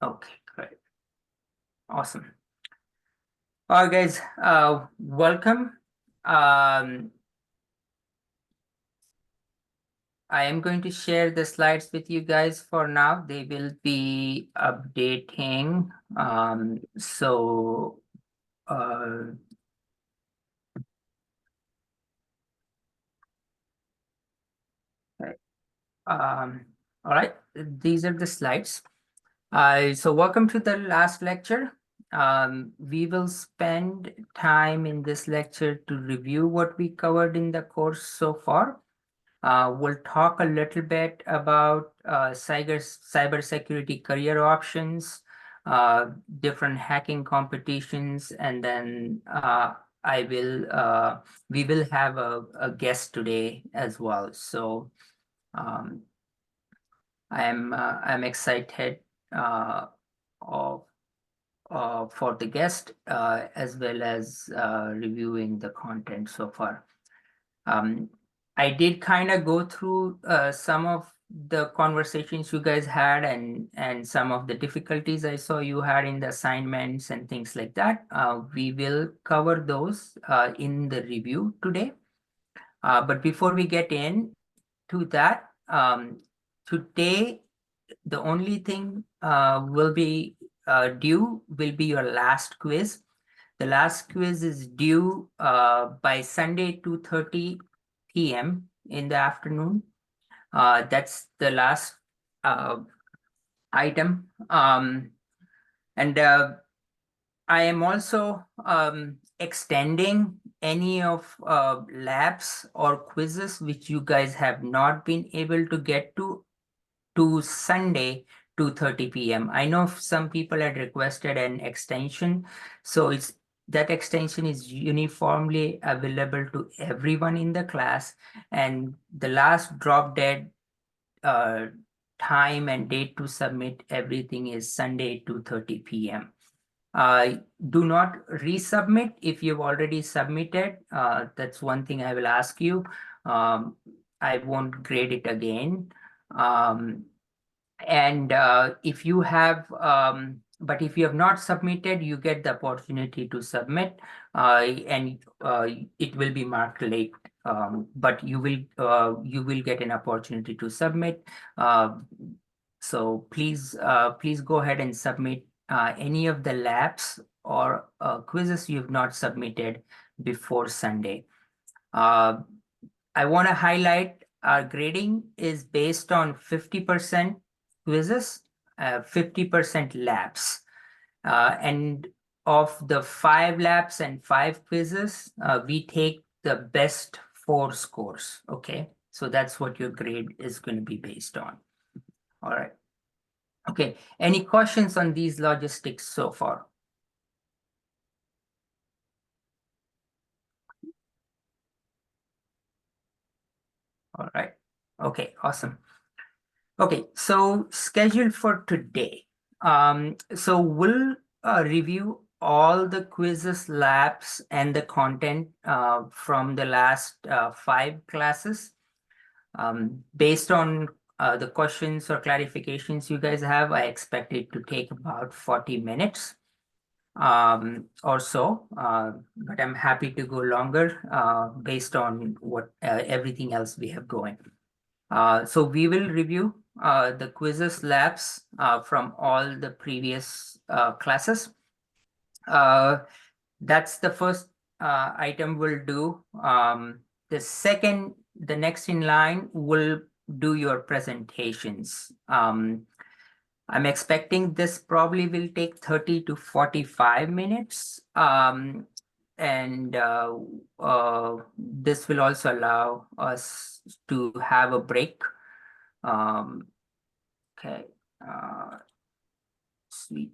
Okay, great. Awesome. All right, guys, welcome. I am going to share the slides with you guys for now. They will be updating. Uh, right. All right, these are the slides. So welcome to the last lecture. We will spend time in this lecture to review what we covered in the course so far. We'll talk a little bit about cybersecurity career options, different hacking competitions, and then I will we will have a guest today as well. So um, I'm excited uh, of for the guest as well as reviewing the content so far. Um, I did kind of go through some of the conversations you guys had and some of the difficulties I saw you had in the assignments and things like that. We will cover those in the review today. But before we get in to that, today the only thing will be due will be your last quiz. The last quiz is due by Sunday 2:30 p.m. in the afternoon. That's the last uh, item. And I am also extending any of labs or quizzes which you guys have not been able to get to Sunday 2:30 p.m. I know some people had requested an extension, so it's that extension is uniformly available to everyone in the class, and the last drop dead uh, time and date to submit everything is Sunday 2:30 p.m. Do not resubmit if you've already submitted. That's one thing I will ask you. Um, I won't grade it again. Um, and if you have, but if you have not submitted, you get the opportunity to submit, and it will be marked late. But you will get an opportunity to submit. Uh, so please go ahead and submit any of the labs or quizzes you have not submitted before Sunday. Uh, I want to highlight our grading is based on 50% quizzes, 50% labs. And of the 5 labs and 5 quizzes, we take the best 4 scores. Okay. So that's what your grade is going to be based on. All right. Okay. Any questions on these logistics so far? All right. Okay. Awesome. Okay, so scheduled for today. So we'll review all the quizzes, labs, and the content from the last 5 classes. Based on the questions or clarifications you guys have, I expect it to take about 40 minutes or so, but I'm happy to go longer based on what everything else we have going. So we will review the quizzes labs from all the previous classes. That's the first item we'll do. The next in line will do your presentations. I'm expecting this probably will take 30 to 45 minutes. And this will also allow us to have a break. Okay, sweet.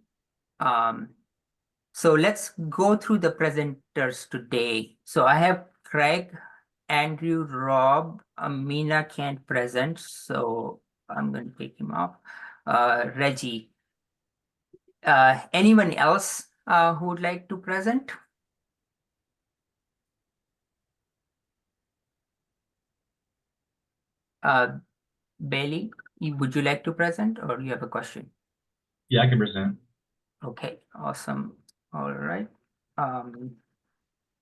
So let's go through the presenters today. So I have Craig, Andrew, Rob, Amina can't present, so I'm going to take him off. Reggie. Anyone else who would like to present? Bailey, would you like to present or you have a question? Yeah, I can present. Okay, awesome. All right.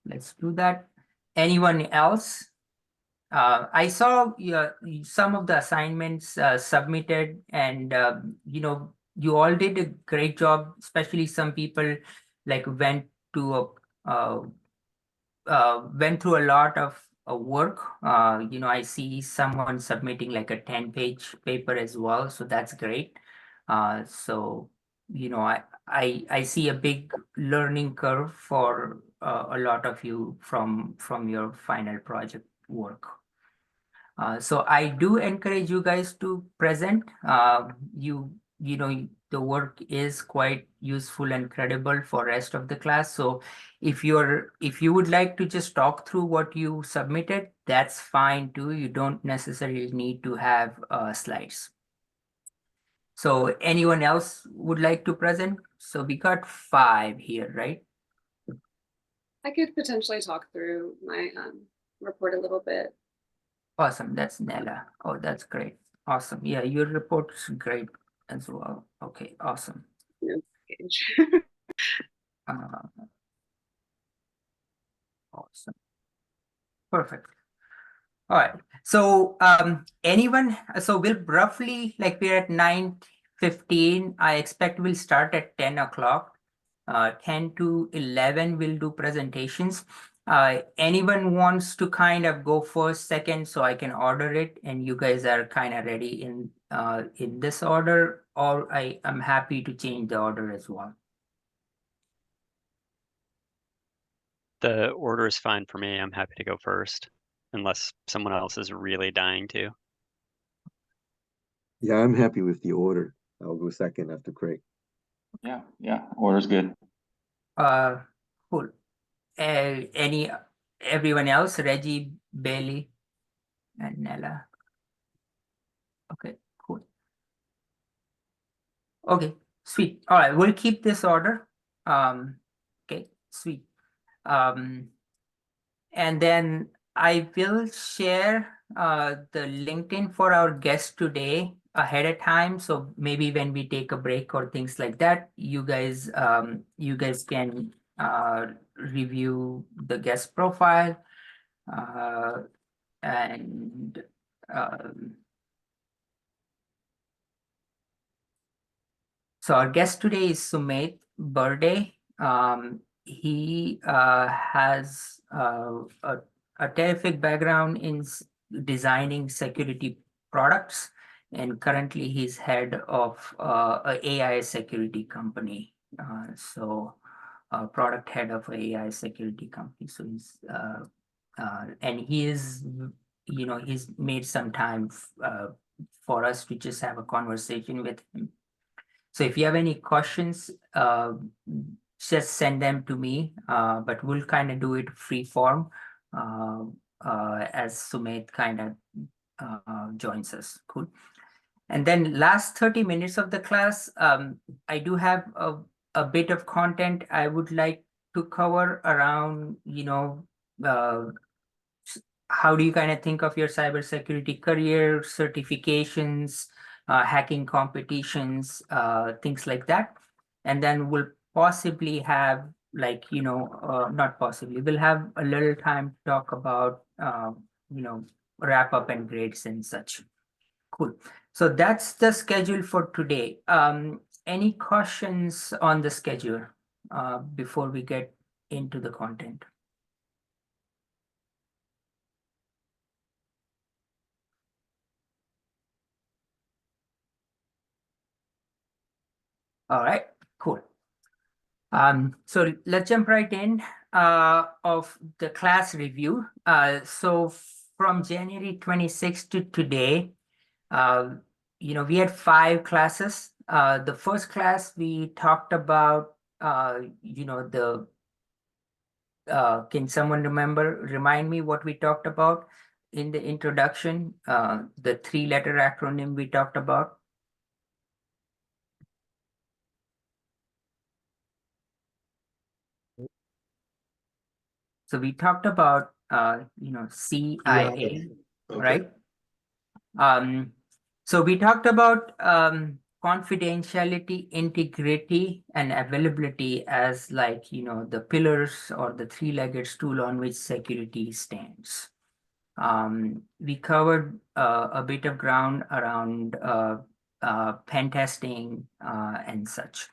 Let's do that. Anyone else? I saw some of the assignments submitted, and you all did a great job. Especially some people like went through a lot of work. I see someone submitting like a 10-page paper as well, so that's great. So I see a big learning curve for a lot of you from your final project work. So I do encourage you guys to present. The work is quite useful and credible for rest of the class. So if you would like to just talk through what you submitted, that's fine too. You don't necessarily need to have slides. So anyone else would like to present? So we got 5 here, right? I could potentially talk through my report a little bit. Awesome. That's Nella. Oh, that's great. Awesome. Yeah, your report's great as well. Okay, awesome. Uh, awesome. Perfect. All right. So so we'll roughly, like, we're at 9:15. I expect we'll start at 10 o'clock. 10 to 11 we'll do presentations. Anyone wants to kind of go first, second, so I can order it, and you guys are kind of ready in this order, or I'm happy to change the order as well. The order is fine for me. I'm happy to go first, unless someone else is really dying to. Yeah, I'm happy with the order. I'll go second after Craig. Yeah, order's good. Cool. Everyone else, Reggie, Bailey, and Nella. Okay, cool. Okay, sweet. All right, we'll keep this order. Okay, sweet. And then I will share the LinkedIn for our guest today ahead of time. So maybe when we take a break or things like that, you guys can review the guest profile and so our guest today is Sumit Burde. He has a terrific background in designing security products, and currently he's head of a AI security company. So product head of a AI security company. So and he is, he's made some time for us to just have a conversation with him. So if you have any questions, just send them to me, but we'll kind of do it free form as Sumit kind of joins us. Cool. And then last 30 minutes of the class, I do have a bit of content I would like to cover around, how do you kind of think of your cybersecurity career, certifications, hacking competitions, things like that. And then we'll possibly have, like, not possibly, we'll have a little time to talk about, wrap up and grades and such. Cool. So that's the schedule for today. Any questions on the schedule before we get into the content? All right, cool. So let's jump right in of the class review. So from January 26th to today, we had 5 classes. The first class we talked about, can someone remind me what we talked about in the introduction, the 3-letter acronym we talked about? So we talked about, CIA, Okay. right? So we talked about confidentiality, integrity, and availability as like, you know, the pillars or the three-legged stool on which security stands. We covered a bit of ground around pen testing and such.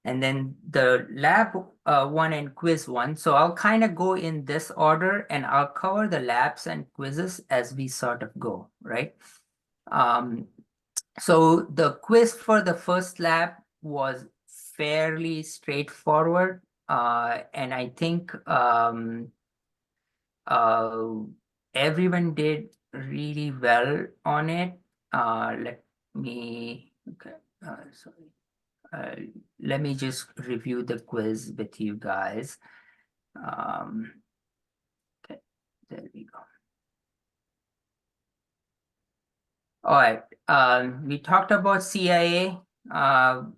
And then the lab one and quiz one. So I'll kind of go in this order and I'll cover the labs and quizzes as we sort of go, right? So the quiz for the first lab was fairly straightforward. And I think everyone did really well on it. Let me, okay, sorry. Let me just review the quiz with you guys. Okay, there we go. All right, we talked about CIA.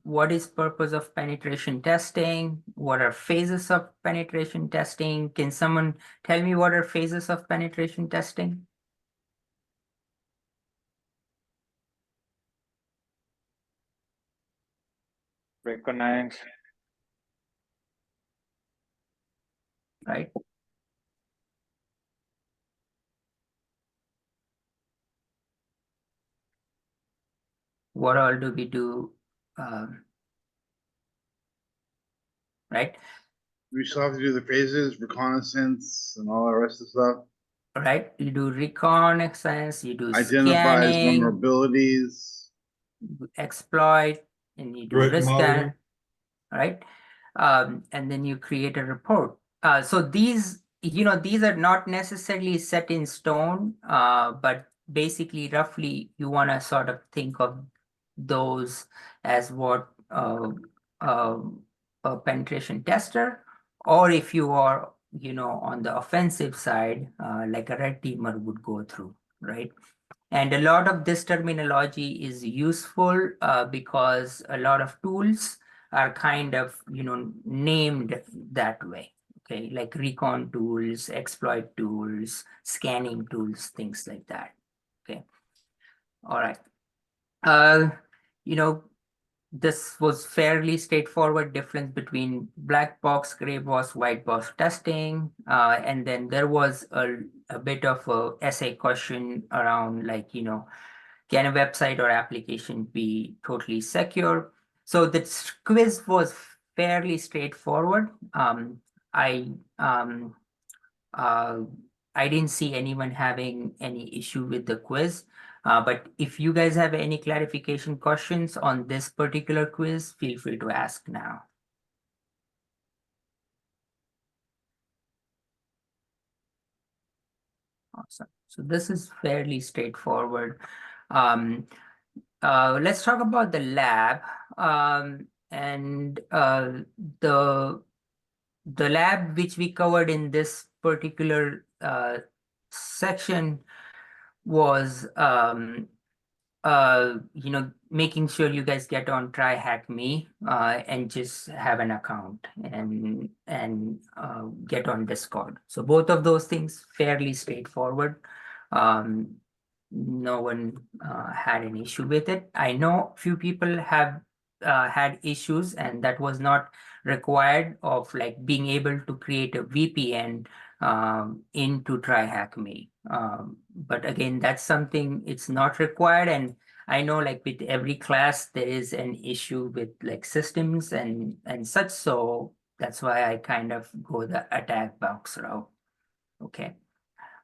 What is purpose of penetration testing? What are phases of penetration testing? Can someone tell me what are phases of penetration testing? Recognize. Right? What all do we do? Right? We still have to do the phases, reconnaissance, and all that rest of the stuff. Right? You do reconnaissance, you do Identifies scanning, vulnerabilities. exploit, and you do Threat risk modeling. right? And then you create a report. So these, you know, these are not necessarily set in stone, but basically roughly you want to sort of think of those as what a penetration tester, or if you are, you know, on the offensive side, like a red teamer would go through, right? And a lot of this terminology is useful because a lot of tools are kind of, you know, named that way. Okay, like recon tools, exploit tools, scanning tools, things like that. Okay. All right. You know, this was fairly straightforward difference between black box, gray box, white box testing. And then there was a bit of a essay question around like, you know, can a website or application be totally secure? So the quiz was fairly straightforward. I um, uh, I didn't see anyone having any issue with the quiz. But if you guys have any clarification questions on this particular quiz, feel free to ask now. Awesome. So this is fairly straightforward. Let's talk about the lab. And the lab which we covered in this particular section was you know, making sure you guys get on Try Hack Me and just have an account and get on Discord. So both of those things fairly straightforward. No one had an issue with it. I know few people have had issues, and that was not required of like being able to create a VPN into Try Hack Me. But again, that's something it's not required. And I know like with every class, there is an issue with like systems and such. So that's why I kind of go the attack box route. Okay.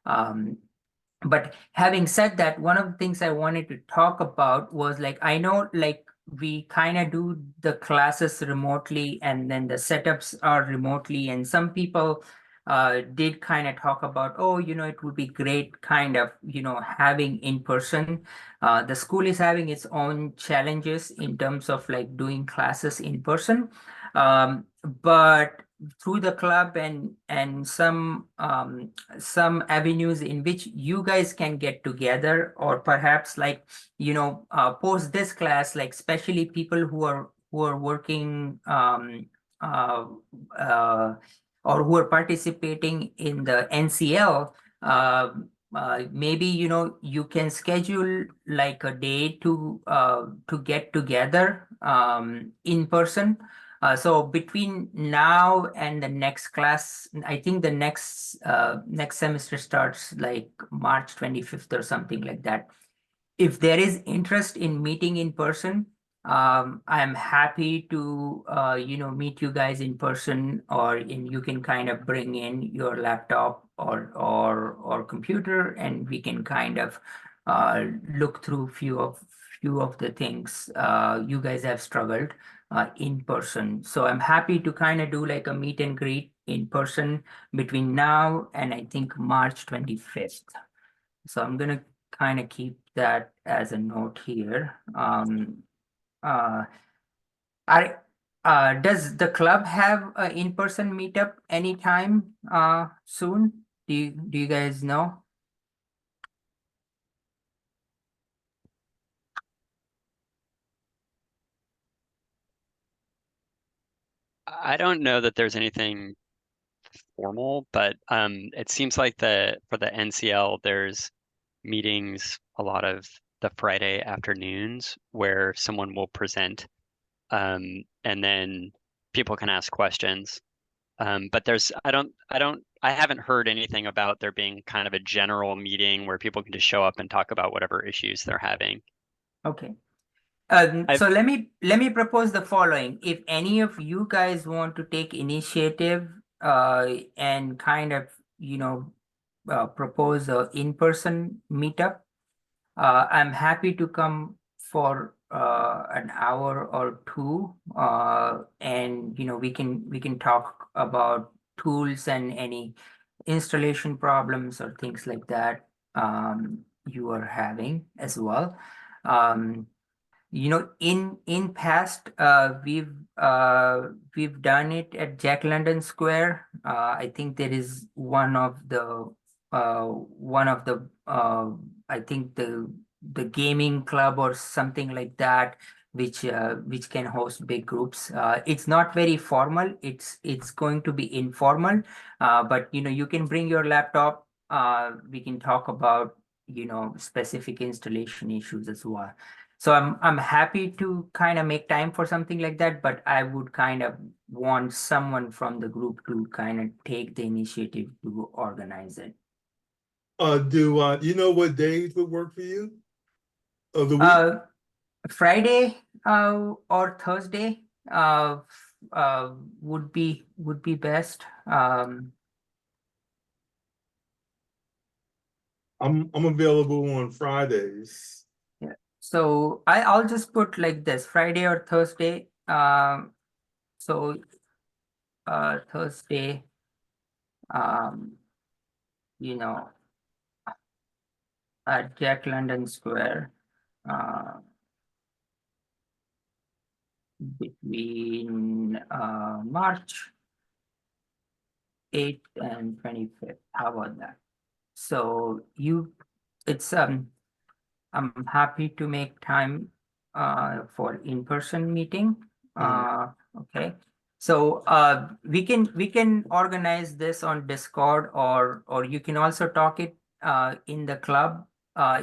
But having said that, one of the things I wanted to talk about was like, I know like we kind of do the classes remotely and then the setups are remotely, and some people did kind of talk about, oh, you know, it would be great kind of, you know, having in person. The school is having its own challenges in terms of like doing classes in person. But through the club and some avenues in which you guys can get together, or perhaps like, you know, post this class, like especially people who are working uh, uh, or who are participating in the NCL, maybe, you can schedule like a day to get together in person. So between now and the next class, I think the next semester starts like March 25th or something like that. If there is interest in meeting in person, I'm happy to meet you guys in person, or you can kind of bring in your laptop or computer, and we can kind of look through few of the things you guys have struggled in person. So I'm happy to kind of do like a meet and greet in person between now and I think March 25th. So I'm gonna kind of keep that as a note here. Uh, I does the club have a in-person meetup anytime soon? Do you guys know? I don't know that there's anything formal, but it seems like for the NCL, there's meetings a lot of the Friday afternoons where someone will present, and then people can ask questions. But I haven't heard anything about there being kind of a general meeting where people can just show up and talk about whatever issues they're having. Okay. I've- So let me propose the following. If any of you guys want to take initiative and kind of propose a in-person meetup, I'm happy to come for an hour or two, and we can talk about tools and any installation problems or things like that you are having as well. Um, in past, we've done it at Jack London Square. I think there is one of the I think the gaming club or something like that, which can host big groups. It's not very formal. It's going to be informal. But you can bring your laptop. We can talk about specific installation issues as well. So I'm happy to kind of make time for something like that, but I would kind of want someone from the group to kind of take the initiative to organize it. Do you know what days would work for you of the week? Friday or Thursday would be best. I'm available on Fridays. So I'll just put like this, Friday or Thursday. So Thursday, um, you know, at Jack London Square, between March 8th and 25th. How about that? So I'm happy to make time for in-person meeting. Okay. So we can organize this on Discord, or you can also talk it in the club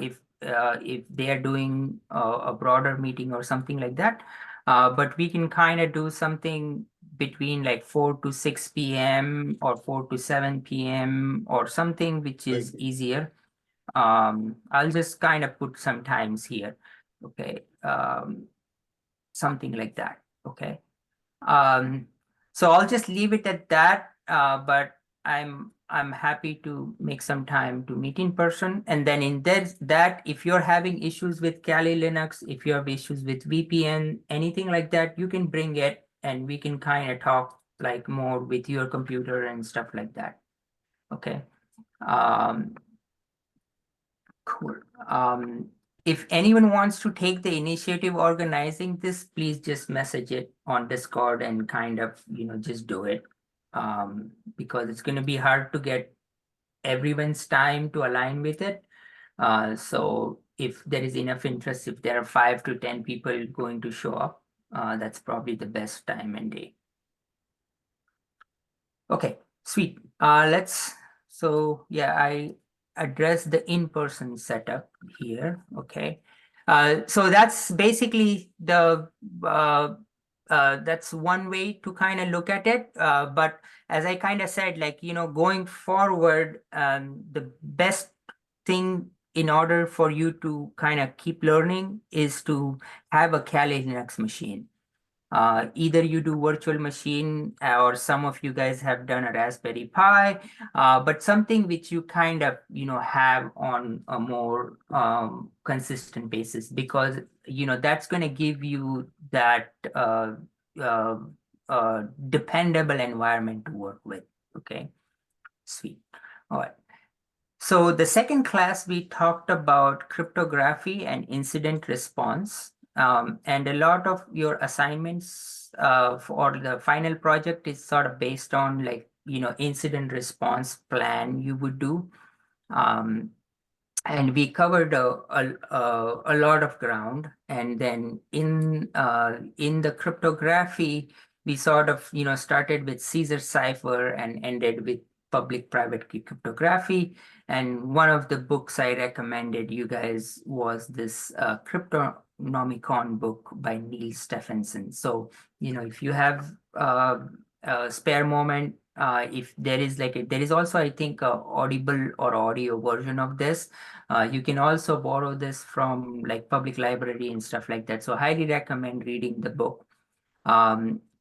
if they are doing a broader meeting or something like that. But we can kind of do something between like 4 to 6 p.m. or 4 to 7 p.m. or something which is easier. I'll just kind of put some times here. Okay. Something like that. Okay. So I'll just leave it at that. But I'm happy to make some time to meet in person. And then in that, if you're having issues with Kali Linux, if you have issues with VPN, anything like that, you can bring it and we can kind of talk like more with your computer and stuff like that. Okay. Cool. If anyone wants to take the initiative organizing this, please just message it on Discord and kind of, just do it. Because it's going to be hard to get everyone's time to align with it. So if there is enough interest, if there are 5 to 10 people going to show up, that's probably the best time and day. Okay, sweet. So yeah, address the in-person setup here, okay? So that's basically that's one way to kind of look at it. But as I kind of said, like, going forward, the best thing in order for you to kind of keep learning is to have a Kali Linux machine. Either you do virtual machine or some of you guys have done a Raspberry Pi, but something which you kind of, have on a more consistent basis, because, that's going to give you that uh, dependable environment to work with. Okay, sweet. All right. So the second class, we talked about cryptography and incident response. And a lot of your assignments for the final project is sort of based on, like, incident response plan you would do. And we covered a lot of ground. And then in the cryptography, we sort of, started with Caesar cipher and ended with public-private key cryptography. And one of the books I recommended you guys was this Cryptonomicon book by Neil Stephenson. So, if you have a spare moment, if there is there is also, I think, a audible or audio version of this. You can also borrow this from like public library and stuff like that. So highly recommend reading the book.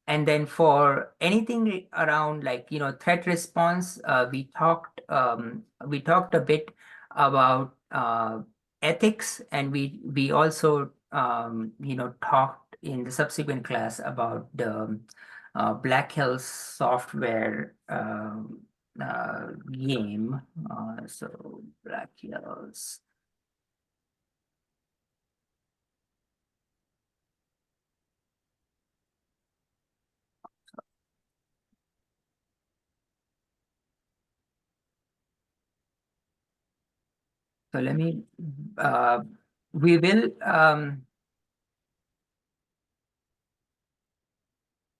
And then for anything around, like, threat response, we talked a bit about ethics, and we also talked in the subsequent class about the Black Hills software game. So Black Hills. So let me, we will,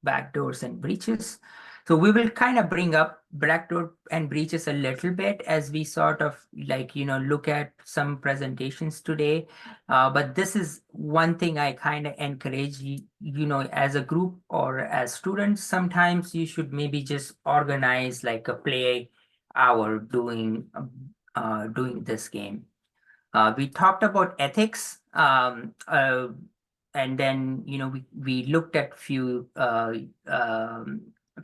backdoors and breaches. So we will kind of bring up backdoor and breaches a little bit as we sort of like, look at some presentations today. But this is one thing I kind of encourage as a group or as students, sometimes you should maybe just organize like a play hour doing this game. We talked about ethics, and then we looked at few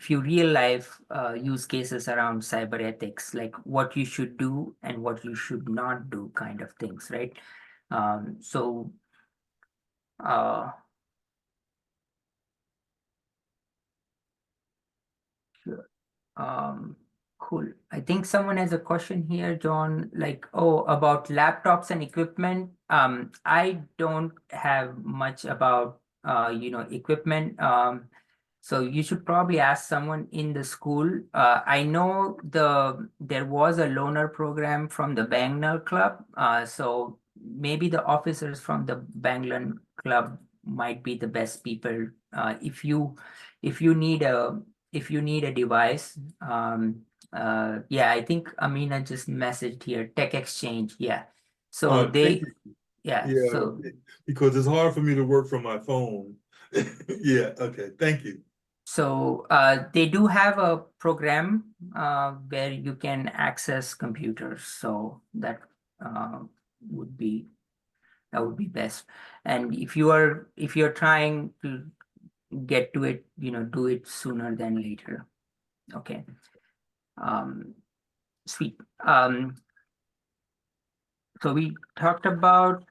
real life use cases around cyber ethics, like what you should do and what you should not do, kind of things, right? So sure. Cool. I think someone has a question here, John, like, oh, about laptops and equipment. I don't have much about equipment. So you should probably ask someone in the school. I know there was a loaner program from the Bangalore Club. So maybe the officers from the Bangalore Club might be the best people. If you need a device, yeah, I think Amina just messaged here, Tech Exchange. Yeah. So Thank they, you. yeah, Yeah, so because it's hard for me to work from my phone. Yeah, okay, thank you. So they do have a program where you can access computers. So that uh, would be best. And if you're trying to get to it, do it sooner than later. Okay. Sweet. So we talked about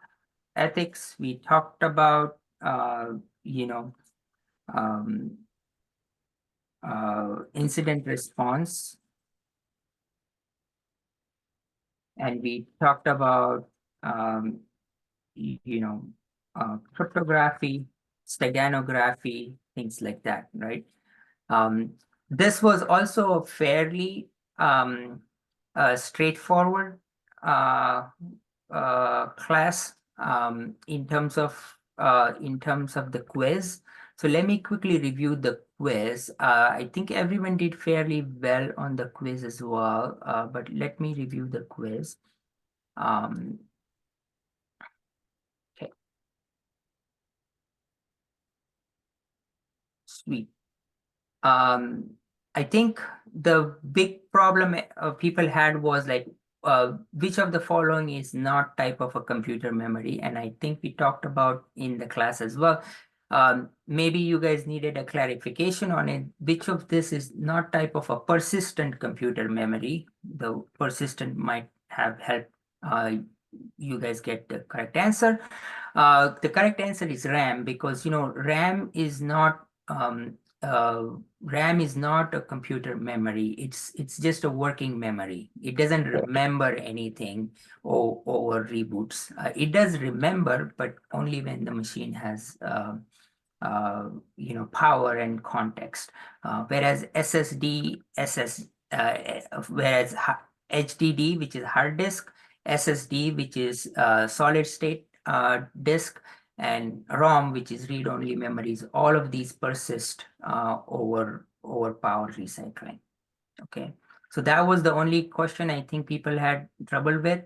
ethics. We talked about incident response. And we talked about, cryptography, steganography, things like that, right? This was also a fairly straightforward class in terms of the quiz. So let me quickly review quiz. I think everyone did fairly well on the quiz as well, but let me review the quiz. Okay. Sweet. I think the big problem people had was like, which of the following is not type of a computer memory? And I think we talked about in the class as well. Maybe you guys needed a clarification on it. Which of this is not type of a persistent computer memory? The persistent might have helped you guys get the correct answer. The correct answer is RAM, because RAM is not RAM is not a computer memory. It's just a working memory. It doesn't remember anything over reboots. It does remember, but only when the machine has power and context. Whereas whereas HDD, which is hard disk, SSD, which is solid state disk, and ROM, which is read-only memories, all of these persist over power recycling. Okay, so that was the only question I think people had trouble with.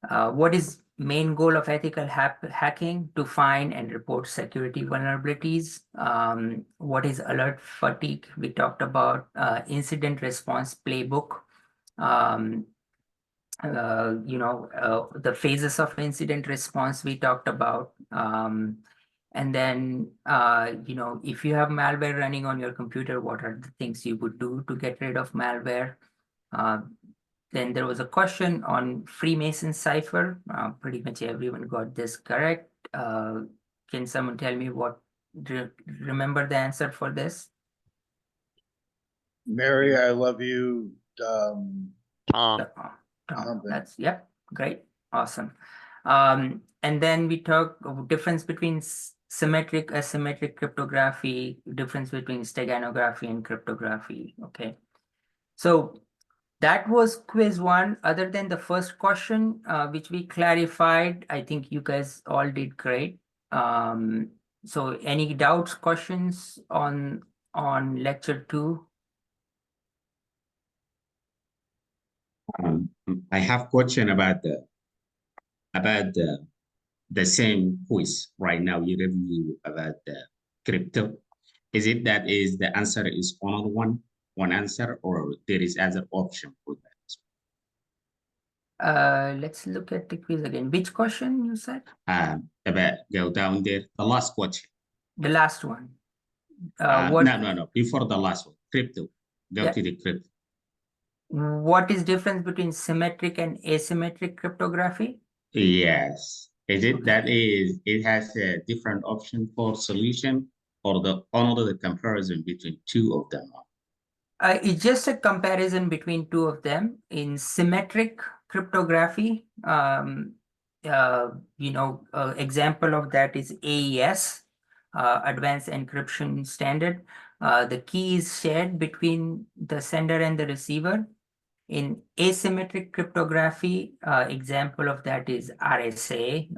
What is main goal of ethical hacking? To find and report security vulnerabilities. What is alert fatigue? We talked about incident response playbook. The phases of incident response we talked about. And then, if you have malware running on your computer, what are the things you would do to get rid of malware? Then there was a question on Freemason cipher. Pretty much everyone got this correct. Can someone tell me remember the answer for this? Mary, I love you. Tom. That's, yep, great, awesome. And then we talk of difference between symmetric, asymmetric cryptography, difference between steganography and cryptography. Okay, so that was quiz 1. Other than the first question, which we clarified, I think you guys all did great. So any doubts, questions on lecture 2? I have question about the same quiz right now. You review about the crypto. Is it that is the answer is one answer, or there is other option for that? Let's look at the quiz again. Which question you said? About go down there. The last question. The last one. No. Before the last one, crypto. Go to the crypto. What is difference between symmetric and asymmetric cryptography? Yes. Is it that is it has a different option for solution, or only the comparison between two of them? It's just a comparison between two of them. In symmetric cryptography, example of that is AES, Advanced Encryption Standard. The key is shared between the sender and the receiver. In asymmetric cryptography, example of that is RSA,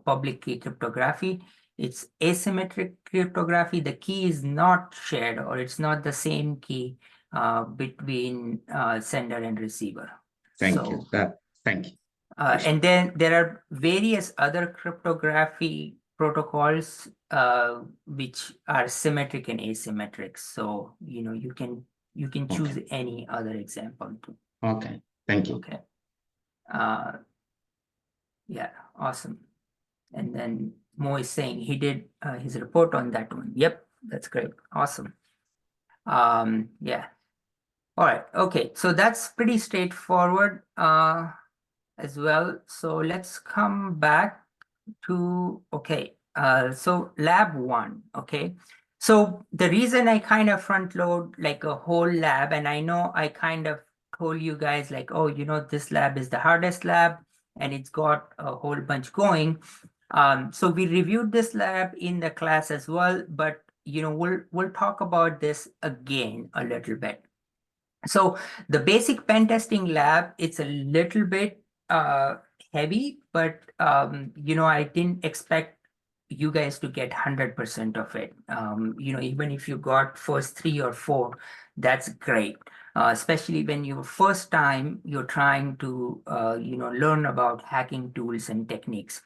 public key cryptography. It's asymmetric cryptography. The key is not shared, or it's not the same key between sender and receiver. Thank you. Thank you. And then there are various other cryptography protocols which are symmetric and asymmetric. So you can choose any other example too. Okay, thank you. Okay. Yeah, awesome. And then Mo is saying he did his report on that one. Yep, that's great. Awesome. Yeah. All right. Okay. So that's pretty straightforward as well. So let's come back to, okay. So lab 1. Okay. So the reason I kind of front load like a whole lab, and I know I kind of told you guys like, oh, this lab is the hardest lab and it's got a whole bunch going. So we reviewed this lab in the class as well, but we'll talk about this again a little bit. So the basic pen testing lab, it's a little bit heavy, but I didn't expect you guys to get 100% of it. Even if you got first 3 or 4, that's great. Especially when you first time you're trying to learn about hacking tools and techniques.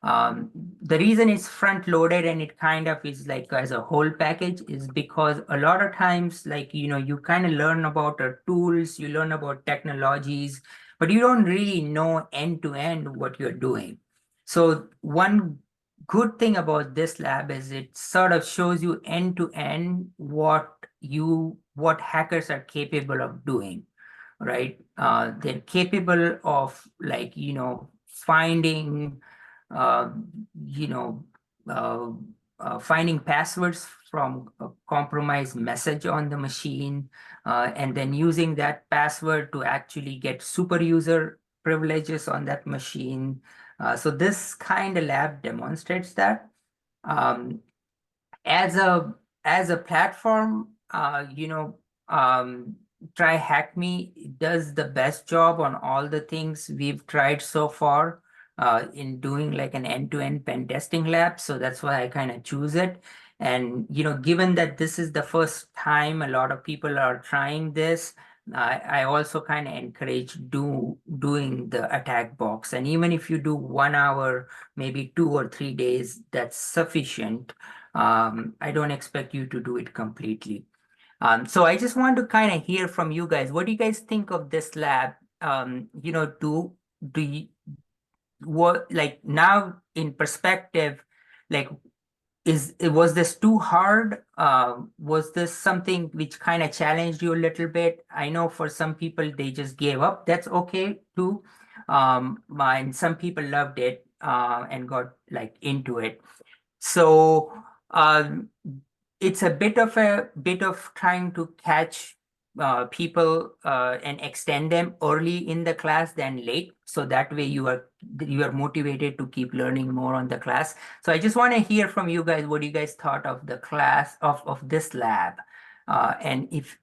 The reason it's front loaded and it kind of is like as a whole package is because a lot of times, like, you kind of learn about tools, you learn about technologies, but you don't really know end to end what you're doing. So one good thing about this lab is it sort of shows you end to end what hackers are capable of doing, right? They're capable of, like, finding uh, you know, uh, finding passwords from a compromised message on the machine, and then using that password to actually get super user privileges on that machine. So this kind of lab demonstrates that. Um, as a platform, Try Hack Me does the best job on all the things we've tried so far in doing like an end-to-end pen testing lab. So that's why I kind of choose it. And given that this is the first time a lot of people are trying this, I also kind of encourage doing the attack box. And even if you do 1 hour, maybe 2 or 3 days, that's sufficient. I don't expect you to do it completely. So I just want to kind of hear from you guys. What do you guys think of this lab? Do you, what, like, now in perspective, like, was this too hard? Was this something which kind of challenged you a little bit? I know for some people they just gave up. That's okay too. And some people loved it and got like into it. So it's a bit of trying to catch people and extend them early in the class than late. So that way you are motivated to keep learning more on the class. So I just want to hear from you guys what you guys thought of the class of this lab. And if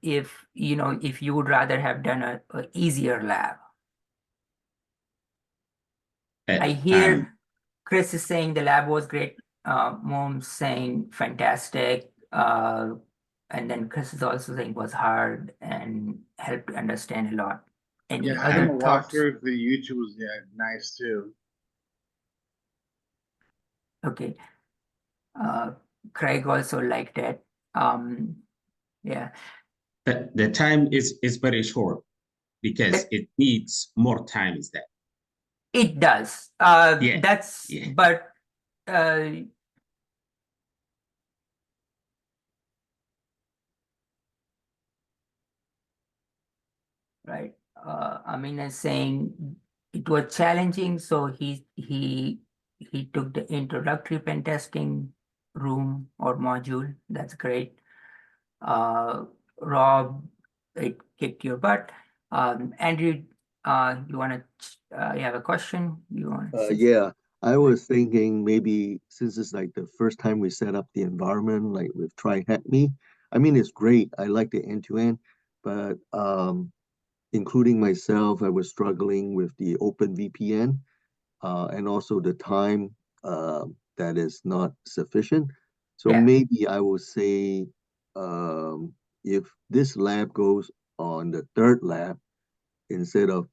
you would rather have done a easier lab. I hear Chris is saying the lab was great. Mom's saying fantastic. And then Chris is also saying was hard and helped to understand a lot. Any Yeah, having a other thoughts? walkthrough for the YouTube was nice too. Okay. Craig also liked it. Yeah. The time is very short because it needs more time. Is that? It does. Yeah, That's yeah. but right. Amin is saying it was challenging, so he took the introductory pen testing room or module. That's great. Rob, it kicked your butt. Andrew, you have a question? You want? Yeah, I was thinking maybe since it's like the first time we set up the environment, like with Try Hack Me. I mean, it's great. I like the end to end, but including myself, I was struggling with the Open VPN, and also the time that is not sufficient. So Yeah. maybe I will say, um, if this lab goes on the third lab instead of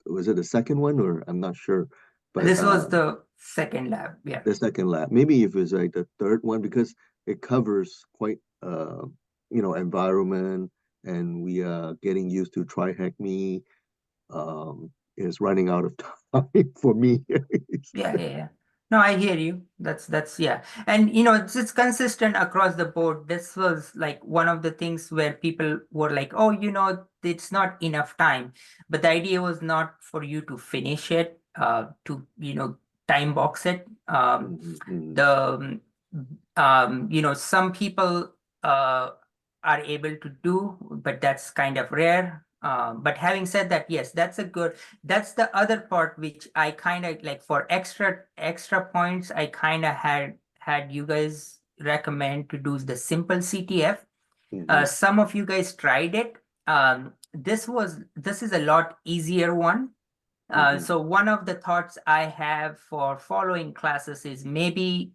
was it the second one, or I'm not sure, but This was the second lab. Yeah. the second lab. Maybe if it's like the third one because it covers quite environment, and we are getting used to Try Hack Me. Is running out of time for me. Yeah. No, I hear you. That's yeah. And it's consistent across the board. This was like one of the things where people were like, oh, it's not enough time. But the idea was not for you to finish it, to time box it. Some people are able to do, but that's kind of rare. But having said that, yes, that's the other part which I kind of like for extra points. I kind of had you guys recommend to do the simple CTF. Some of you guys tried it. This is a lot easier one. So one of the thoughts I have for following classes is maybe,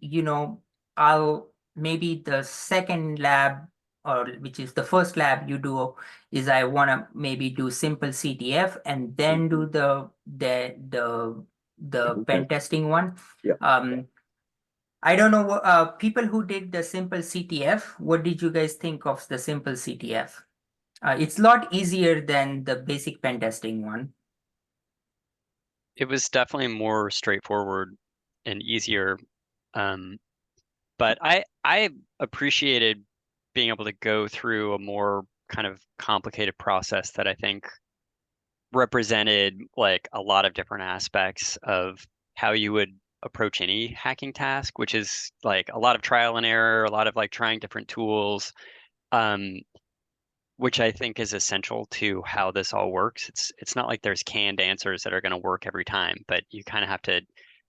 maybe the second lab, or which is the first lab you do, is I want to maybe do simple CTF and then do the pen testing one. Yeah. I don't know, people who did the simple CTF, what did you guys think of the simple CTF? It's a lot easier than the basic pen testing one. It was definitely more straightforward and easier. But I appreciated being able to go through a more kind of complicated process that I think represented like a lot of different aspects of how you would approach any hacking task, which is like a lot of trial and error, a lot of like trying different tools, which I think is essential to how this all works. It's not like there's canned answers that are going to work every time, but you kind of have to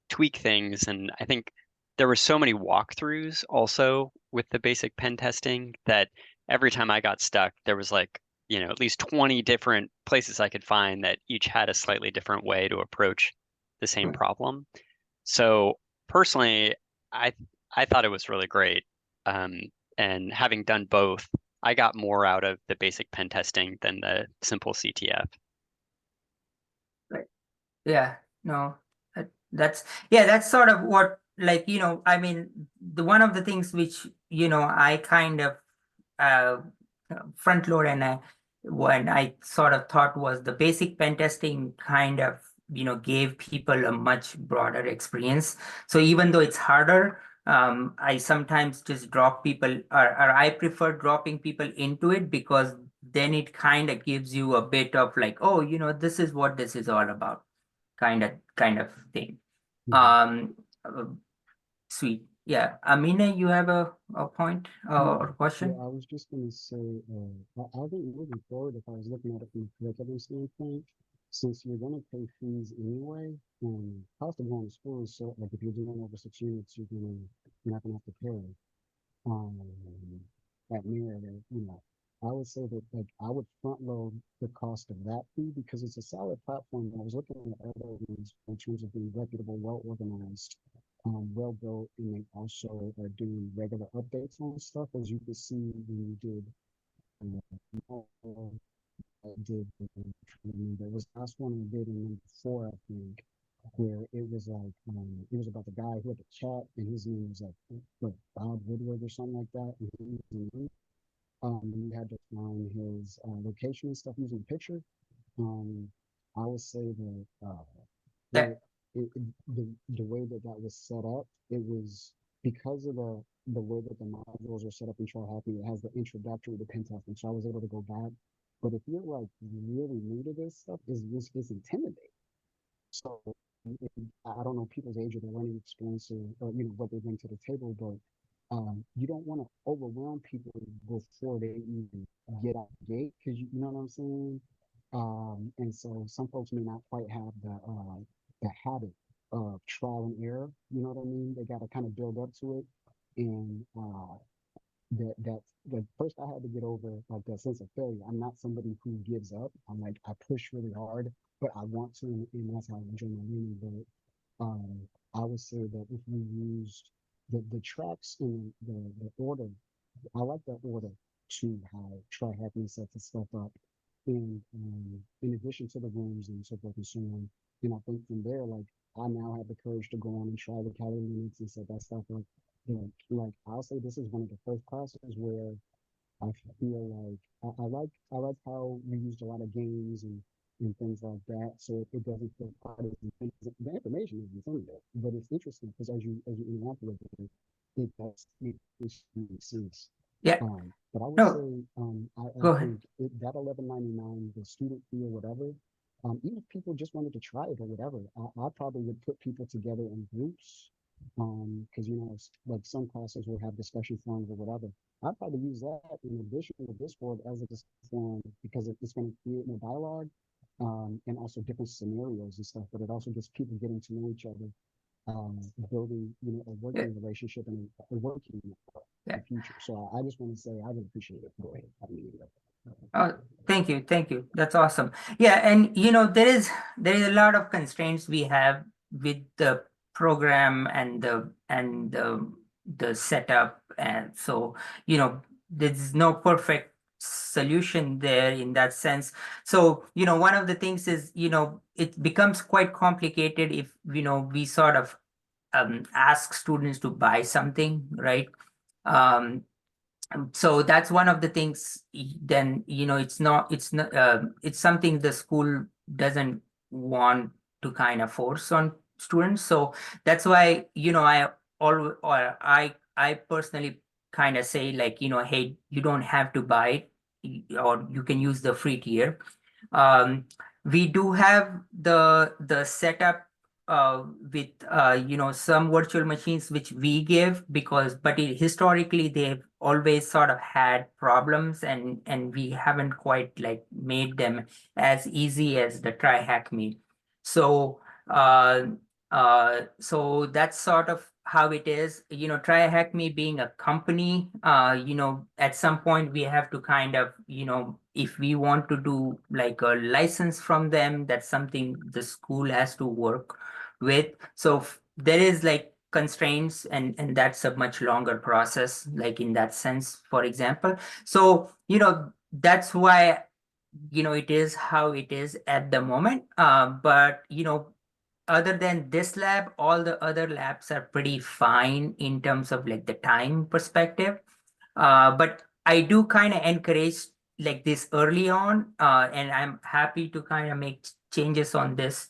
tweak things. And I think there were so many walkthroughs also with the basic pen testing that every time I got stuck, there was like, at least 20 different places I could find that each had a slightly different way to approach the same Right. problem. So personally, I I thought it was really great. And having done both, I got more out of the basic pen testing than the simple CTF. Yeah, no, that's sort of what, like, I mean, the one of the things which, I kind of uh front load, and when I sort of thought was the basic pen testing kind of, gave people a much broader experience. So even though it's harder, I sometimes just drop people, or I prefer dropping people into it, because then it kind of gives you a bit of like, oh, this is what this is all about, kind of thing. Um, uh, Sweet. Yeah. Amina, you have a point or question? Yeah, I was just gonna say, I think moving forward, if I was looking at it from a curriculum standpoint, since you're gonna pay fees anyway, cost of going to school is so, like, if you're doing over 6 units, you're not gonna have to pay. Um, that narrative, I would say that, like, I would front load the cost of that fee because it's a solid platform. I was looking at other ones in terms of being reputable, well organized, well built, and they also are doing regular updates on stuff. As you can see, when you did, there was last one I did in #4, I think, where it was like, it was about the guy who had the chat, and his name was like, what, Bob Woodward or something like that. And he was in the room. You had to find his location and stuff using a picture. I would say that That the way that was set up, it was because of the way that the modules are set up in Try Happy. It has the introductory to pen testing, so I was able to go back. But if you're like really new to this stuff, it's intimidating. So I don't know people's age or their learning experience, or what they bring to the table, but you don't want to overwhelm people before they even get out the gate, because you know what I'm saying. And so some folks may not quite have the habit of trial and error. You know what I mean? They got to kind of build up to it, and that like first I had to get over like that sense of failure. I'm not somebody who gives up. I'm like, I push really hard, but I want to, and that's how I enjoy my learning. But I would say that if we used the tracks in the order, I like that order to how Try Happy sets the stuff up, and in addition to the rooms and so forth and so on. And I think from there, like, I now have the courage to go on and try the calorie limits and set that stuff up. Like, I'll say this is one of the first classes where I feel like I like how we used a lot of games and things like that, so it doesn't feel quite as intense. The information is intimidating, but it's interesting because as you interact with it does make sense. Yeah. But I would No, say, I go ahead. think that 11.99, the student fee or whatever, even if people just wanted to try it or whatever, I probably would put people together in groups, because like some classes will have discussion forums or whatever. I'd probably use that in addition to Discord as a discussion forum, because it's going to create more dialogue, and also different scenarios and stuff. But it also gets people getting to know each other, building a working relationship and a working in Yeah. the future. So I just want to say I would appreciate it. Go ahead. Thank you. That's awesome. Yeah, and there is a lot of constraints we have with the program and the setup, and so there's no perfect solution there in that sense. So one of the things is it becomes quite complicated if we sort of ask students to buy something, right? Um, so that's one of the things. Then it's something the school doesn't want to kind of force on students. So that's why I personally kind of say, like, hey, you don't have to buy it, or you can use the free tier. We do have the setup with some virtual machines which we give, but historically they've always sort of had problems, and we haven't quite like made them as easy as the try hack me. So so that's sort of how it is. Try hack me being a company, at some point we have to kind of, if we want to do like a license from them, that's something the school has to work with. So there is like constraints, and that's a much longer process, like in that sense, for example. So that's why it is how it is at the moment. But other than this lab, all the other labs are pretty fine in terms of like the time perspective. But I do kind of encourage like this early on, and I'm happy to kind of make changes on this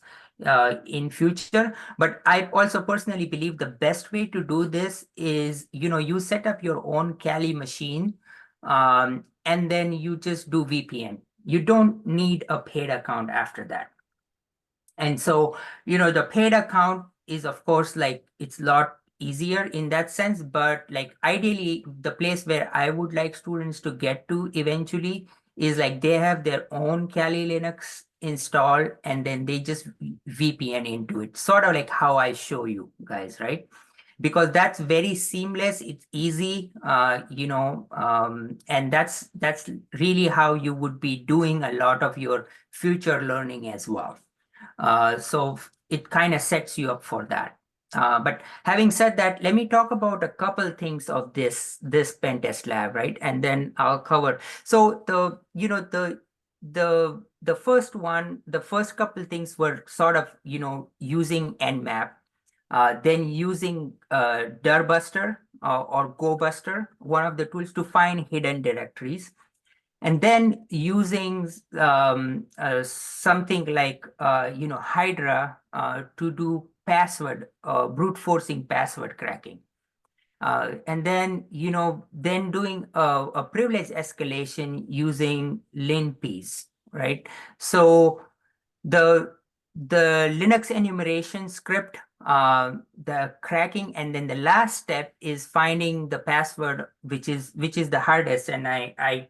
in future. But I also personally believe the best way to do this is, you set up your own Kali machine, and then you just do VPN. You don't need a paid account after that. And so, the paid account is, of course, like it's a lot easier in that sense, but like ideally, the place where I would like students to get to eventually is like they have their own Kali Linux installed, and then they just VPN into it, sort of like how I show you guys, right? Because that's very seamless, it's easy, and that's really how you would be doing a lot of your future learning as well. So it kind of sets you up for that. But having said that, let me talk about a couple things of this pen test lab, right? And then I'll cover. So the first one, the first couple things were sort of using Nmap, then using Dirbuster or GoBuster, one of the tools to find hidden directories, and then using something like Hydra to do password brute forcing password cracking, and then then doing a privilege escalation using linpeas, right? So the Linux enumeration script, the cracking, and then the last step is finding the password, which is the hardest. And I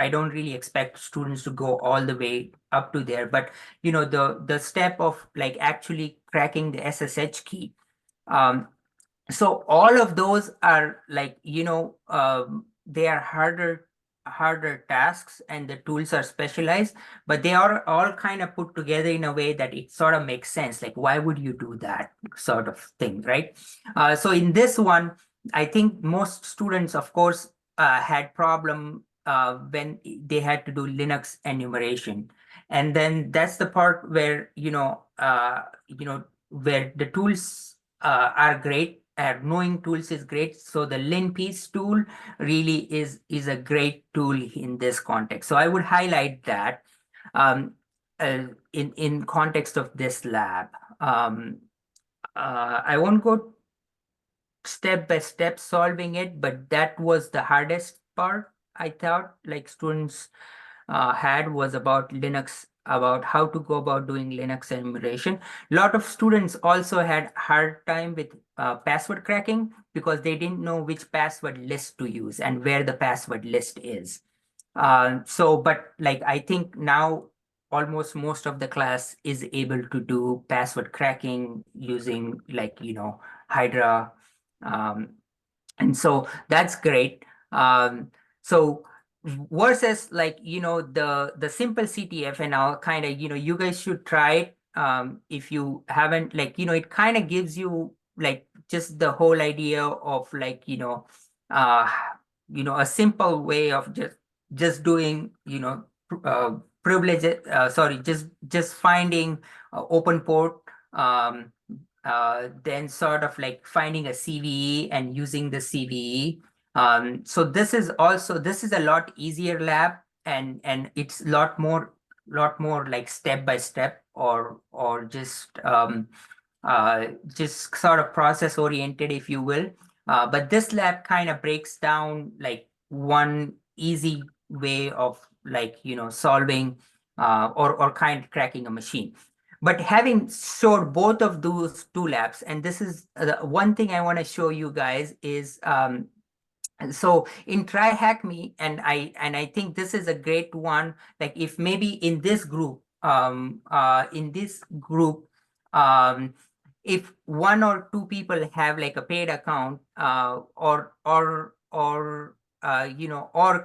don't really expect students to go all the way up to there, but the step of like actually cracking the SSH key. So all of those are like, they are harder tasks, and the tools are specialized, but they are all kind of put together in a way that it sort of makes sense. Like, why would you do that sort of thing, right? So in this one, I think most students, of course, had problem when they had to do Linux enumeration. And then that's the part where, where the tools are great. Knowing tools is great. So the linpiece tool really is a great tool in this context. So I would highlight that in context of this lab. I won't go step by step solving it, but that was the hardest part. I thought like students had was about Linux, about how to go about doing Linux enumeration. A lot of students also had hard time with password cracking because they didn't know which password list to use and where the password list is. But like I think now almost most of the class is able to do password cracking using like Hydra, and so that's great. So versus like, the simple CTF, and I'll kind of, you guys should try it. If you haven't, like, it kind of gives you like just the whole idea of like, uh, a simple way of just doing, privilege, sorry, just finding open port, then sort of like finding a CVE and using the CVE. So this is a lot easier lab, and it's a lot more like step by step, or just sort of process oriented, if you will. But this lab kind of breaks down like one easy way of like, solving or kind of cracking a machine. But having showed both of those two labs, and this is the one thing I want to show you guys is, and so in Try Hack Me, and I think this is a great one. Like if maybe in this group, if one or two people have like a paid account, or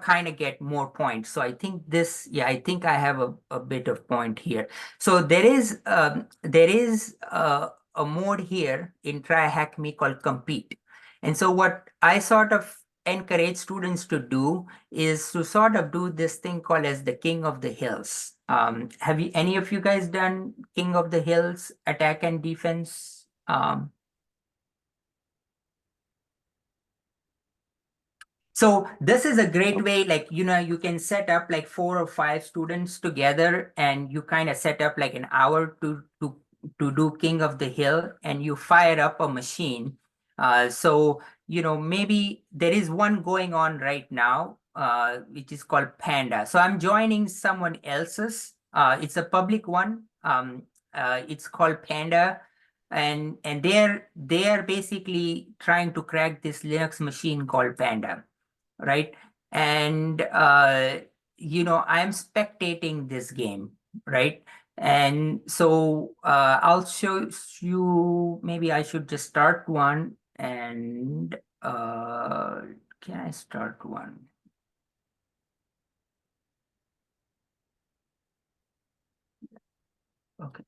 kind of get more points. So I think this, yeah, I think I have a bit of point here. So there is a mode here in Try Hack Me called Compete. And so what I sort of encourage students to do is to sort of do this thing called as the King of the Hills. Have any of you guys done King of the Hills attack and defense? So this is a great way, like, you can set up like 4 or 5 students together, and you kind of set up like an hour to do King of the Hill, and you fire up a machine. So, maybe there is one going on right now, which is called Panda. So I'm joining someone else's. It's a public one. It's called Panda. And they are basically trying to crack this Linux machine called Panda, right? And I'm spectating this game, right? And so I'll show you, maybe I should just start one, and can I start one? Okay.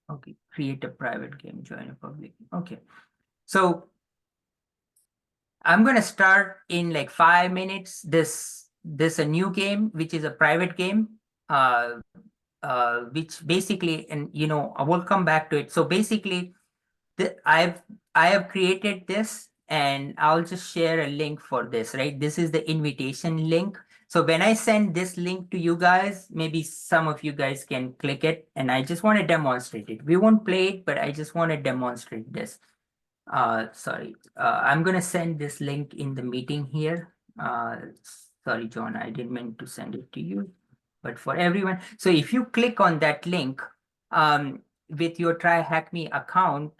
Okay, create a private game, join a public. Okay, so I'm gonna start in like 5 minutes. This a new game, which is a private game, which basically, and I will come back to it. So basically, I have created this, and I'll just share a link for this, right? This is the invitation link. So when I send this link to you guys, maybe some of you guys can click it, and I just want to demonstrate it. We won't play it, but I just want to demonstrate this. Sorry, I'm gonna send this link in the meeting here. Sorry, John, I didn't mean to send it to you, but for everyone. So if you click on that link, with your Try Hack Me account,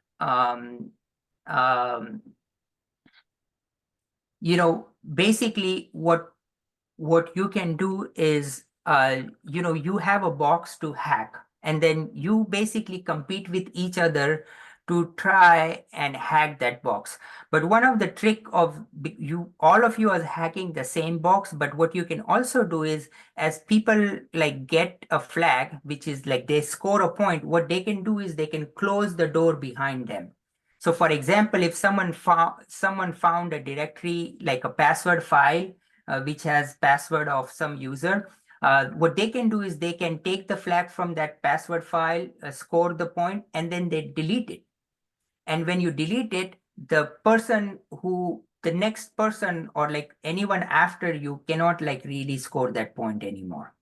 basically what you can do is, you have a box to hack, and then you basically compete with each other to try and hack that box. But one of the trick of all of you are hacking the same box, but what you can also do is, as people like get a flag, which is like they score a point, what they can do is they can close the door behind them. So for example, if someone found a directory, like a password file, which has password of some user, what they can do is they can take the flag from that password file, score the point, and then they delete it. And when you delete it, the next person, or like anyone after you, cannot like really score that point anymore.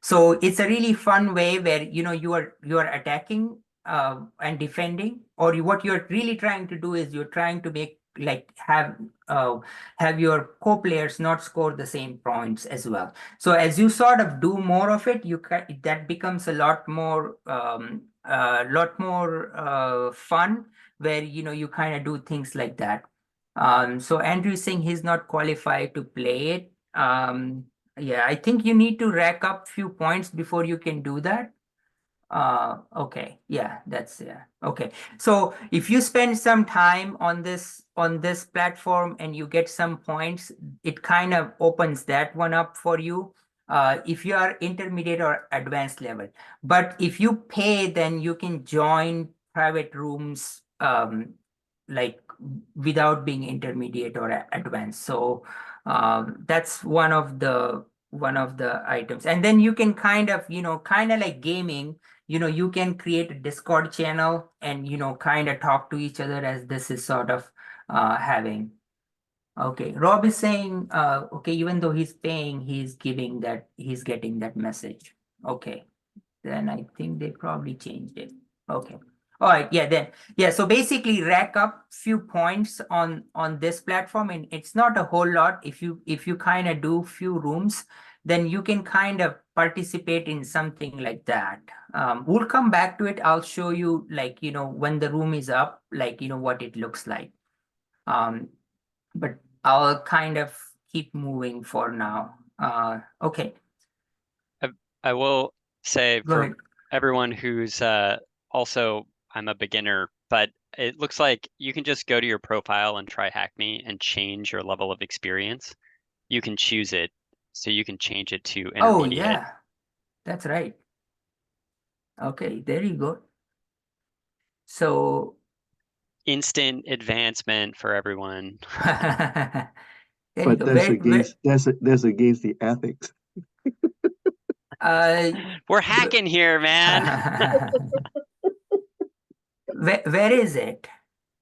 So it's a really fun way where you are attacking and defending, or what you're really trying to do is you're trying to make like have your co-players not score the same points as well. So as you sort of do more of it, that becomes a lot more fun, where you kind of do things like that. So Andrew is saying he's not qualified to play it. Yeah, I think you need to rack up few points before you can do that. Okay, yeah, that's okay. So if you spend some time on this platform and you get some points, it kind of opens that one up for you. If you are intermediate or advanced level. But if you pay, then you can join private rooms like without being intermediate or advanced. So that's one of the items. And then you can kind of like gaming, you can create a Discord channel and kind of talk to each other as this is sort of having. Okay, Rob is saying okay, even though he's paying, he's getting that message. Okay, then I think they probably changed it. Okay. All right, yeah, then so basically rack up few points on this platform, and it's not a whole lot. If you kind of do few rooms, then you can kind of participate in something like that. We'll come back to it. I'll show you like when the room is up, like what it looks like. But I'll kind of keep moving for now. Okay, I will say go for ahead. everyone who's also, I'm a beginner, but it looks like you can just go to your profile and try Hack Me and change your level of experience. You can choose it, so you can change it to Oh intermediate. yeah, that's right. Okay, there you go. So Instant advancement for everyone. there you But go. that's against that's against the ethics. We're hacking here, man. where is it?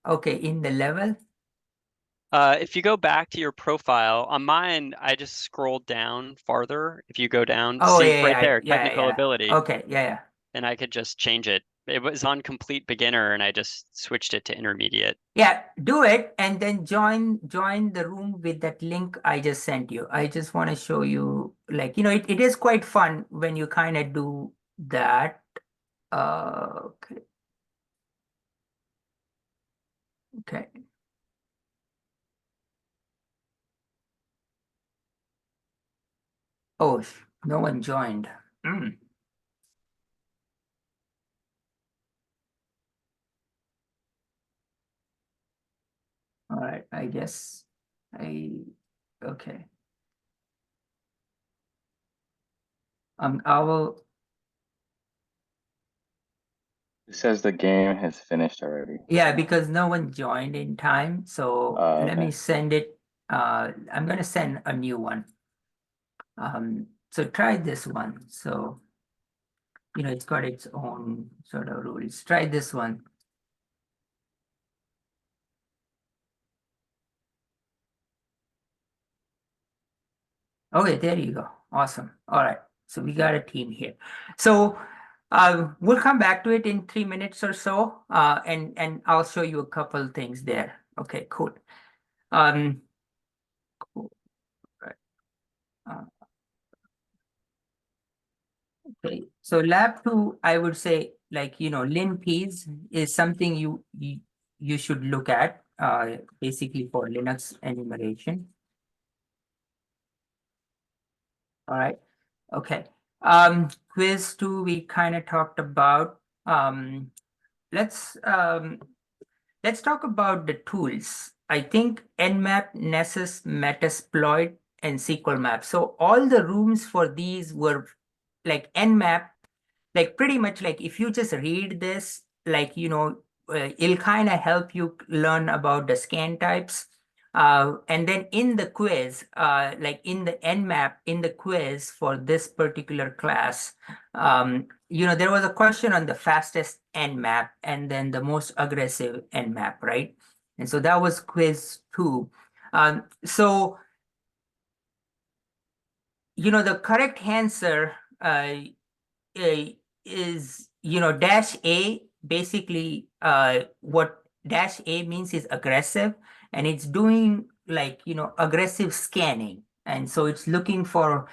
Okay, in the level. If you go back to your profile, on mine, I just scrolled down farther. If you go down, Oh see yeah, right there, yeah, technical yeah. ability, Okay, yeah. and I could just change it. It was on complete beginner, and I just switched it to intermediate. Yeah, do it and then join the room with that link I just sent you. I just want to show you, like, it is quite fun when you kind of do that. Okay. Okay. Oh, no one joined. Mm. All right, I guess okay. I will. It says the game has finished already. Yeah, because no one joined in time. So let me Okay. send it. I'm gonna send a new one. So try this one. So, it's got its own sort of rules. Try this one. Okay, there you go. Awesome. All right. So we got a team here. So we'll come back to it in 3 minutes or so. And I'll show you a couple things there. Okay, cool. Cool. Right. Okay. So lab 2, I would say, like, LinPs is something you should look at basically for Linux enumeration. All right. Okay. Quiz 2 we kind of talked about. Let's talk about the tools. I think Nmap, Nessus, Metasploit, and SQL Map. So all the rooms for these were like Nmap, like pretty much like if you just read this, like, it'll kind of help you learn about the scan types. And then in the quiz, like in the Nmap, in the quiz for this particular class, there was a question on the fastest Nmap and then the most aggressive Nmap, right? And so that was quiz 2. So, the correct answer is, dash A, basically what dash A means is aggressive, and it's doing like, aggressive scanning. And so it's looking for,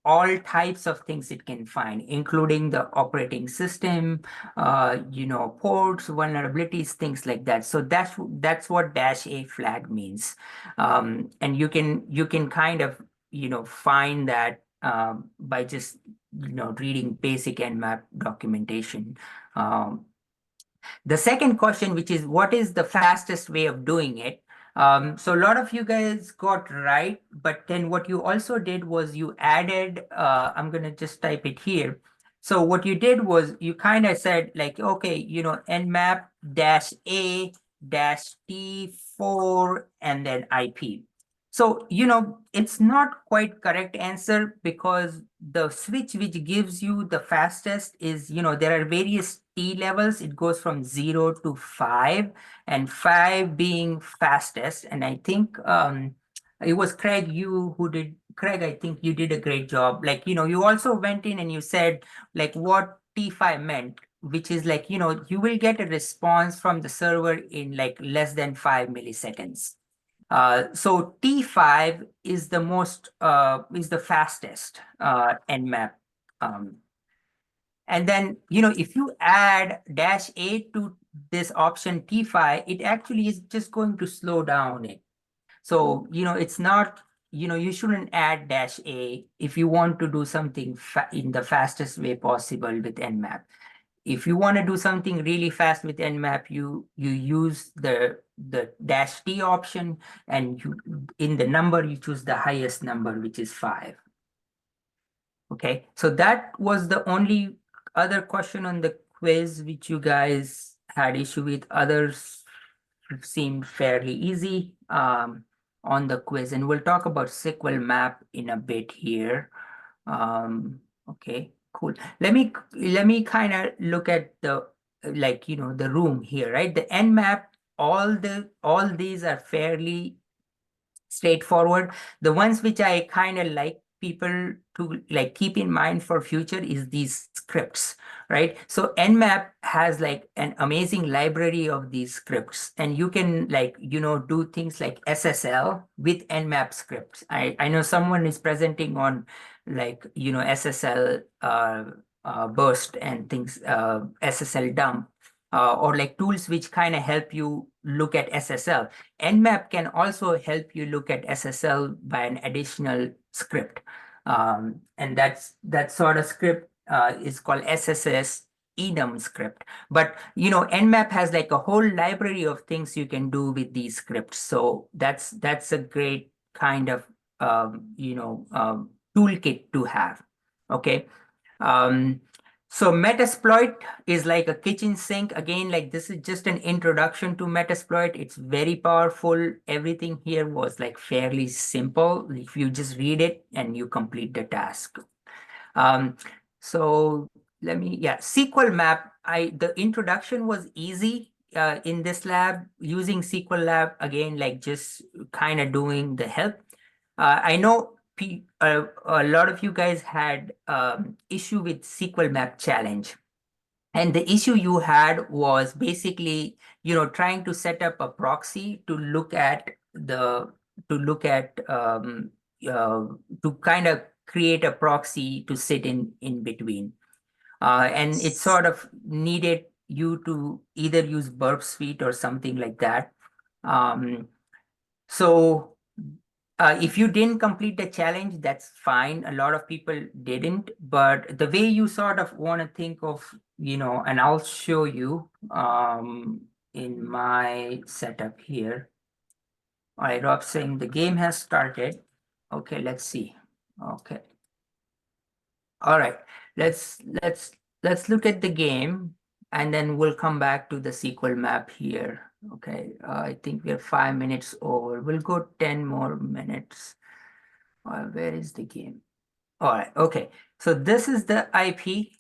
all types of things it can find, including the operating system, ports, vulnerabilities, things like that. So that's what dash A flag means. And you can kind of, find that by just reading basic Nmap documentation. The second question, which is what is the fastest way of doing it? So a lot of you guys got right, but then what you also did was you added, I'm gonna just type it here. So what you did was you kind of said like, okay, nmap -a -t4 and then IP. So, it's not quite correct answer because the switch which gives you the fastest is, there are various T levels. It goes from 0 to 5 and 5 being fastest. And I think it was Craig, Craig, I think you did a great job. Like, you also went in and you said like what T5 meant, which is like, you will get a response from the server in like less than 5 milliseconds. So T5 is the fastest Nmap. And then, if you add -a to this option T5, it actually is just going to slow down it. So, it's not, you shouldn't add -a if you want to do something in the fastest way possible with Nmap. If you want to do something really fast with Nmap, you use the -t option, and in the number you choose the highest number, which is 5. Okay, so that was the only other question on the quiz which you guys had issue with. Others seemed fairly easy on the quiz, and we'll talk about SQL map in a bit here. Okay, cool. Let me kind of look at the the room here, right? The Nmap, all these are fairly straightforward. The ones which I kind of like people to like keep in mind for future is these scripts, right? So Nmap has like an amazing library of these scripts, and you can do things like SSL with Nmap scripts. I know someone is presenting on SSL burst and things, SSL dump, or like tools which kind of help you look at SSL. Nmap can also help you look at SSL by an additional script. And that sort of script is called SSS enum script. But Nmap has like a whole library of things you can do with these scripts. So that's a great kind of toolkit to have. Okay. So Metasploit is like a kitchen sink. Again, like this is just an introduction to Metasploit. It's very powerful. Everything here was like fairly simple. If you just read it and you complete the task. So SQL map. The introduction was easy in this lab. Using SQL lab, again, like just kind of doing the help. I know a lot of you guys had issue with SQL map challenge. And the issue you had was basically, trying to set up a proxy to look at to kind of create a proxy to sit in between. And it sort of needed you to either use Burp Suite or something like that. So if you didn't complete the challenge, that's fine. A lot of people didn't, but the way you sort of want to think of, and I'll show you in my setup here. All right, Rob saying the game has started. Okay, let's see. Okay. All right, let's look at the game, and then we'll come back to the SQL map here. Okay, I think we're 5 minutes over. We'll go 10 more minutes. Where is the game? All right, okay. So this is the IP.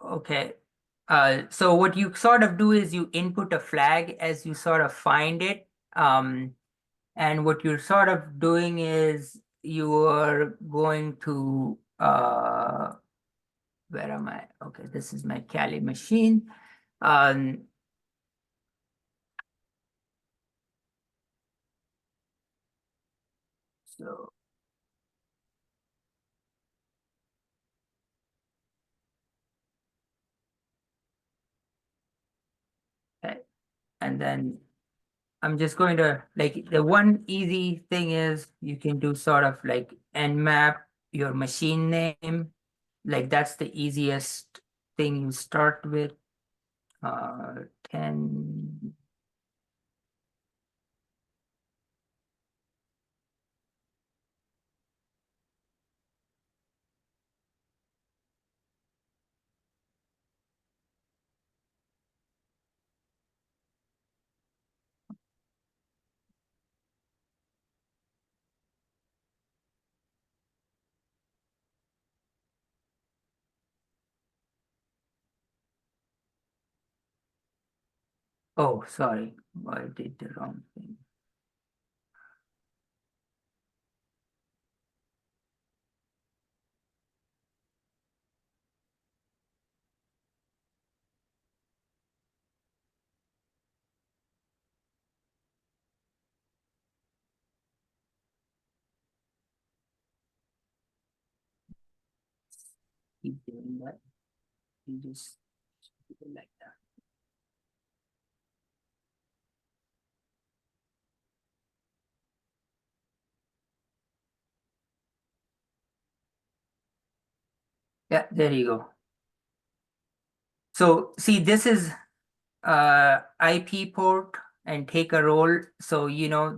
Okay. So what you sort of do is you input a flag as you sort of find it. And what you're sort of doing is you are going to, where am I? Okay, this is my Kali machine. So okay. And then I'm just going to, like, the one easy thing is you can do sort of like nmap your machine name. Like that's the easiest thing you start with. 10. Oh, sorry, I did the wrong thing. Keep doing that. You just keep it like that. Yeah, there you go. So see, this is IP port and take a role. So,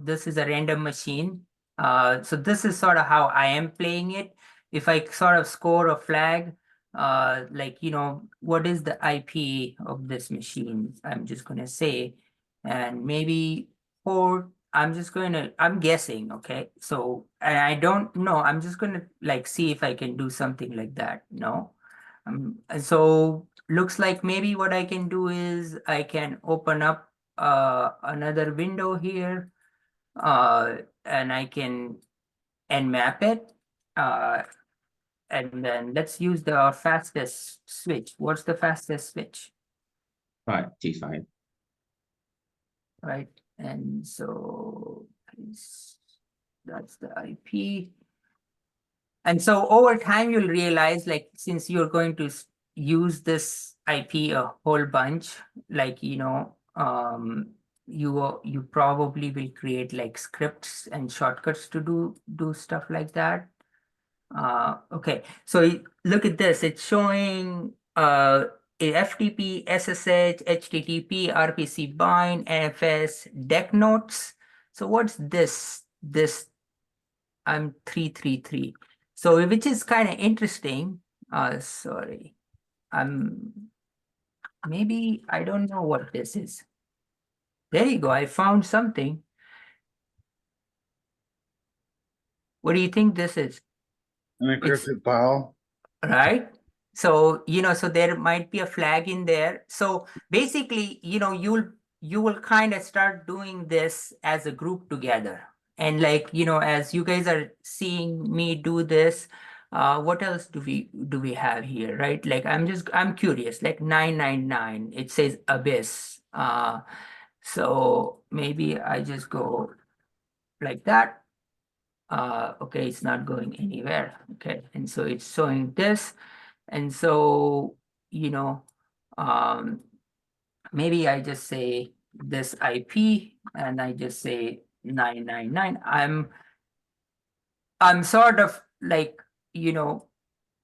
this is a random machine. So this is sort of how I am playing it. If I sort of score a flag, like, what is the IP of this machine? I'm just going to say, and maybe port, I'm guessing, okay? So, and I don't know, I'm just going to like see if I can do something like that, no? And so looks like maybe what I can do is I can open up another window here, and I can nmap it. And then let's use the fastest switch. What's the fastest switch, Right, T5. right? And so that's the IP. And so over time, you'll realize, like, since you're going to use this IP a whole bunch, like, you probably will create like scripts and shortcuts to do stuff like that. Okay, so look at this. It's showing a FTP, SSH, HTTP, RPC bind, NFS, deck notes. So what's this? I'm 333. So which is kind of interesting. Sorry. Maybe I don't know what this is. There you go. I found something. What do you think this is? An encrypted file. Right? So, so there might be a flag in there. So basically, you will kind of start doing this as a group together. And like, as you guys are seeing me do this, what else do we have here, right? Like I'm curious, like 999, it says abyss. So maybe I just go like that. Okay, it's not going anywhere. Okay, and so it's showing this. And so, um, maybe I just say this IP and I just say 999. I'm sort of like,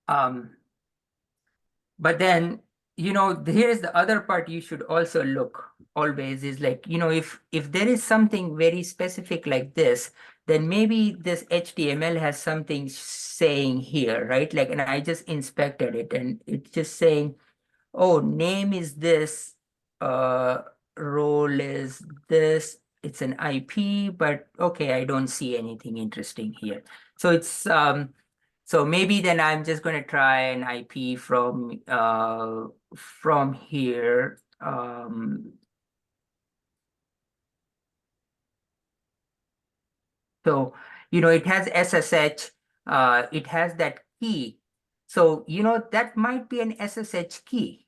um, but then, here's the other part you should also look always is like, if there is something very specific like this, then maybe this HTML has something saying here, right? Like, and I just inspected it and it's just saying, oh, name is this, role is this, it's an IP, but okay, I don't see anything interesting here. So so maybe then I'm just going to try an IP from here. So, it has SSH, it has that key. So, that might be an SSH key.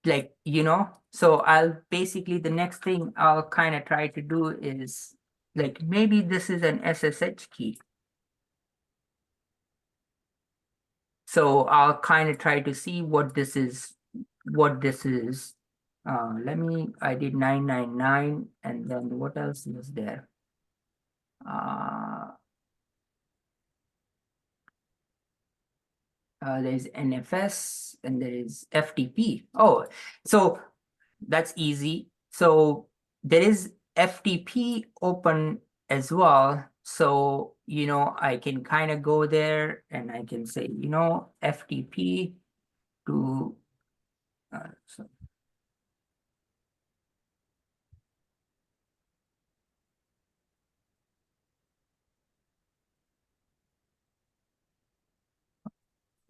Like, so I'll basically, the next thing I'll kind of try to do is like, maybe this is an SSH key. So I'll kind of try to see what this is, I did 999, and then what else was there? There is NFS and there is FTP. Oh, so that's easy. So there is FTP open as well. So, I can kind of go there and I can say, FTP to, so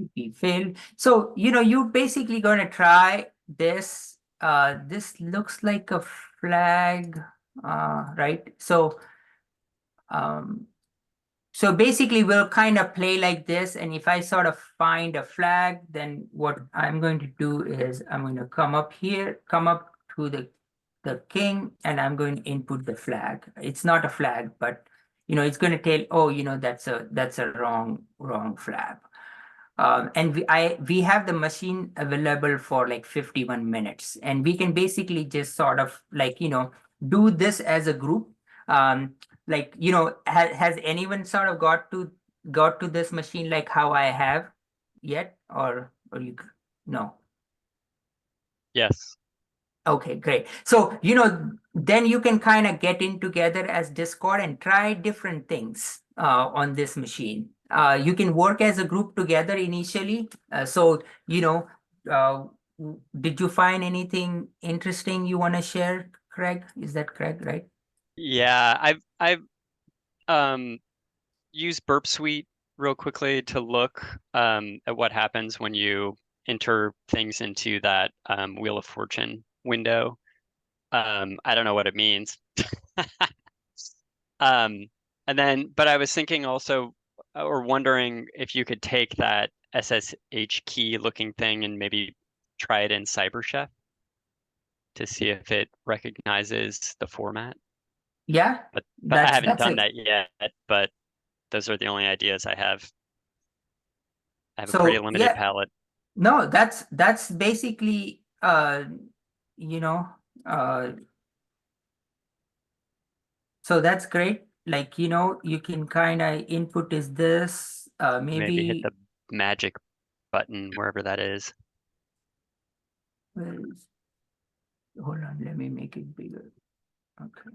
FTP failed. So, you're basically going to try this. This looks like a flag, right? So, so basically we'll kind of play like this, and if I sort of find a flag, then what I'm going to do is I'm going to come up here, come up to the king, and I'm going to input the flag. It's not a flag, but it's going to tell, oh, that's a wrong flag. And we have the machine available for like 51 minutes, and we can basically just sort of like do this as a group. Like has anyone sort of got to this machine like how I have yet, or you no? Yes. Okay, great. So, then you can kind of get in together as Discord and try different things on this machine. You can work as a group together initially. So, did you find anything interesting you want to share, Craig? Is that Craig, right? Yeah, I've used Burp Suite real quickly to look at what happens when you enter things into that Wheel of Fortune window. I don't know what it means. But I was thinking also, or wondering if you could take that SSH key looking thing and maybe try it in CyberChef to see if it recognizes the format. Yeah, But I haven't that's done that yet, but those are the only ideas I have. I have a So, pretty limited yeah. palette. No, that's basically you know so that's great. Like, you can kind of input is this, Maybe hit maybe, the magic button wherever that is. where is, hold on, let me make it bigger. Okay.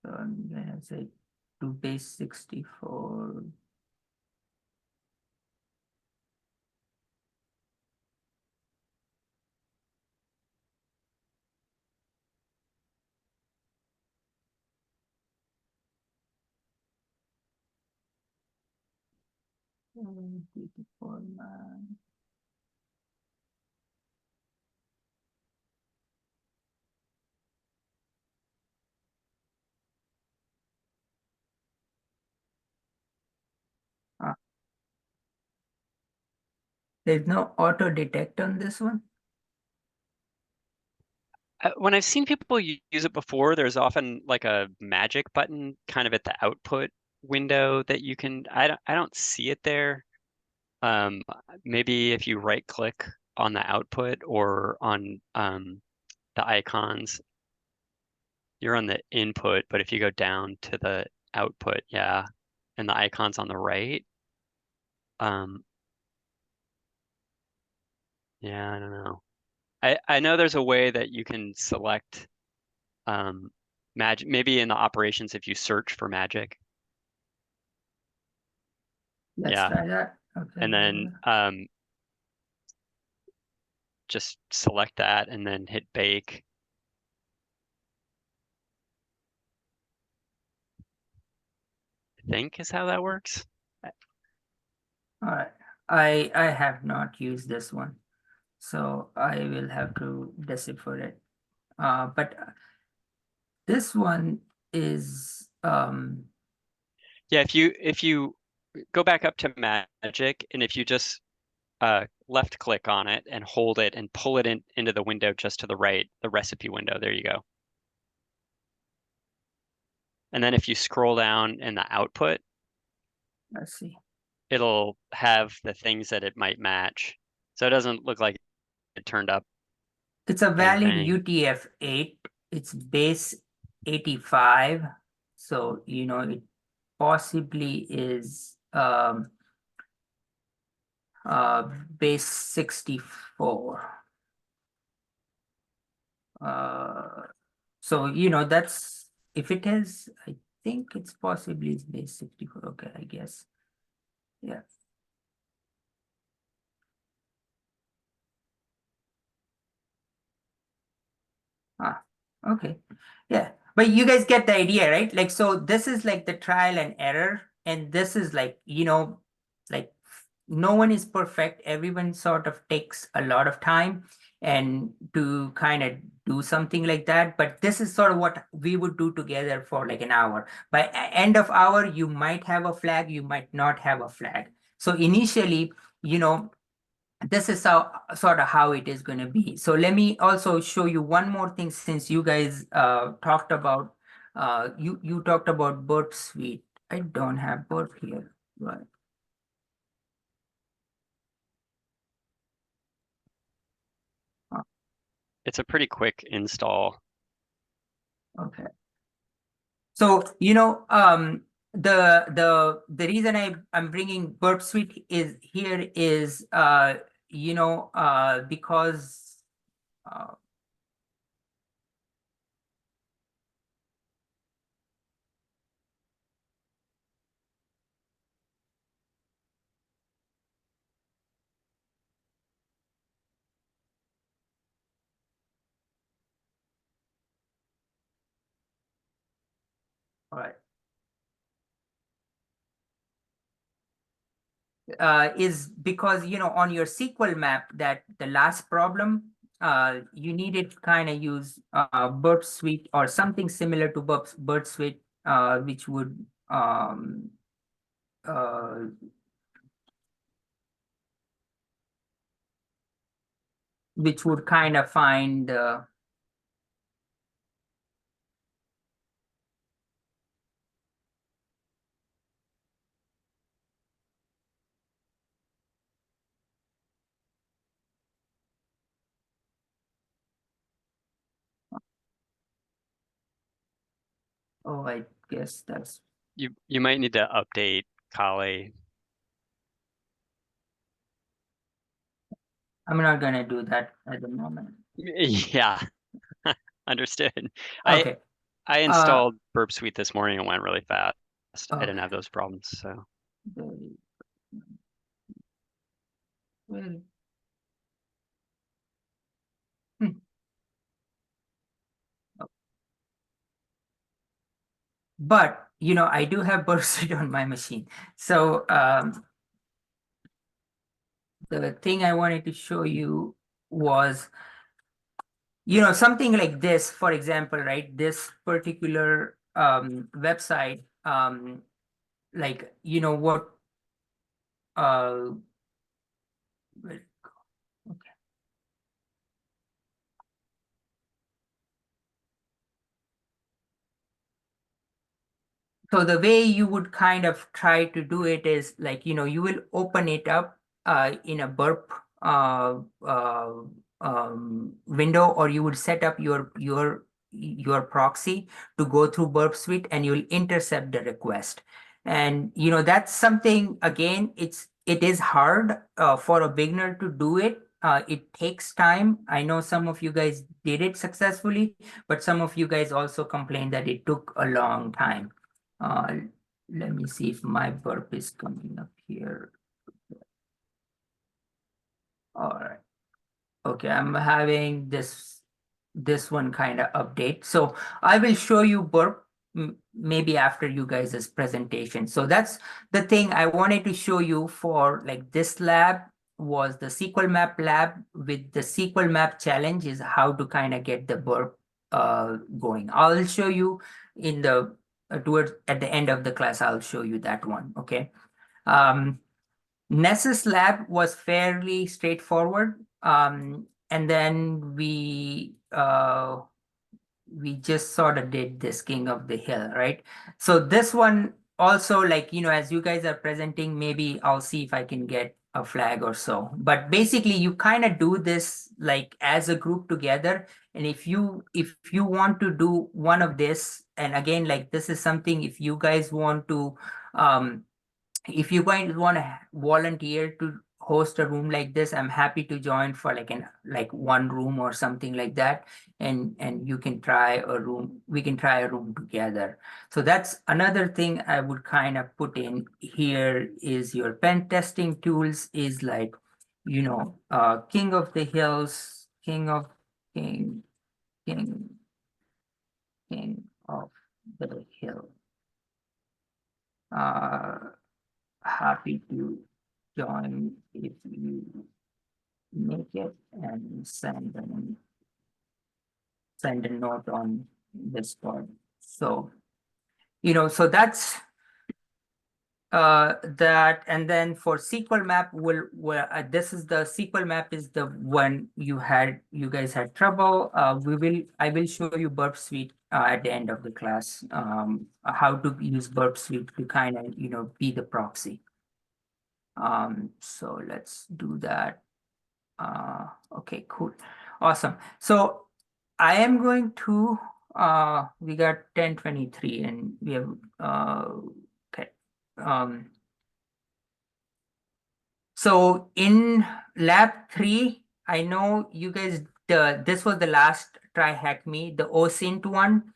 So I'm gonna say to base 64. Format. There's no auto detect on this one. When I've seen people use it before, there's often like a magic button kind of at the output window that you can, I don't see it there. Maybe if you right click on the output or on the icons, you're on the input, but if you go down to the output, yeah, and the icons on the right, yeah, I don't know. I know there's a way that you can select magic, maybe in the operations if you search for magic. Let's Yeah. try that. Okay. And then just select that and then hit bake. I think is how that works. All right. I have not used this one, so I will have to decipher it. But this one is Yeah, if you go back up to magic and if you just left click on it and hold it and pull it into the window just to the right, the recipe window, there you go. And then if you scroll down in the output, Let's see. it'll have the things that it might match. So it doesn't look like it turned up It's a valid anything. UTF-8. It's base 85. So, it possibly is base 64. So, that's, if it has, I think it's possibly is base 64. Okay, I guess. Yeah. Okay. Yeah. But you guys get the idea, right? Like, so this is like the trial and error, and this is like, like no one is perfect. Everyone sort of takes a lot of time and to kind of do something like that. But this is sort of what we would do together for like an hour. By end of hour, you might have a flag, you might not have a flag. So initially, this is sort of how it is going to be. So let me also show you one more thing, since you guys talked about you talked about burp suite. I don't have burp here, right? It's a pretty quick install. Okay. So the reason I'm bringing burp suite is here is because all right. Is because on your SQL map, that the last problem, you needed kind of use burp suite or something similar to burp suite, which would uh, kind of find oh, I guess that's You might need to update Kali. I'm not gonna do that at the moment. Yeah, understood. Okay. I installed Burp Suite this morning and went really fast. I didn't Okay. have those problems, so. Well, hmm. But I do have burp suite on my machine. So the thing I wanted to show you was something like this, for example, right? This particular website, like what where- okay. So the way you would kind of try to do it is like you will open it up in a burp window, or you would set up your proxy to go through burp suite, and you'll intercept the request. And that's something, again, it is hard for a beginner to do it. It takes time. I know some of you guys did it successfully, but some of you guys also complained that it took a long time. Let me see if my burp is coming up here. All right. Okay, I'm having this one kind of update. So I will show you burp maybe after you guys' presentation. So that's the thing I wanted to show you for like this lab was the SQL map lab with the SQL map challenge is how to kind of get the burp going. I'll show you in the towards at the end of the class, I'll show you that one. Okay. Nessus lab was fairly straightforward. And then we just sort of did this King of the Hill, right? So this one also, like, as you guys are presenting, maybe I'll see if I can get a flag or so. But basically, you kind of do this like as a group together. And if you want to do one of this, and again, like this is something, if you guys want to, if you guys want to volunteer to host a room like this, I'm happy to join for like one room or something like that. And you can try a room, we can try a room together. So that's another thing I would kind of put in here is your pen testing tools is like, King of the Hills, King of King of the Hill. Happy to join if you make it and send a note on Discord. So, so that's that, and then for SQL map, this is the SQL map is the one you guys had trouble. I will show you Burp Suite at the end of the class, how to use Burp Suite to kind of, be the proxy. So let's do that. Okay, cool. Awesome. So I am going to, we got 10:23 and we have, okay. So in lab 3, I know you guys, this was the last try hack me, the OSINT one.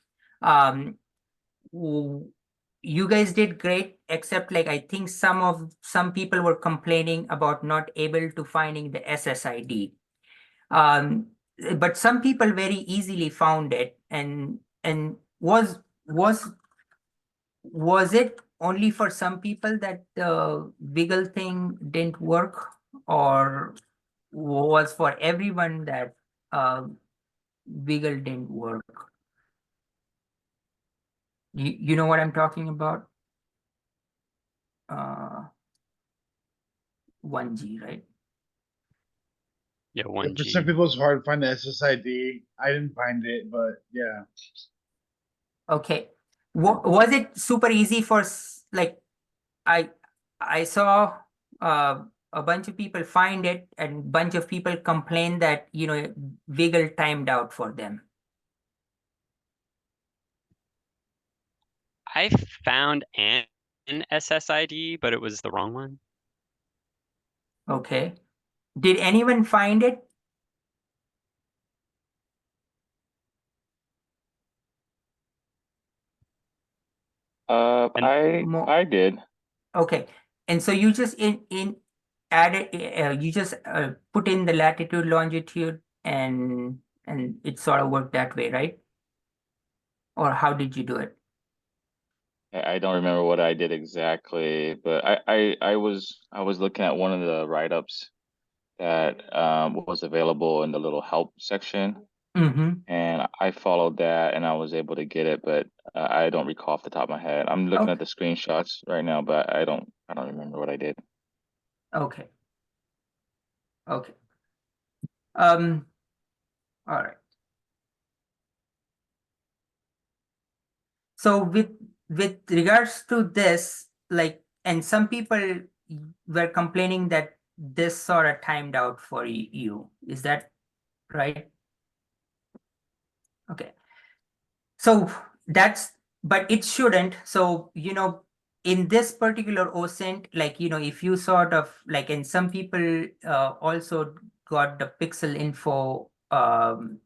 You guys did great, except like I think some people were complaining about not able to finding the SSID. But some people very easily found it, and was it only for some people that the wiggle thing didn't work, or was for everyone that wiggle didn't work? You know what I'm talking about? 1G, right? Yeah, For 1G. some people, it's hard to find the SSID. I didn't find it, but yeah. Okay. Was it super easy for like I saw a bunch of people find it and bunch of people complain that Wiggle timed out for them. I found an SSID, but it was the wrong one. Okay. Did anyone find it? I did. Okay. And so you just added you just put in the latitude, longitude, and it sort of worked that way, right? Or how did you do it? I don't remember what I did exactly, but I was looking at one of the write-ups that was available in the little help section, Mm-hmm. and I followed that and I was able to get it, but I don't recall off the top of my head. I'm looking at the screenshots right now, but I don't remember what I did. Okay. Okay. All right. So with regards to this, like, and some people were complaining that this sort of timed out for you. Is that right? Okay. So but it shouldn't. So, in this particular OSINT, like, if you sort of like, and some people also got the pixel info, from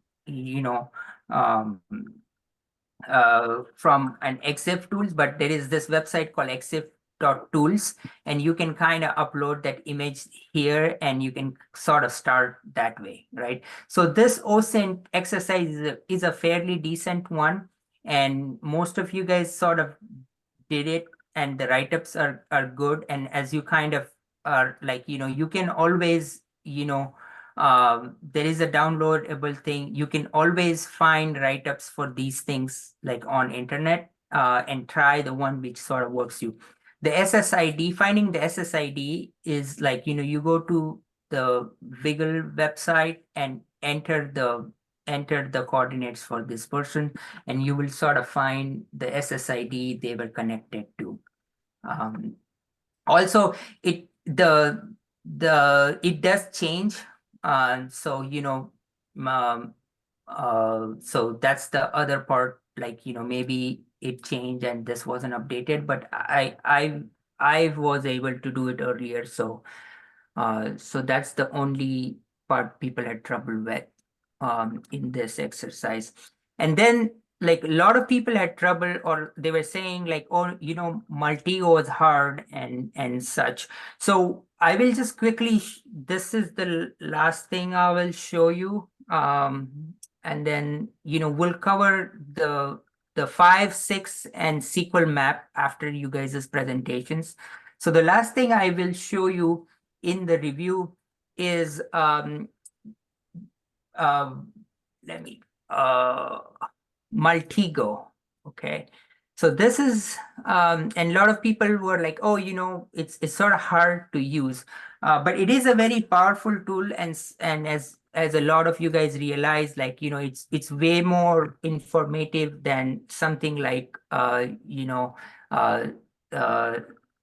an EXIF tools, but there is this website called exif.tools, and you can kind of upload that image here and you can sort of start that way, right? So this OSINT exercise is a fairly decent one, and most of you guys sort of did it, and the write-ups are good. And as you kind of are like, you can always, there is a downloadable thing. You can always find write-ups for these things like on internet, and try the one which sort of works you. The SSID, finding the SSID is like, you go to the Wiggle website and enter the coordinates for this person, and you will sort of find the SSID they were connected to. Also, it does change. So so that's the other part. Like maybe it changed and this wasn't updated, but I was able to do it earlier. So so that's the only part people had trouble with in this exercise. And then like a lot of people had trouble, or they were saying like, oh, multi-go was hard and such. So I will just quickly, this is the last thing I will show you. And then, we'll cover the 5, 6, and SQL map after you guys' presentations. So the last thing I will show you in the review is let me Multigo. Okay. So this is and a lot of people were like, oh, it's sort of hard to use, but it is a very powerful tool, and as a lot of you guys realize, like it's way more informative than something like uh, uh,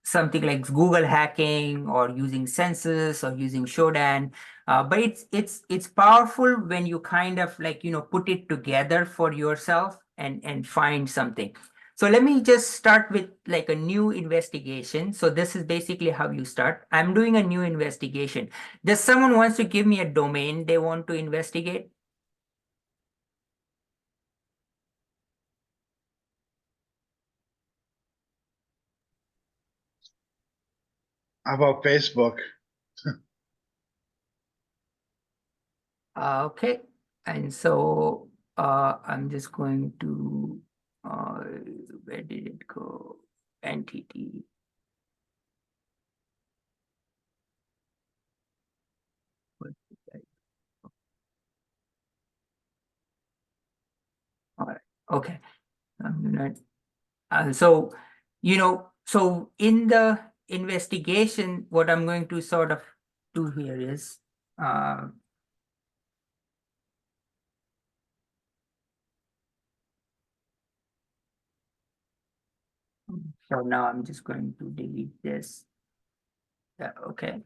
something like Google hacking or using census or using Shodan. But it's powerful when you kind of like put it together for yourself and find something. So let me just start with like a new investigation. So this is basically how you start. I'm doing a new investigation. Does someone wants to give me a domain they want to investigate? How about Facebook? Okay, and so I'm just going to where did it go? Entity. What did I- All right. Okay. I'm gonna. So so in the investigation, what I'm going to sort of do here is so now I'm just going to delete this. Yeah, okay.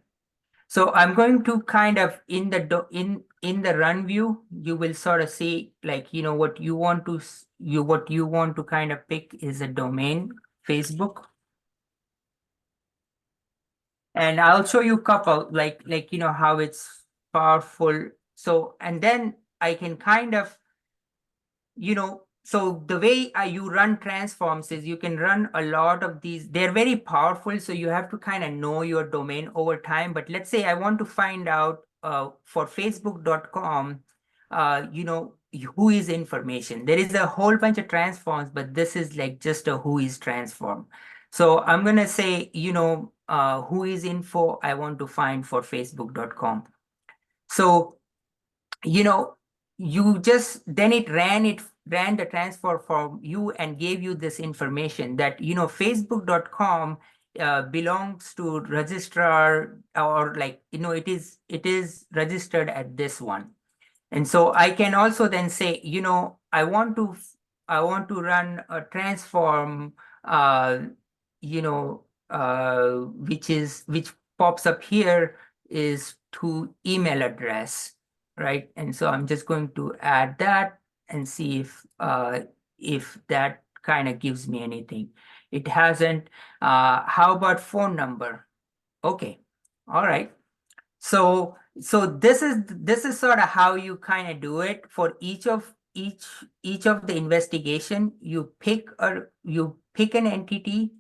So I'm going to kind of in the run view, you will sort of see like what you want to kind of pick is a domain, Facebook. And I'll show you a couple like how it's powerful. So and then I can kind of so the way you run transforms is you can run a lot of these. They're very powerful, so you have to kind of know your domain over time. But let's say I want to find out for facebook.com, who is information. There is a whole bunch of transforms, but this is like just a who is transform. So I'm going to say, who is info I want to find for facebook.com. So you just then it ran the transfer for you and gave you this information that facebook.com belongs to registrar, or like it is registered at this one. And so I can also then say I want to run a transform uh which pops up here is to email address, right? And so I'm just going to add that and see if that kind of gives me anything. It hasn't. How about phone number? Okay, all right. So this is sort of how you kind of do it for each of the investigation. You pick an entity,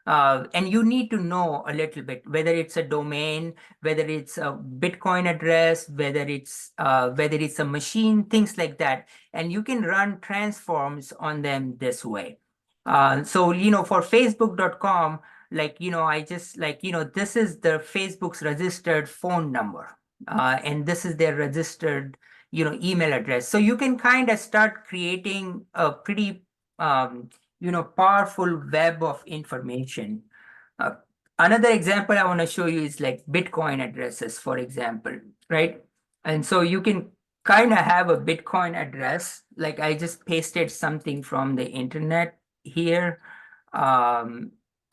and you need to know a little bit whether it's a domain, whether it's a Bitcoin address, whether it's a machine, things like that, and you can run transforms on them this way. So for facebook.com, like I just like this is the Facebook's registered phone number, and this is their registered email address. So you can kind of start creating a pretty powerful web of information. uh, Another example I want to show you is like Bitcoin addresses, for example, right? And so you can kind of have a Bitcoin address. Like I just pasted something from the internet here.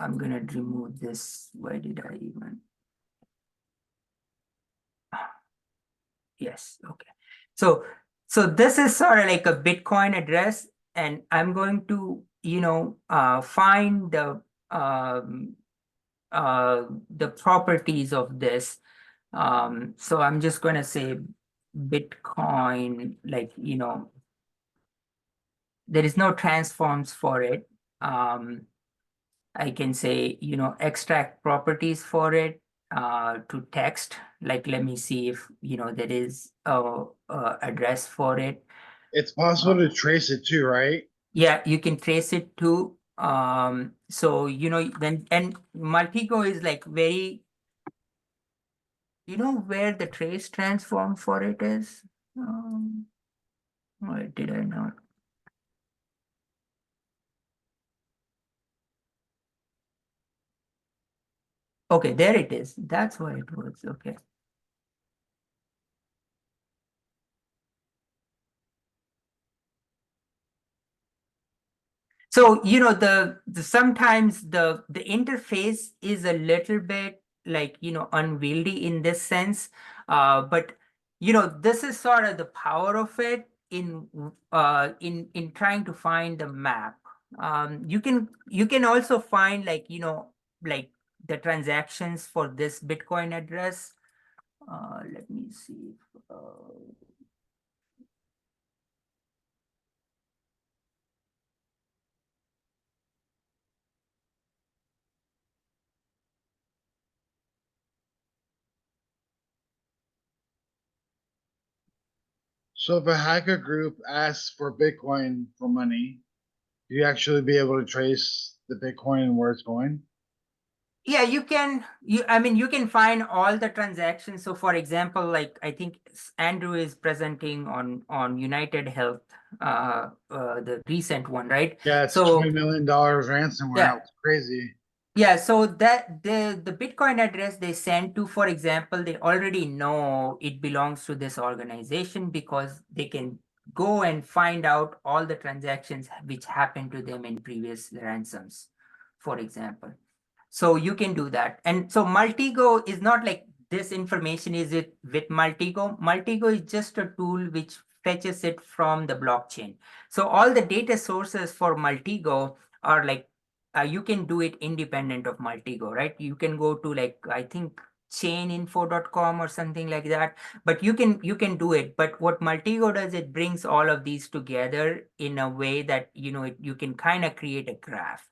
I'm gonna remove this. Why did I even? Yes, okay. So this is sort of like a Bitcoin address, and I'm going to, find the properties of this. So I'm just going to say Bitcoin, like, there is no transforms for it. I can say, extract properties for it to text. Like, let me see if, there is a address for it. It's possible to trace it too, right? Yeah, you can trace it too. So, when, and Multigo is like very, where the trace transform for it is? Why did I not? Okay, there it is. That's why it was. Okay. So, the sometimes the interface is a little bit like, unwieldy in this sense. But this is sort of the power of it in trying to find the map. You can also find like, like the transactions for this Bitcoin address. Let me see. So if a hacker group asks for Bitcoin for money, do you actually be able to trace the Bitcoin and where it's going? Yeah, you can. You can find all the transactions. So, for example, like I think Andrew is presenting on United Health, the recent one, right? Yeah, it's So, $20 million ransomware. yeah, It's crazy. yeah. So that the Bitcoin address they send to, for example, they already know it belongs to this organization because they can go and find out all the transactions which happened to them in previous ransoms, for example. So you can do that. And so Multigo is not like this information is it with Multigo. Multigo is just a tool which fetches it from the blockchain. So all the data sources for Multigo are like, you can do it independent of Multigo, right? You can go to like, I think chaininfo.com or something like that, but you can do it. But what Multigo does, it brings all of these together in a way that, you can kind of create a graph.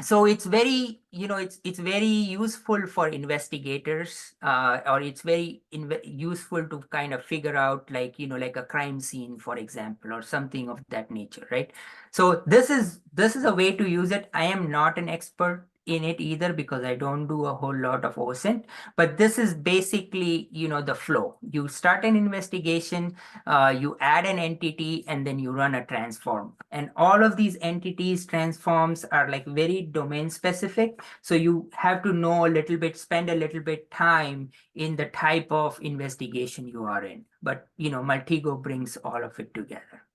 So it's very, it's very useful for investigators, or it's very useful to kind of figure out like, like a crime scene, for example, or something of that nature, right? So this is a way to use it. I am not an expert in it either because I don't do a whole lot of OSINT, but this is basically, the flow. You start an investigation, you add an entity, and then you run a transform. And all of these entities transforms are like very domain specific. So you have to know a little bit, spend a little bit time in the type of investigation you are in. But, Multigo brings all of it together.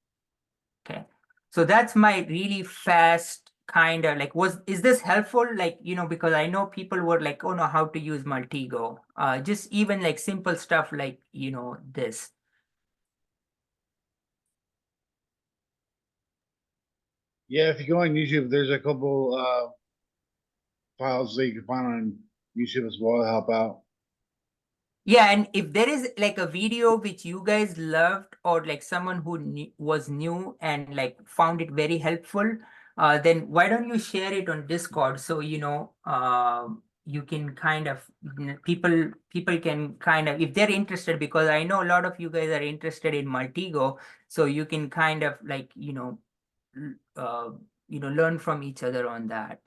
Okay. So that's my really fast kind of like, is this helpful? Like, because I know people were like, oh no, how to use Multigo. Just even like simple stuff like, this. Yeah, if you go on YouTube, there's a couple files that you can find on YouTube as well to help out. Yeah, and if there is like a video which you guys loved, or like someone who was new and like found it very helpful, then why don't you share it on Discord? So you can kind of, people can kind of, if they're interested, because I know a lot of you guys are interested in Multigo, so you can kind of like learn from each other on that.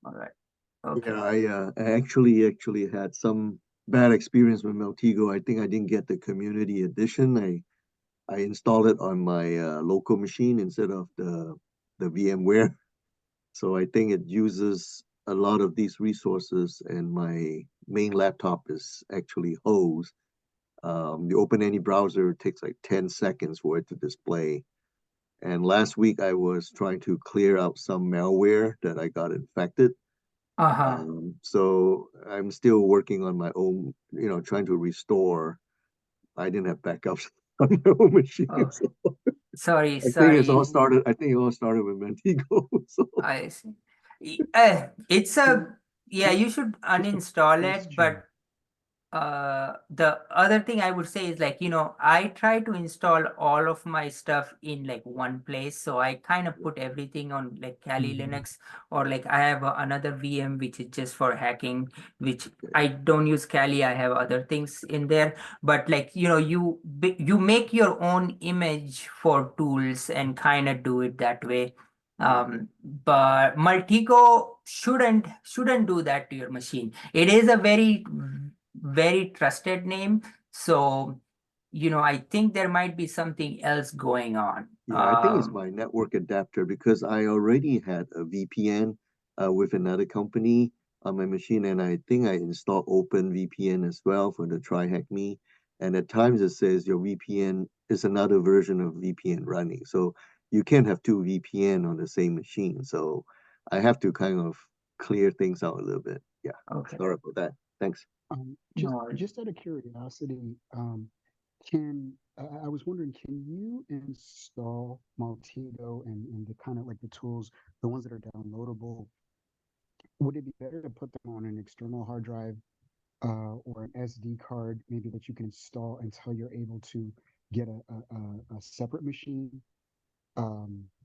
All right. Okay. Yeah, I actually had some bad experience with Meltigo. I think I didn't get the community edition. I installed it on my local machine instead of the VMware. So I think it uses a lot of these resources, and my main laptop is actually hosed. You open any browser, it takes like 10 seconds for it to display. And last week I was trying to clear out some malware that I got infected. Uh-huh. So I'm still working on my own, trying to restore. I didn't have backups on my own machine. Oh, So sorry, I think it all sorry. started with Mentigo. So I see. It's a, yeah, you should uninstall it, but the other thing I would say is like, I try to install all of my stuff in like one place. So I kind of put everything on like Kali Linux, or like I have another VM which is just for hacking, which I don't use Kali. I have other things in there. But like, you make your own image for tools and kind of do it that way. But Multigo shouldn't do that to your machine. It is a very trusted name. So, I think there might be something else going on. yeah, I think it's my network adapter because I already had a VPN with another company on my machine, and I think I installed OpenVPN as well for the Try Hack Me. And at times it says your VPN is another version of VPN running. So you can't have two VPN on the same machine. So I have to kind of clear things out a little bit. Yeah, Okay. sorry about that. Thanks. No. Just out of curiosity, I was wondering, can you install Maltego and the kind of like the tools, the ones that are downloadable? Would it be better to put them on an external hard drive or an SD card, maybe that you can install until you're able to get a separate machine?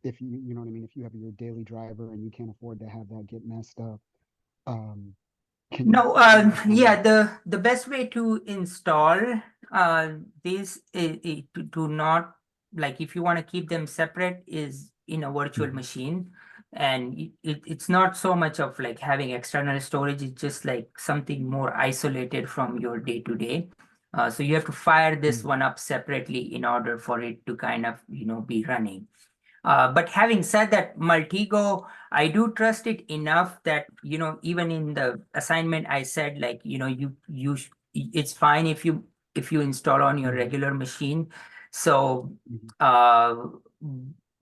If you know what I mean, if you have your daily driver and you can't afford to have that get messed up, can you No, put them on yeah, the best way to install this is to not, like, if you want to keep them separate, is in a virtual machine. And it's not so much of like having external storage, it's just like something more isolated from your day-to-day. So you have to fire this one up separately in order for it to kind of, be running. But having said that, Multigo, I do trust it enough that, even in the assignment, I said like, it's fine if you install on your regular machine. So,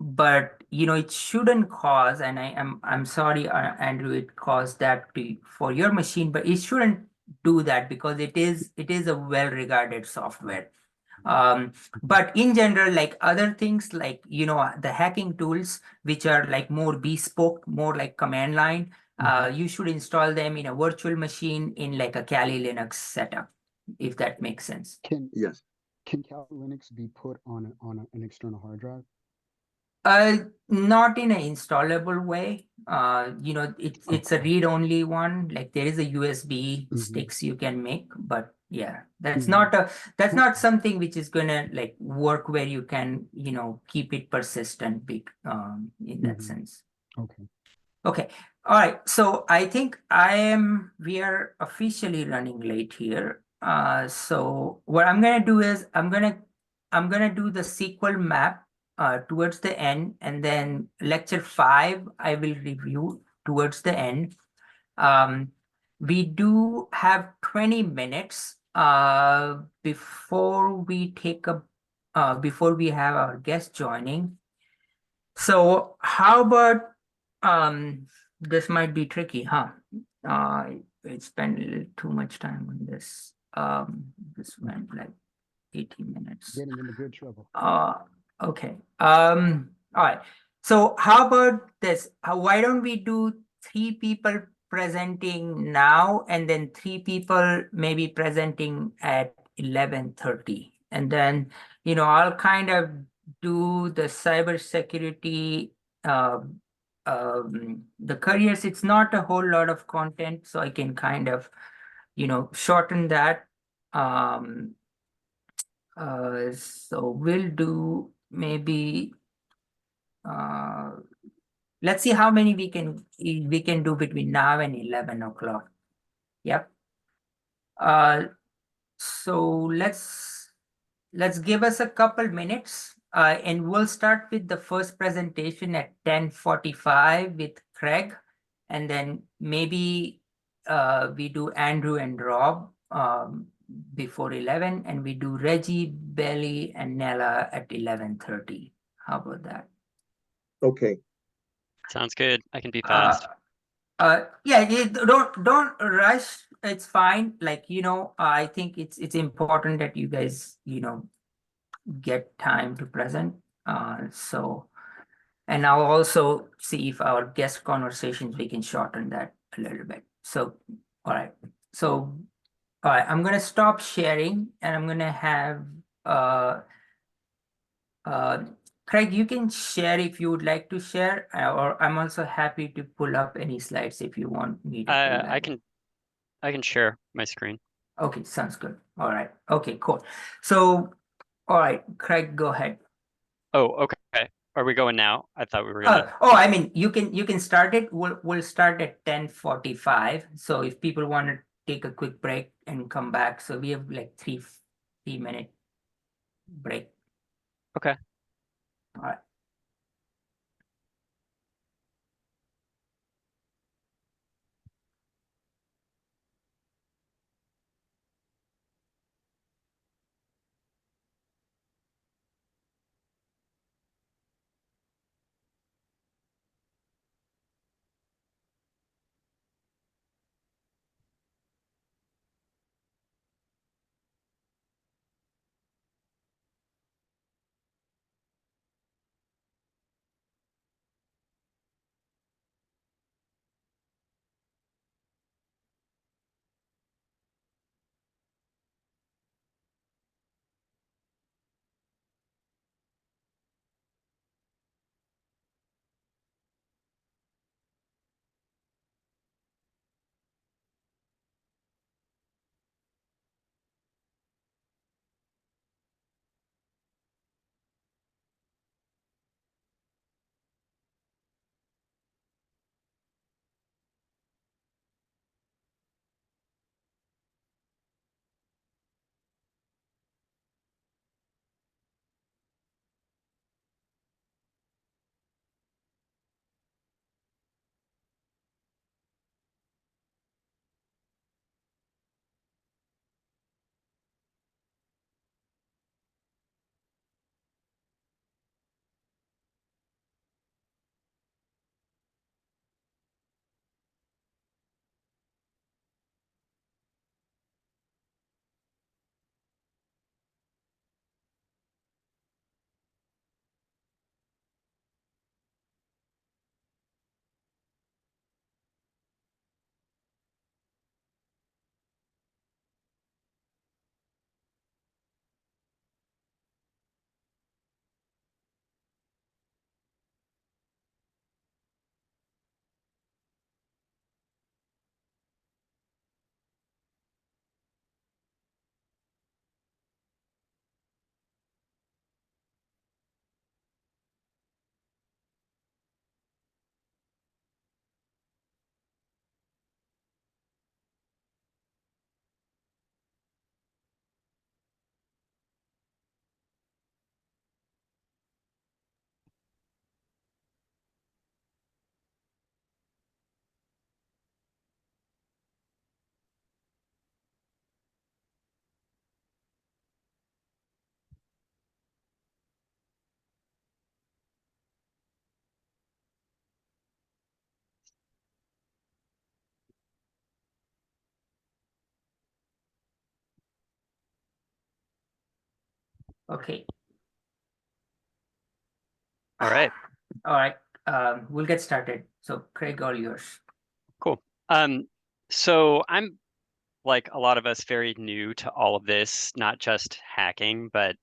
but it shouldn't cause, and I'm sorry, Andrew, it caused that for your machine, but it shouldn't do that because it is a well-regarded software. But in general, like other things like, the hacking tools, which are like more bespoke, more like command line, you should install them in a virtual machine in like a Kali Linux setup, if that makes sense. Yes. Can Kali Linux be put on an external hard drive? Not in an installable way. It's a read-only one. Like there is a USB sticks you can make, but yeah, that's not something which is gonna like work where you can, keep it persistent big, in that sense. Okay. Okay. All right. So I think we are officially running late here. So what I'm gonna do is I'm gonna do the SQL map towards the end, and then lecture 5 I will review towards the end. We do have 20 minutes before we before we have our guest joining. So how about this might be tricky, huh? I spent a little too much time on this. This went like 80 minutes. Getting into good trouble. Okay. All right. So how about this? Why don't we do 3 people presenting now, and then 3 people maybe presenting at 11:30, and then I'll kind of do the cybersecurity, the careers. It's not a whole lot of content, so I can kind of shorten that. So we'll do maybe let's see how many we can do between now and 11 o'clock. Yep. So let's give us a couple minutes, and we'll start with the first presentation at 10:45 with Craig, and then maybe we do Andrew and Rob, before 11, and we do Reggie, Belly, and Nella at 11:30. How about that? Okay, Sounds good. I can be fast. Yeah, don't rush. It's fine. Like, I think it's important that you guys, get time to present. And I'll also see if our guest conversations, we can shorten that a little bit. So, all right. So, all right, I'm gonna stop sharing and I'm gonna have Craig, you can share if you would like to share, or I'm also happy to pull up any slides if you want me to pull I that. can share my screen. Okay, sounds good. All right. Okay, cool. So, all right, Craig, go ahead. Oh, okay. Are we going now? I thought we were gonna. I mean, you can start it. We'll start at 10:45. So if people want to take a quick break and come back, so we have like 3 minute break. Okay. All right. Okay. All right. All right. We'll get started. So Craig, all yours. Cool. So I'm like a lot of us very new to all of this, not just hacking, but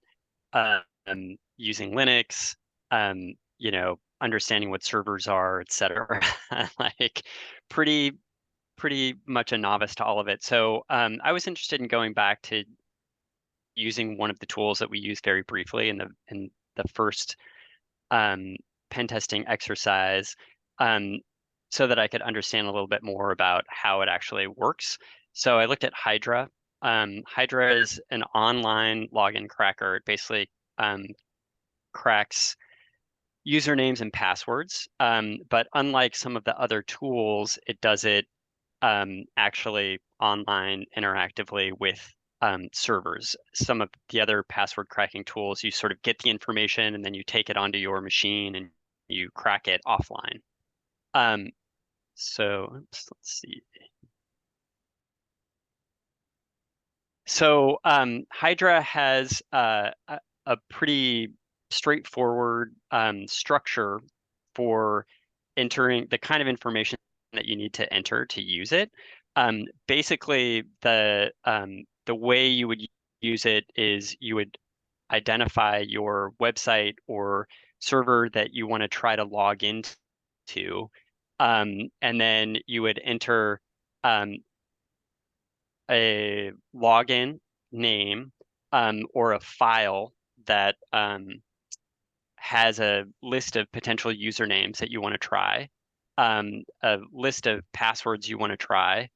using Linux, understanding what servers are, et cetera. Like pretty much a novice to all of it. So I was interested in going back to using one of the tools that we used very briefly in the first pen testing exercise, so that I could understand a little bit more about how it actually works. So I looked at Hydra. Hydra is an online login cracker. It basically cracks usernames and passwords. But unlike some of the other tools, it does it actually online interactively with servers. Some of the other password cracking tools, you sort of get the information and then you take it onto your machine and you crack it offline. So let's see. So Hydra has a pretty straightforward structure for entering the kind of information that you need to enter to use it. Basically, the way you would use it is you would identify your website or server that you want to try to log into, and then you would enter a login name or a file that has a list of potential usernames that you want to try, a list of passwords you want to try,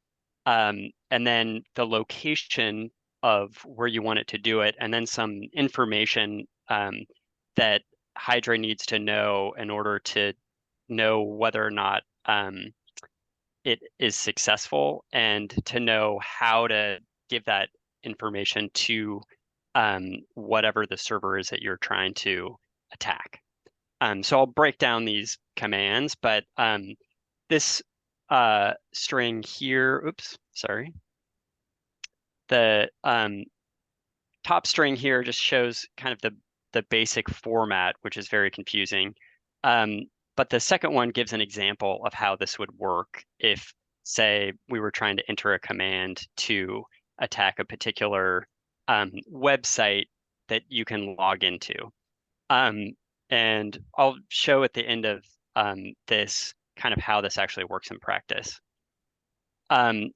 and then the location of where you want it to do it, and then some information that Hydra needs to know in order to know whether or not it is successful and to know how to give that information to whatever the server is that you're trying to attack. So I'll break down these commands, but this string here, oops, sorry. The top string here just shows kind of the basic format, which is very confusing. But the second one gives an example of how this would work if, say, we were trying to enter a command to attack a particular website that you can log into. And I'll show at the end of this kind of how this actually works in practice.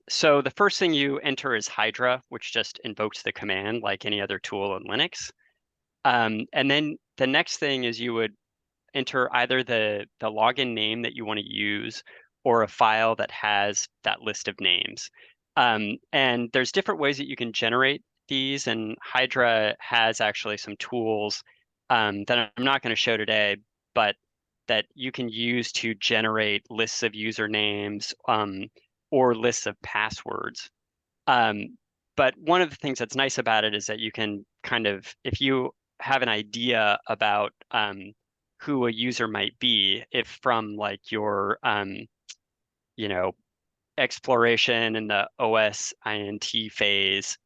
So the first thing you enter is Hydra, which just invokes the command like any other tool in Linux. And then the next thing is you would enter either the login name that you want to use or a file that has that list of names. And there's different ways that you can generate these, and Hydra has actually some tools that I'm not going to show today, but that you can use to generate lists of usernames or lists of passwords. But one of the things that's nice about it is that you can kind of, if you have an idea about who a user might be, if from like your you know, exploration in the OSINT phase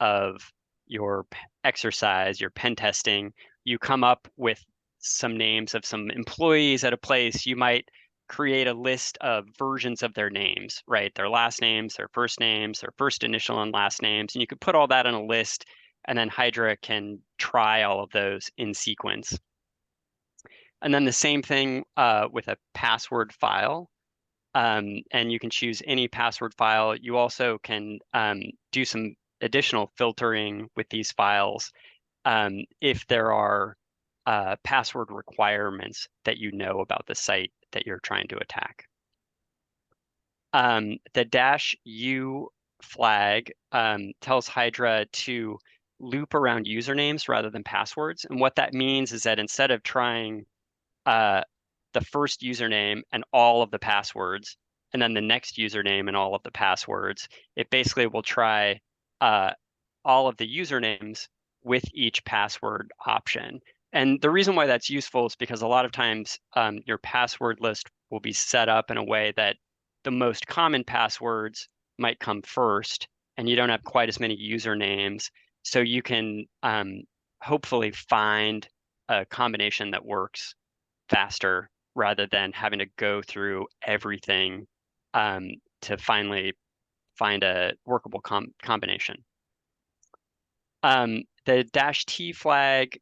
of your exercise, your pen testing, you come up with some names of some employees at a place, you might create a list of versions of their names, right? Their last names, their first initial and last names, and you could put all that on a list, and then Hydra can try all of those in sequence. And then the same thing with a password file. And you can choose any password file. You also can do some additional filtering with these files if there are password requirements that you know about the site that you're trying to attack. The -u flag tells Hydra to loop around usernames rather than passwords. And what that means is that instead of trying the first username and all of the passwords, and then the next username and all of the passwords, it basically will try all of the usernames with each password option. And the reason why that's useful is because a lot of times your password list will be set up in a way that the most common passwords might come first, and you don't have quite as many usernames. So you can hopefully find a combination that works faster rather than having to go through everything to finally find a workable combination. The -t flag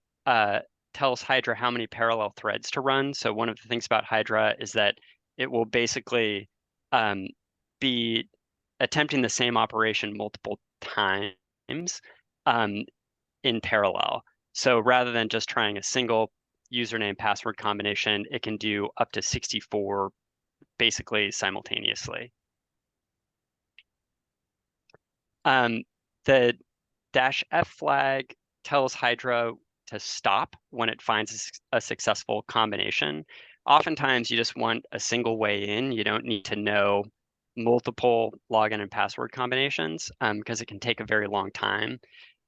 tells Hydra how many parallel threads to run. So one of the things about Hydra is that it will basically be attempting the same operation multiple times in parallel. So rather than just trying a single username password combination, it can do up to 64 basically simultaneously. The -f flag tells Hydra to stop when it finds a successful combination. Oftentimes you just want a single way in. You don't need to know multiple login and password combinations, because it can take a very long time,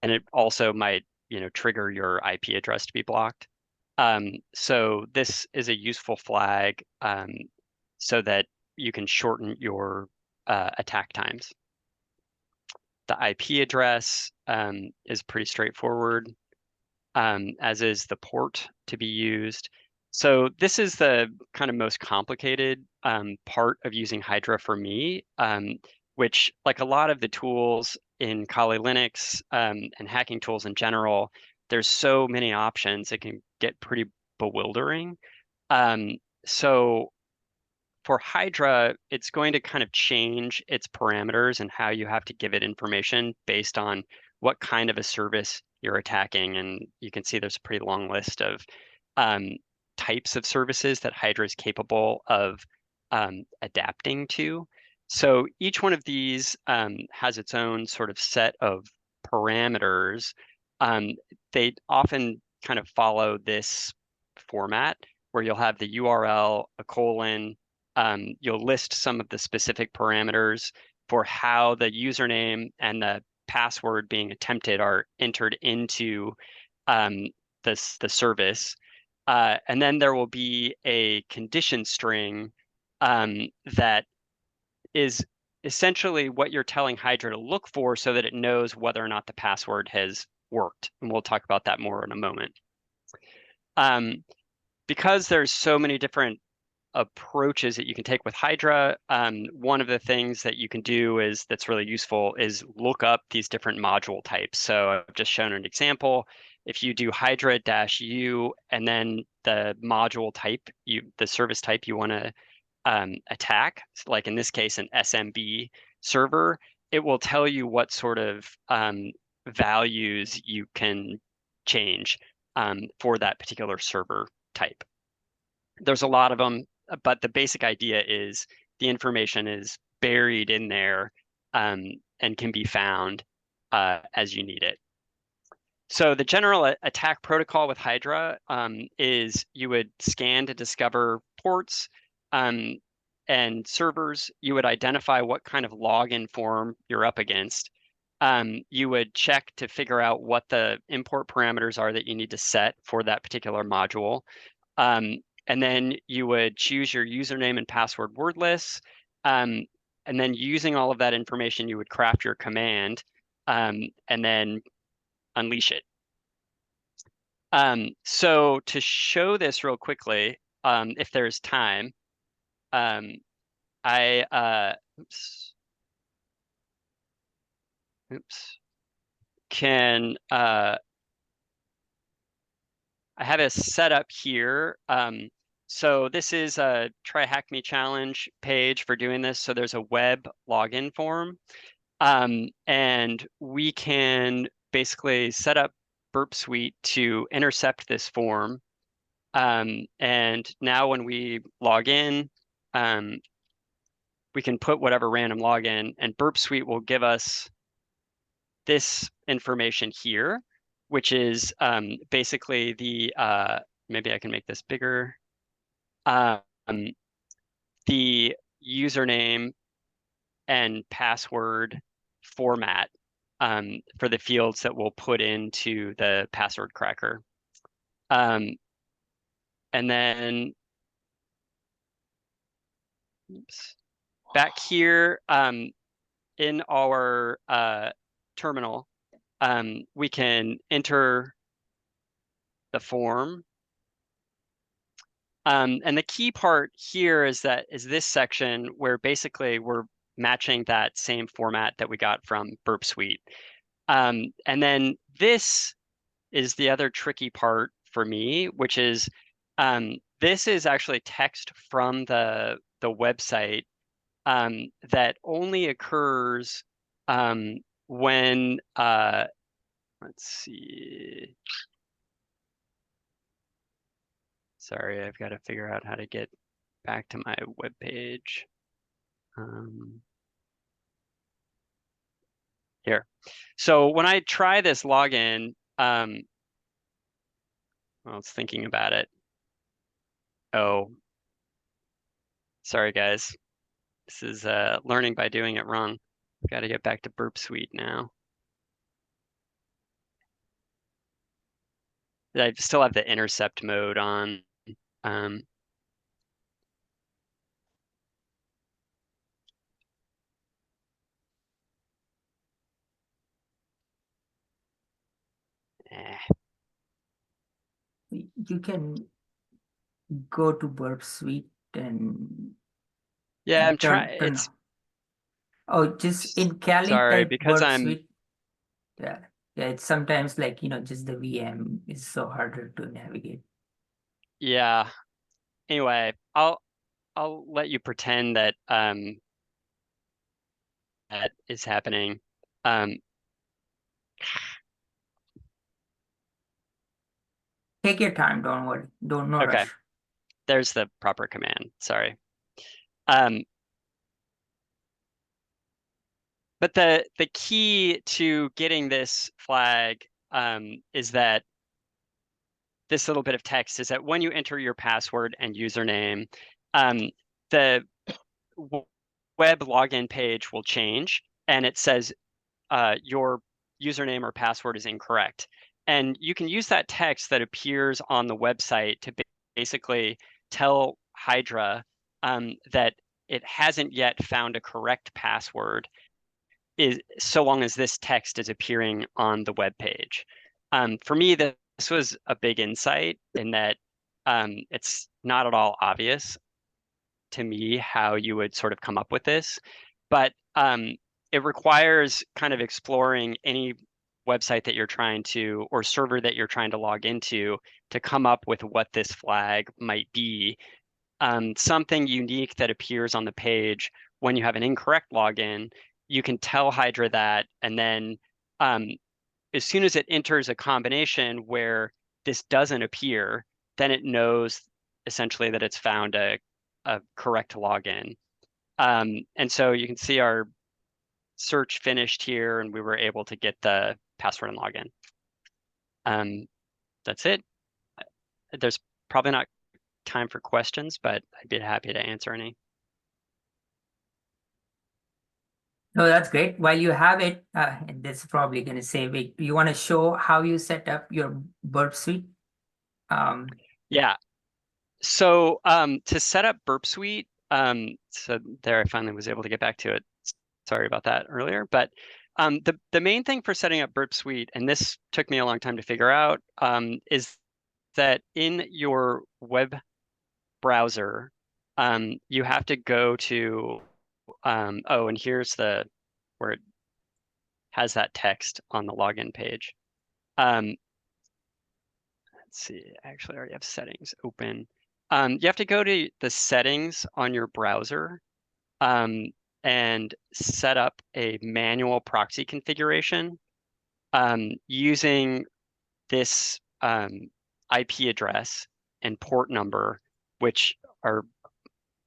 and it also might, trigger your IP address to be blocked. So this is a useful flag, so that you can shorten your attack times. The IP address is pretty straightforward, as is the port to be used. So this is the kind of most complicated part of using Hydra for me, which, like a lot of the tools in Kali Linux and hacking tools in general, there's so many options, it can get pretty bewildering. So for Hydra, it's going to kind of change its parameters and how you have to give it information based on what kind of a service you're attacking. And you can see there's a pretty long list of types of services that Hydra is capable of adapting to. So each one of these has its own sort of set of parameters. They often kind of follow this format where you'll have the URL, a colon, you'll list some of the specific parameters for how the username and the password being attempted are entered into the service. And then there will be a condition string that is essentially what you're telling Hydra to look for so that it knows whether or not the password has worked. And we'll talk about that more in a moment. Because there's so many different approaches that you can take with Hydra, one of the things that you can do that's really useful is look up these different module types. So I've just shown an example. If you do Hydra-U and then the module type, the service type you want to attack, like in this case, an SMB server, it will tell you what sort of values you can change for that particular server type. There's a lot of them, but the basic idea is the information is buried in there and can be found as you need it. So the general attack protocol with Hydra is you would scan to discover ports and servers. You would identify what kind of login form you're up against. You would check to figure out what the import parameters are that you need to set for that particular module. And then you would choose your username and password word lists. And then using all of that information, you would craft your command and then unleash it. So to show this real quickly, if there's time, I have a setup here. So this is a Try Hack Me challenge page for doing this. So there's a web login form. And we can basically set up Burp Suite to intercept this form. And now when we log in, we can put whatever random login, and Burp Suite will give us this information here, which is basically the, maybe I can make this bigger, the username and password format for the fields that we'll put into the password cracker. And then back here in our terminal, we can enter the form. And the key part here is this section where basically we're matching that same format that we got from Burp Suite. And then this is the other tricky part for me, which is this is actually text from the website that only occurs when, let's see. Sorry, I've got to figure out how to get back to my web page. Here. So when I try this login, well, it's thinking about it. Oh, sorry, guys. This is learning by doing it wrong. Got to get back to Burp Suite now. I still have the intercept mode on. Um, You can go to Burp Suite yeah, I'm turn trying. turn It's oh, just in Kali sorry type because Burp I'm. Suite. Yeah, yeah. It's sometimes like just the VM is so harder to navigate. Yeah. Anyway, I'll let you pretend that that is happening. Take your time. Don't worry. No Okay. rush. There's the proper command. Sorry. But the key to getting this flag is that this little bit of text is that when you enter your password and username, the web login page will change and it says your username or password is incorrect. And you can use that text that appears on the website to basically tell Hydra that it hasn't yet found a correct password, is so long as this text is appearing on the web page. For me, this was a big insight in that it's not at all obvious to me how you would sort of come up with this, but it requires kind of exploring any website that you're trying to, or server that you're trying to log into, to come up with what this flag might be. Something unique that appears on the page when you have an incorrect login, you can tell Hydra that, and then as soon as it enters a combination where this doesn't appear, then it knows essentially that it's found a correct login. And so you can see our search finished here, and we were able to get the password and login. That's it. There's probably not time for questions, but I'd be happy to answer any. No, that's great. While you have it, and this is probably going to save it. You want to show how you set up your Burp Suite? Yeah. So to set up Burp Suite, so there I finally was able to get back to it. Sorry about that earlier, but the main thing for setting up Burp Suite, and this took me a long time to figure out, is that in your web browser, you have to go to, oh, and here's the where it has that text on the login page. Let's see, actually I already have settings open. You have to go to the settings on your browser and set up a manual proxy configuration using this IP address and port number, which are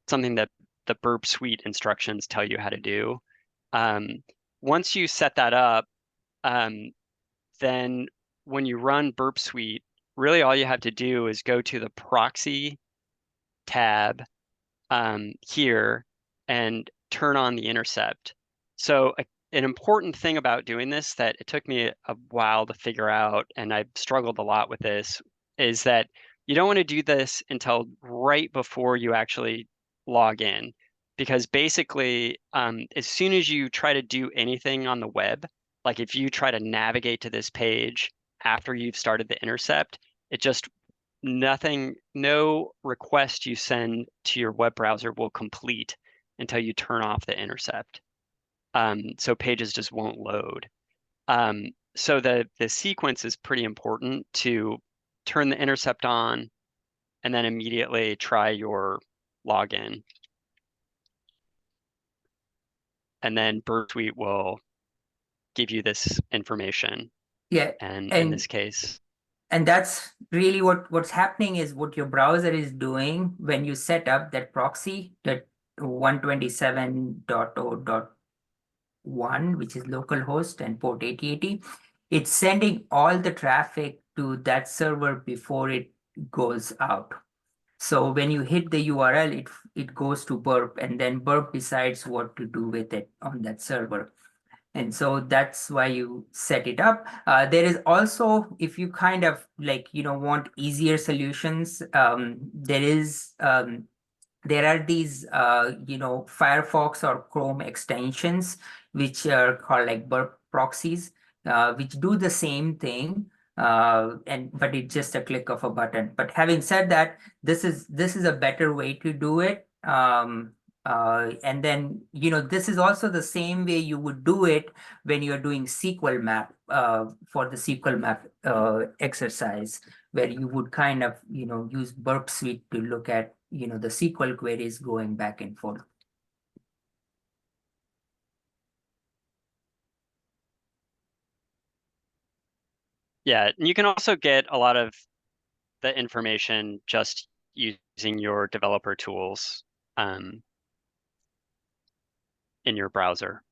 something that the Burp Suite instructions tell you how to do. Once you set that up, then when you run Burp Suite, really all you have to do is go to the proxy tab here and turn on the intercept. So an important thing about doing this that it took me a while to figure out, and I've struggled a lot with this, is that you don't want to do this until right before you actually log in. Because basically, as soon as you try to do anything on the web, like if you try to navigate to this page after you've started the intercept, it just no request you send to your web browser will complete until you turn off the intercept. So pages just won't load. So the sequence is pretty important to turn the intercept on and then immediately try your login. And then Burp Suite will give you this information. Yeah, And in this case, and that's really what's happening is what your browser is doing when you set up that proxy, that 127.0.1, which is localhost and port 8080. It's sending all the traffic to that server before it goes out. So when you hit the URL, it goes to Burp, and then Burp decides what to do with it on that server. And so that's why you set it up. There is also, if you kind of like, want easier solutions, there are these, Firefox or Chrome extensions, which are called like burp proxies, which do the same thing, but it's just a click of a button. But having said that, this is a better way to do it. And then, this is also the same way you would do it when you're doing SQL map, for the SQL map exercise, where you would kind of, use Burp Suite to look at, the SQL queries going back and forth. Yeah, and you can also get a lot of the information just using your developer tools in your browser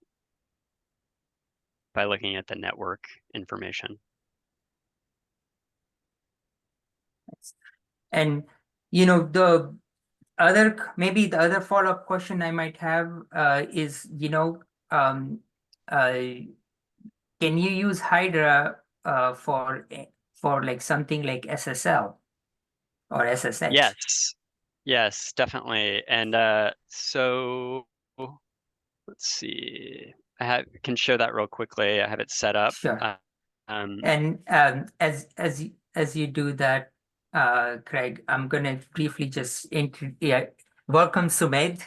by looking at the network information. And, maybe the other follow-up question I might have is, can you use Hydra for like something like SSL or SSH? Yes, definitely. And so let's see. Can show that real quickly. I have it set up. Sure. And as you do that, Craig, I'm gonna briefly just welcome Sumedh.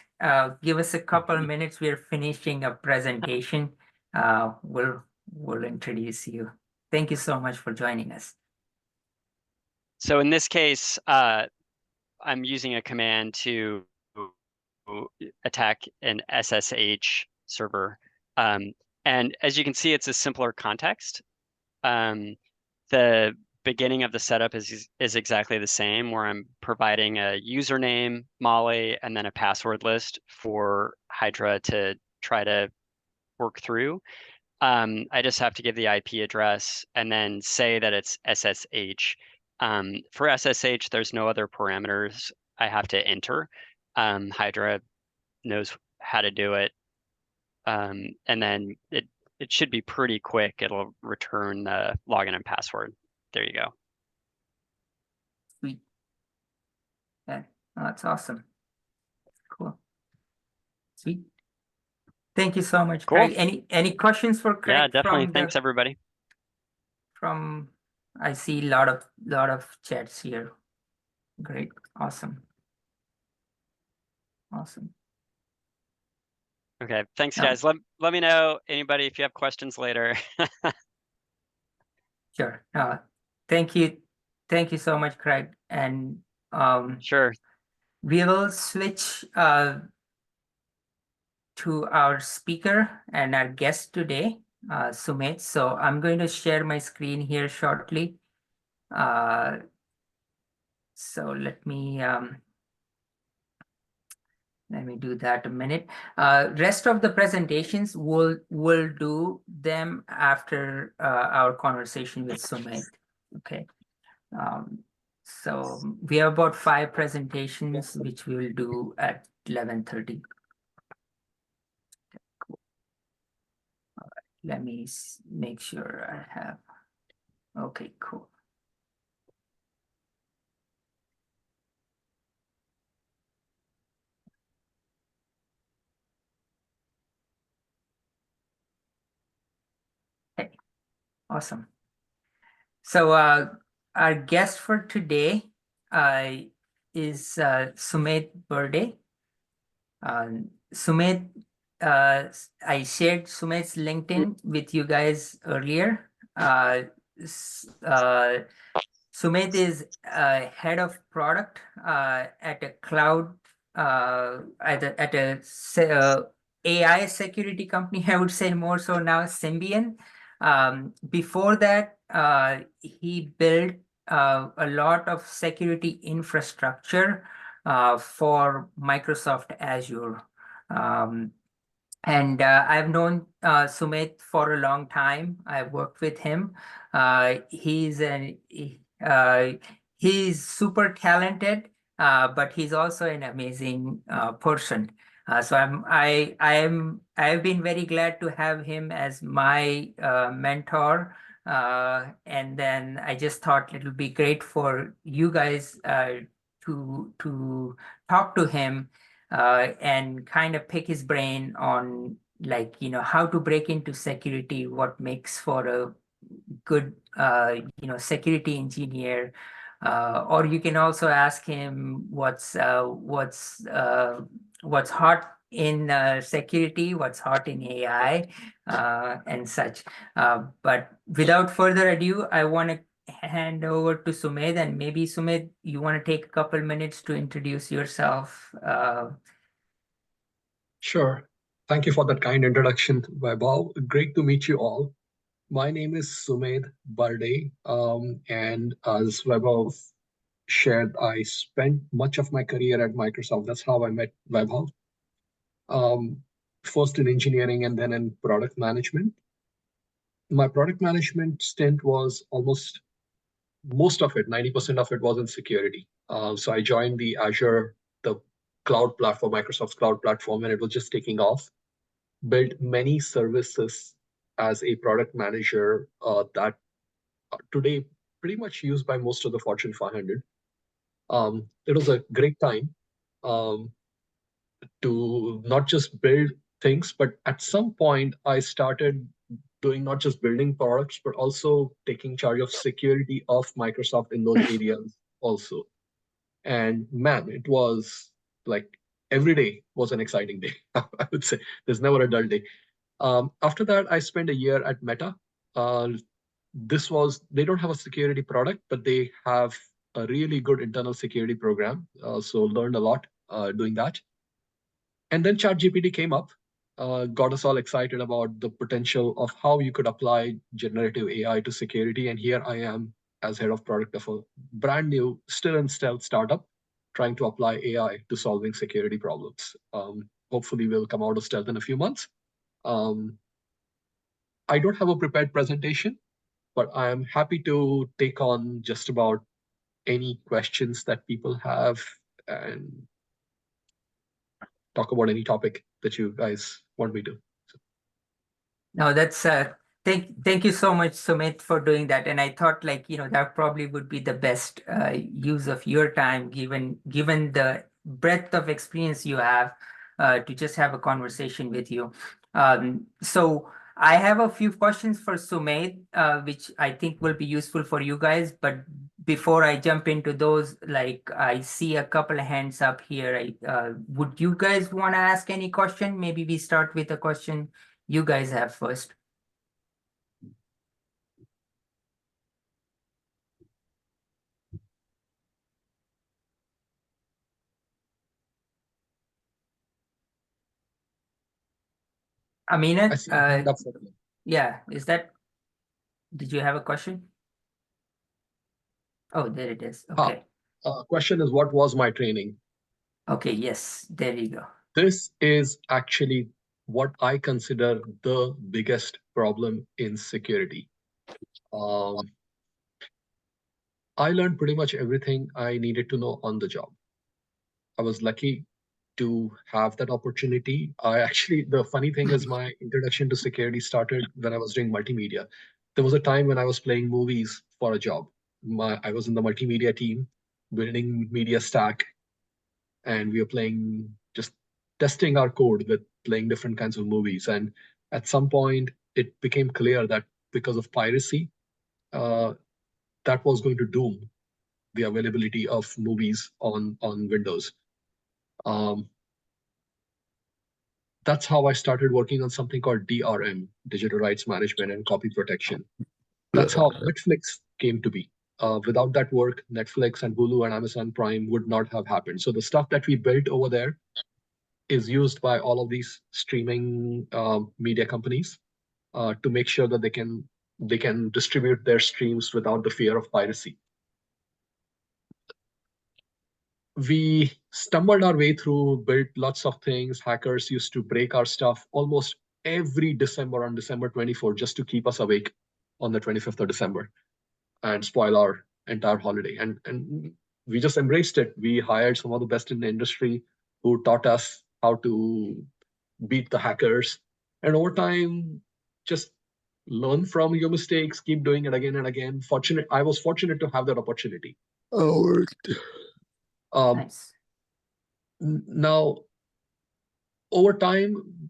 Give us a couple of minutes. We're finishing a presentation. We'll introduce you. Thank you so much for joining us. So in this case, I'm using a command to attack an SSH server. And as you can see, it's a simpler context. The beginning of the setup is exactly the same, where I'm providing a username, Molly, and then a password list for Hydra to try to work through. I just have to give the IP address and then say that it's SSH. For SSH, there's no other parameters I have to enter. Hydra knows how to do it. And then it should be pretty quick. It'll return the login and password. There you go. Sweet. Yeah, that's awesome. Cool. Sweet. Thank you so much, Cool. Craig. Any questions for Craig? Yeah, definitely. Thanks, everybody. I see a lot of chats here. Great. Awesome. Okay, thanks, No. guys. Let me know, anybody, if you have questions later. Sure. Thank you. Thank you so much, Craig. And Sure. we will switch to our speaker and our guest today, Sumedh. So I'm going to share my screen here shortly. So let me do that a minute. Rest of the presentations we'll do them after our conversation with Sumedh. Okay. So we have about 5 presentations which we will do at 11:30. Cool. All right. Let me make sure I have. Okay, cool. Okay, awesome. So our guest for today is Sumedh Burde. Sumedh, I shared Sumedh's LinkedIn with you guys earlier. Sumedh is head of product at a cloud, at a AI security company, I would say more so now, Symbian. Before that, he built a lot of security infrastructure for Microsoft Azure. And I've known Sumedh for a long time. I've worked with him. He's super talented. but he's also an amazing person. So I have been very glad to have him as my mentor. And then I just thought it would be great for you guys to talk to him and kind of pick his brain on, like, how to break into security, what makes for a good security engineer. Or you can also ask him what's hot in security, what's hot in AI, and such. But without further ado, I want to hand over to Sumedh, and maybe Sumedh, you want to take a couple minutes to introduce yourself. Sure. Thank you for that kind introduction, Vaibhav. Great to meet you all. My name is Sumedh Barde, and as Vaibhav shared, I spent much of my career at Microsoft. That's how I met Vaibhav. First in engineering and then in product management. My product management stint was most of it, 90% of it was in security. So I joined the Azure, the cloud platform, Microsoft's cloud platform, and it was just taking off. Built many services as a product manager that today pretty much used by most of the Fortune 500. It was a great time to not just build things, but at some point I started doing not just building products, but also taking charge of security of Microsoft in those areas also. And man, it was like every day was an exciting day. I would say there's never a dull day. After that, I spent a year at Meta. They don't have a security product, but they have a really good internal security program. So learned a lot doing that. And then ChatGPT came up, got us all excited about the potential of how you could apply generative AI to security. And here I am as head of product of a brand new, still in stealth startup, trying to apply AI to solving security problems. Hopefully we'll come out of stealth in a few months. I don't have a prepared presentation, but I'm happy to take on just about any questions that people have and talk about any topic that you guys want me to. No, that's thank you so much, Sumit, for doing that. And I thought, like, that probably would be the best use of your time, given the breadth of experience you have, to just have a conversation with you. So I have a few questions for Sumit, which I think will be useful for you guys. But before I jump into those, like, I see a couple of hands up here. Would you guys want to ask any question? Maybe we start with a question you guys have first. Aminat, yeah, did you have a question? Oh, there it is. Okay. Question is, what was my training? Okay, yes, there you go. This is actually what I consider the biggest problem in security. I learned pretty much everything I needed to know on the job. I was lucky to have that opportunity. The funny thing is my introduction to security started when I was doing multimedia. There was a time when I was playing movies for a job. I was in the multimedia team, building media stack, and we were playing, just testing our code with playing different kinds of movies. And at some point, it became clear that because of piracy, that was going to doom the availability of movies on Windows. That's how I started working on something called DRM, Digital Rights Management and Copy Protection. That's how Netflix came to be. Without that work, Netflix and Hulu and Amazon Prime would not have happened. So the stuff that we built over there is used by all of these streaming media companies to make sure that they can distribute their streams without the fear of piracy. We stumbled our way through, built lots of things. Hackers used to break our stuff almost every December on December 24th just to keep us awake on the 25th of December and spoil our entire holiday. And we just embraced it. We hired some of the best in the industry who taught us how to beat the hackers. And over time, just learn from your mistakes, keep doing it again and again. I was fortunate to have that opportunity. Nice. Now, over time,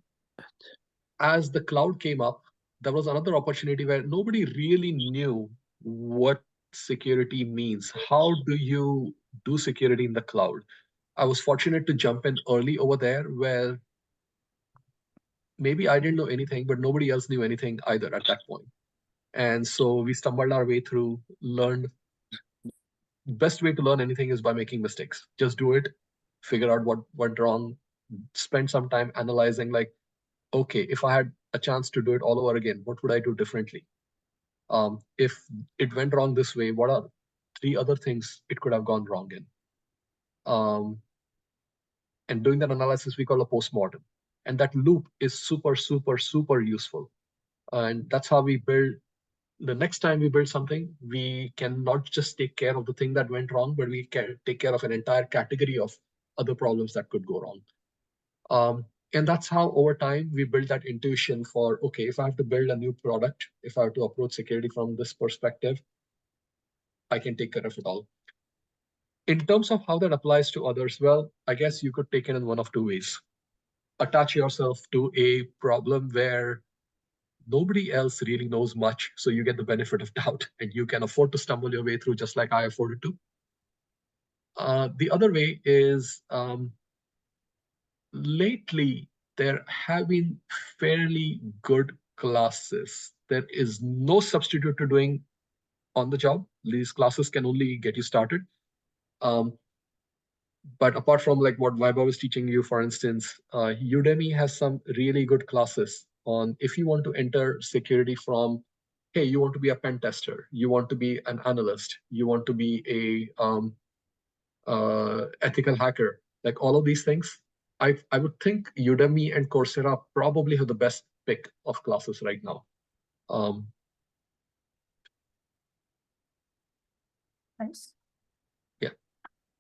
as the cloud came up, there was another opportunity where nobody really knew what security means. How do you do security in the cloud? I was fortunate to jump in early over there where maybe I didn't know anything, but nobody else knew anything either at that point. And so we stumbled our way through, learned. Best way to learn anything is by making mistakes. Just do it, figure out what went wrong, spend some time analyzing, like, okay, if I had a chance to do it all over again, what would I do differently? If it went wrong this way, what are 3 other things it could have gone wrong in? And doing that analysis, we call a postmortem. And that loop is super, super, super useful. And that's how we build. The next time we build something, we can not just take care of the thing that went wrong, but we can take care of an entire category of other problems that could go wrong. And that's how over time we build that intuition for, okay, if I have to build a new product, if I have to approach security from this perspective, I can take care of it all. In terms of how that applies to others, well, I guess you could take it in one of 2 ways. Attach yourself to a problem where nobody else really knows much, so you get the benefit of doubt and you can afford to stumble your way through just like I afforded to. The other way is lately there have been fairly good classes. There is no substitute to doing on the job. These classes can only get you started. But apart from like what Vaibhav is teaching you, for instance, Udemy has some really good classes on if you want to enter security from, hey, you want to be a pen tester, you want to be an analyst, you want to be a ethical hacker, like all of these things. I would think Udemy and Coursera probably have the best pick of classes right now. Nice. Yeah.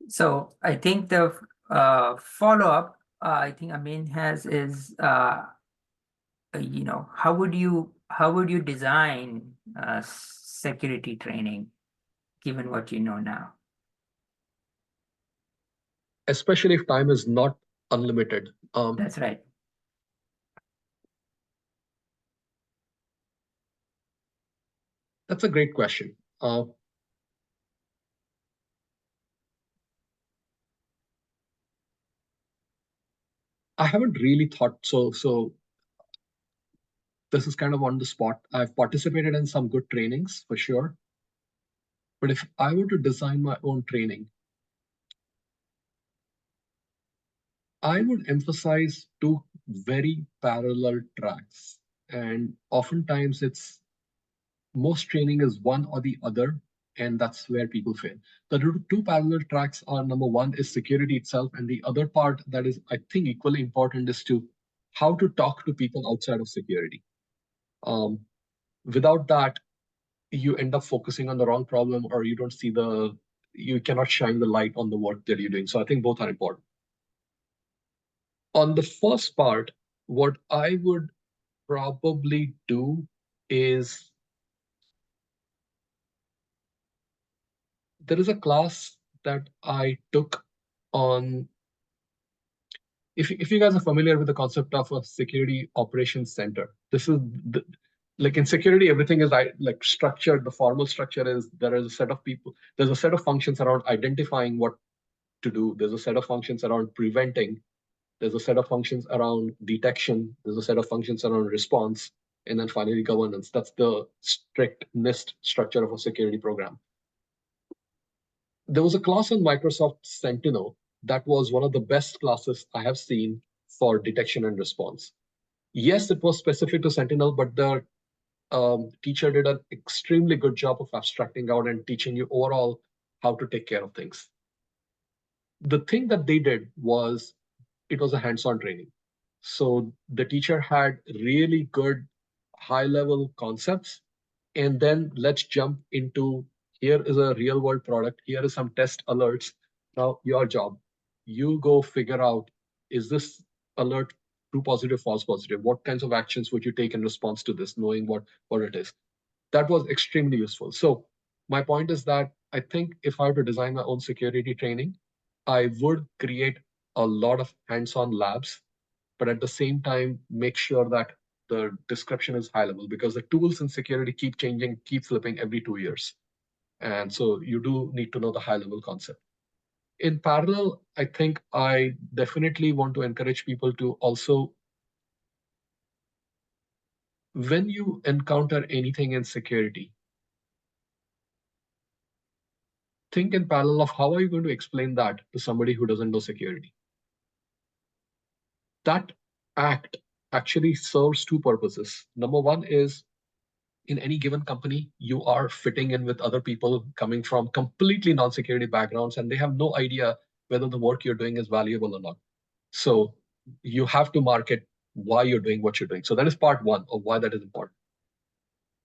So I think the follow-up I think Amin has is how would you design security training given what you know now? Especially if time is not unlimited. That's right. That's a great question. I haven't really thought so. This is kind of on the spot. I've participated in some good trainings for sure. But if I were to design my own training, I would emphasize 2 very parallel tracks. And oftentimes it's most training is one or the other, and that's where people fail. The 2 parallel tracks are, number 1 is security itself, and the other part that is, I think, equally important is to how to talk to people outside of security. Without that, you end up focusing on the wrong problem, or you cannot shine the light on the work that you're doing. So I think both are important. On the first part, what I would probably do is there is a class that I took on. If you guys are familiar with the concept of a security operations center, this is like in security, everything is like structured. The formal structure is there is a set of people, there's a set of functions around identifying what to do. There's a set of functions around preventing. There's a set of functions around detection. There's a set of functions around response. And then finally, governance. That's the strict NIST structure of a security program. There was a class on Microsoft Sentinel that was one of the best classes I have seen for detection and response. Yes, it was specific to Sentinel, but the teacher did an extremely good job of abstracting out and teaching you overall how to take care of things. The thing that they did was it was a hands-on training. So the teacher had really good high-level concepts, and then let's jump into Here is a real world product. Here is some test alerts. Now your job, you go figure out, is this alert true positive, false positive? What kinds of actions would you take in response to this, knowing what it is? That was extremely useful. So my point is that I think if I were to design my own security training, I would create a lot of hands-on labs, but at the same time, make sure that the description is high level, because the tools in security keep changing, keep flipping every 2 years. And so you do need to know the high level concept. In parallel, I think I definitely want to encourage people to also, when you encounter anything in security, think in parallel of how are you going to explain that to somebody who doesn't know security. That act actually serves two purposes. Number one is, in any given company, you are fitting in with other people coming from completely non-security backgrounds, and they have no idea whether the work you're doing is valuable or not. So you have to market why you're doing what you're doing. So that is part one of why that is important.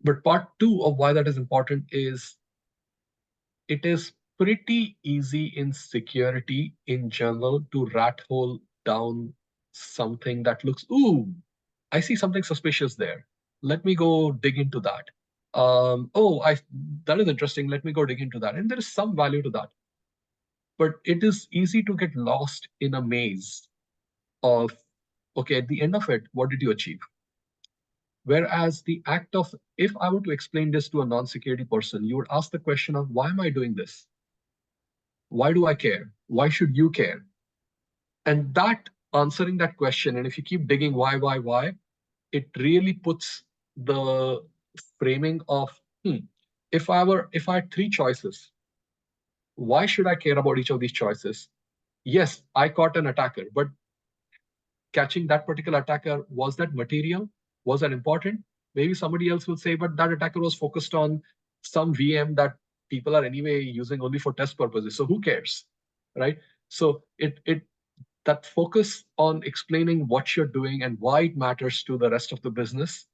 But part two of why that is important is, it is pretty easy in security in general to rat hole down something that looks, ooh, I see something suspicious there. Let me go dig into that. That is interesting. Let me go dig into that. And there is some value to that. But it is easy to get lost in a maze of, okay, at the end of it, what did you achieve? Whereas the act of, if I were to explain this to a non-security person, you would ask the question of, why am I doing this? Why do I care? Why should you care? And that, answering that question, and if you keep digging why, it really puts the framing of, if I had three choices, why should I care about each of these choices? Yes, I caught an attacker, but catching that particular attacker, was that material? Was that important? Maybe somebody else will say, but that attacker was focused on some VM that people are anyway using only for test purposes. So who cares, right? So that focus on explaining what you're doing and why it matters to the rest of the business,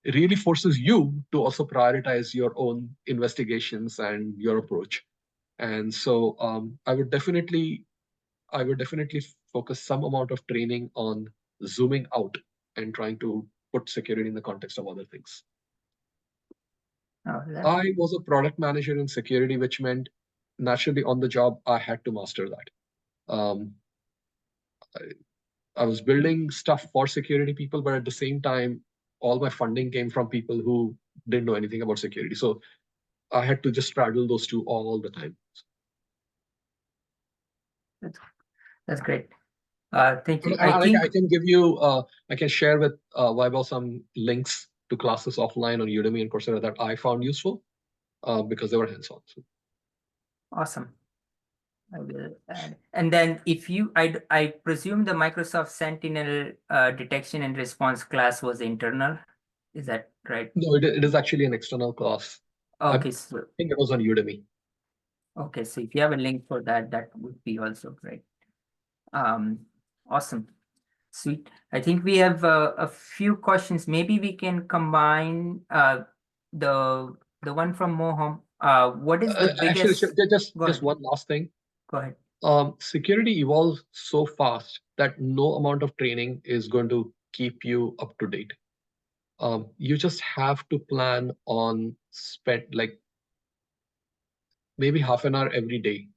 it really forces you to also prioritize your own investigations and your approach. And so I would definitely focus some amount of training on zooming out and trying to put security in the context of other things. Oh, I was a product manager in security, which meant naturally on the job, I had to master that. I was building stuff for security people, but at the same time, all my funding came from people who didn't know anything about security. So I had to just straddle those two all the time. That's great. Thank you. I can give you, I can share with Vaibhav some links to classes offline on Udemy and Coursera that I found useful because they were hands-on. So. Awesome. I will add. And then if you, I presume the Microsoft Sentinel detection and response class was internal. Is that right? No, it is actually an external class. Okay, I think it was on Udemy. Okay, so if you have a link for that, that would be also great. Awesome. Sweet. I think we have a few questions. Maybe we can combine the one from Moham. What is the biggest? Actually, just one last thing. Go ahead. Security evolves so fast that no amount of training is going to keep you up to date. You just have to plan on like maybe half an hour every day,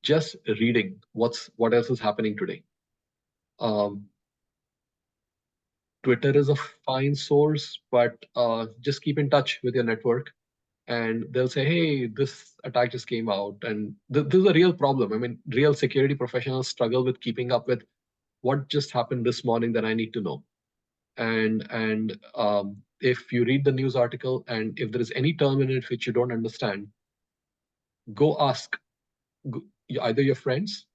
just reading what else is happening today. Twitter is a fine source, but just keep in touch with your network, and they'll say, hey, this attack just came out, and this is a real problem. I mean, real security professionals struggle with keeping up with what just happened this morning that I need to know. And if you read the news article and if there is any term in it which you don't understand, go ask either your friends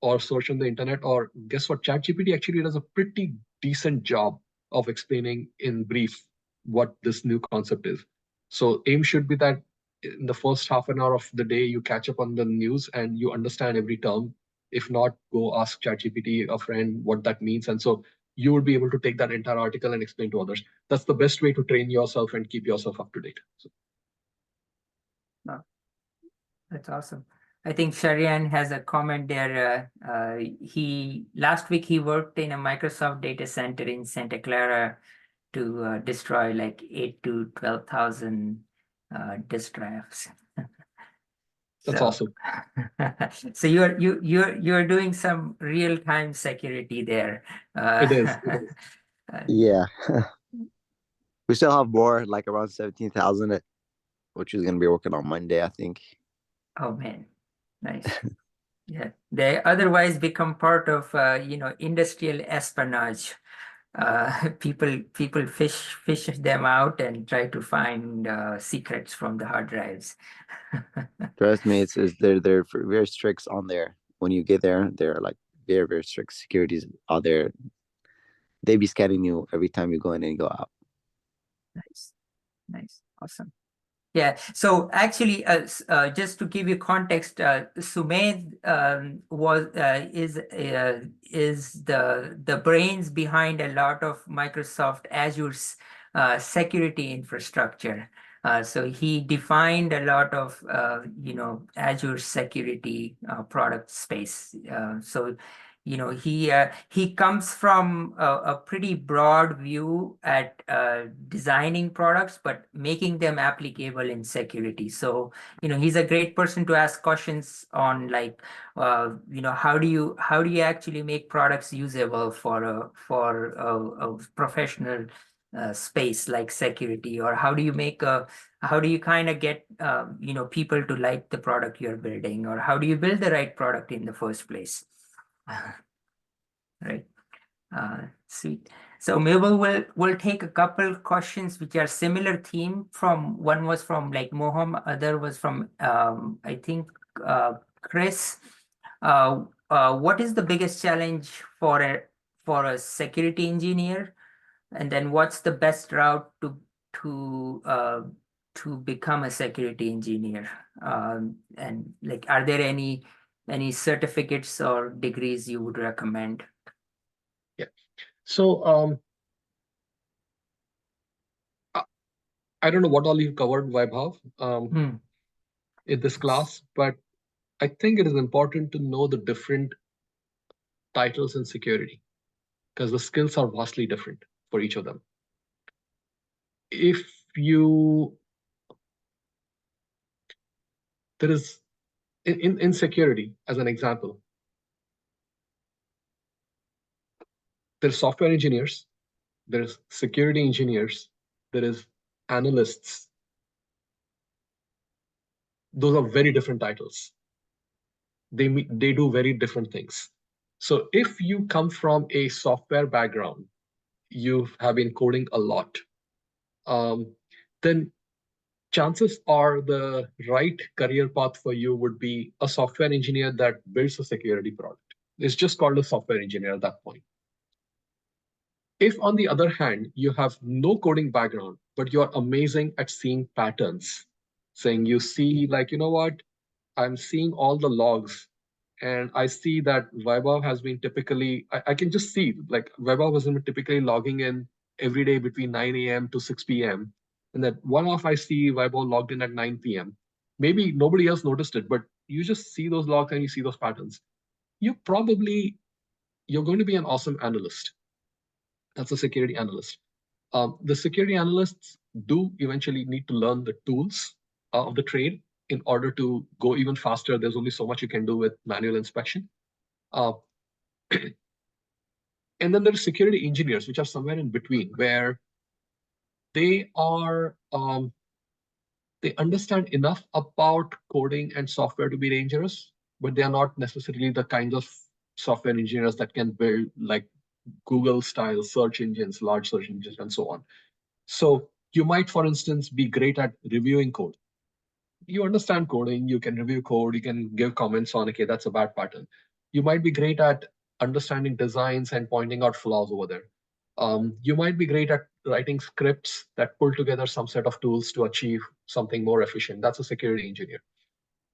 or search on the internet, or guess what? ChatGPT actually does a pretty decent job of explaining in brief what this new concept is. So aim should be that in the first half an hour of the day, you catch up on the news and you understand every term. If not, go ask ChatGPT, a friend, what that means. And so you would be able to take that entire article and explain to others. That's the best way to train yourself and keep yourself up to date. So. That's awesome. I think Sharian has a comment there. Last week he worked in a Microsoft data center in Santa Clara to destroy like 8 to 12,000 disk drives. That's So- awesome. So you're doing some real-time security there. It is. Yeah. We still have more, like around 17,000, which is going to be working on Monday, I think. Oh man, nice. Yeah, they otherwise become part of industrial espionage. People fish them out and try to find secrets from the hard drives. Trust me, they're very strict on there. When you get there, they're like very, very strict. Securities out there. They be scanning you every time you go in and go out. Nice, awesome. Yeah, so actually, just to give you context, Sumedh is the brains behind a lot of Microsoft Azure's security infrastructure. So he defined a lot of Azure security product space. So he comes from a pretty broad view at designing products, but making them applicable in security. So he's a great person to ask questions on, like how do you actually make products usable for a professional space like security, or how do you kind of get people to like the product you're building, or how do you build the right product in the first place? Right. Sweet. So maybe we'll take a couple questions which are similar theme. One was from like Moham, other was from I think Chris. What is the biggest challenge for a security engineer? And then what's the best route to become a security engineer? And like, are there any certificates or degrees you would recommend? So I don't know what all you covered, Vaibhav, in this class, but I think it is important to know the different titles in security, because the skills are vastly different for each of them. There is in security, as an example, there's software engineers, there's security engineers, there is analysts. Those are very different titles. They do very different things. So if you come from a software background, you have been coding a lot, then chances are the right career path for you would be a software engineer that builds a security product. It's just called a software engineer at that point. If, on the other hand, you have no coding background, but you're amazing at seeing patterns, saying you see, like, you know what, I'm seeing all the logs, and I see that Vaibhav has been typically, I can just see, like, Vaibhav has been typically logging in every day between 9 a.m. to 6 p.m. And that one-off I see Vaibhav logged in at 9 p.m. Maybe nobody else noticed it, but you just see those logs and you see those patterns. You're going to be an awesome analyst. That's a security analyst. The security analysts do eventually need to learn the tools of the trade in order to go even faster. There's only so much you can do with manual inspection. And then there are security engineers, which are somewhere in between, where they are they understand enough about coding and software to be dangerous, but they are not necessarily the kinds of software engineers that can build like Google-style search engines, large search engines, and so on. So you might, for instance, be great at reviewing code. You understand coding, you can review code, you can give comments on, okay, that's a bad pattern. You might be great at understanding designs and pointing out flaws over there. You might be great at writing scripts that pull together some set of tools to achieve something more efficient. That's a security engineer.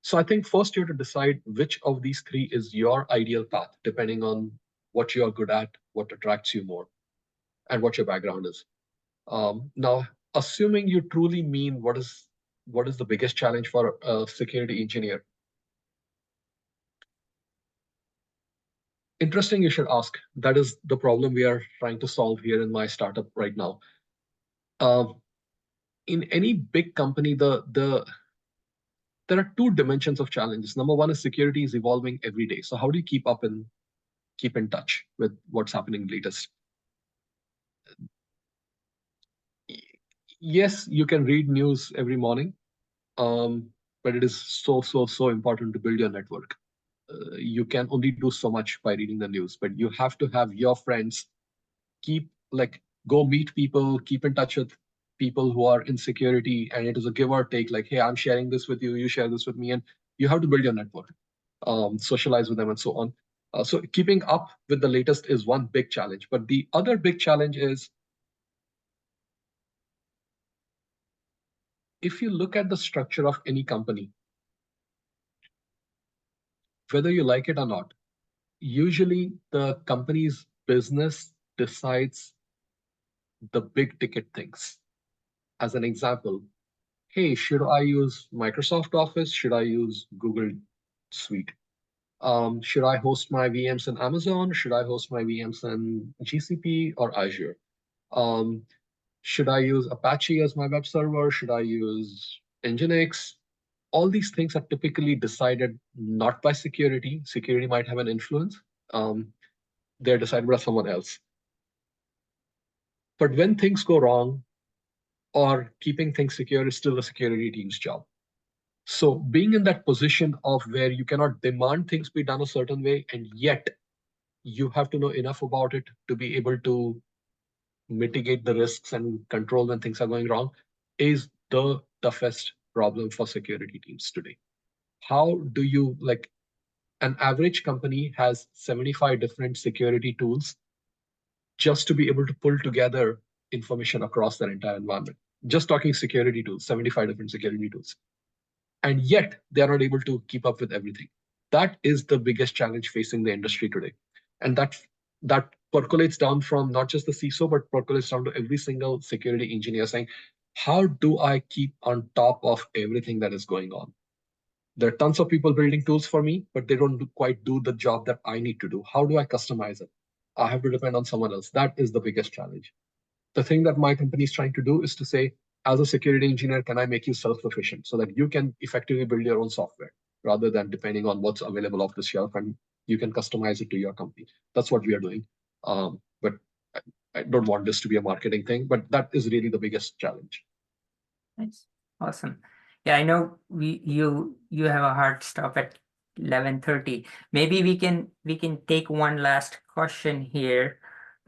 So I think first you have to decide which of these three is your ideal path, depending on what you are good at, what attracts you more, and what your background is. Now, assuming you truly mean what is what is the biggest challenge for a security engineer? Interesting you should ask. That is the problem we are trying to solve here in my startup right now. In any big company, there are two dimensions of challenges. Number one is security is evolving every day. So how do you keep up and keep in touch with what's happening latest? Yes, you can read news every morning, but it is so important to build your network. You can only do so much by reading the news, but you have to have your friends go meet people, keep in touch with people who are in security, and it is a give or take, like, hey, I'm sharing this with you, you share this with me, and you have to build your network, socialize with them and so on. So keeping up with the latest is one big challenge, but the other big challenge is, if you look at the structure of any company, whether you like it or not, usually the company's business decides the big ticket things. As an example, hey, should I use Microsoft Office? Should I use Google Suite? Should I host my VMs in Amazon? Should I host my VMs in GCP or Azure? Should I use Apache as my web server? Should I use Nginx? All these things are typically decided not by security. Security might have an influence. They're decided by someone else. But when things go wrong, or keeping things secure is still the security team's job. So being in that position of where you cannot demand things be done a certain way, and yet you have to know enough about it to be able to mitigate the risks and control when things are going wrong, is the toughest problem for security teams today. How do you, like, an average company has 75 different security tools just to be able to pull together information across their entire environment. Just talking security tools, 75 different security tools. And yet they are not able to keep up with everything. That is the biggest challenge facing the industry today. And that percolates down from not just the CISO, but percolates down to every single security engineer saying, how do I keep on top of everything that is going on? There are tons of people building tools for me, but they don't quite do the job that I need to do. How do I customize it? I have to depend on someone else. That is the biggest challenge. The thing that my company is trying to do is to say, as a security engineer, can I make you self-sufficient so that you can effectively build your own software rather than depending on what's available off the shelf, and you can customize it to your company. That's what we are doing. But I don't want this to be a marketing thing, but that is really the biggest challenge. Nice. Awesome. Yeah, I know you have a hard stop at 11:30. Maybe we can take one last question here.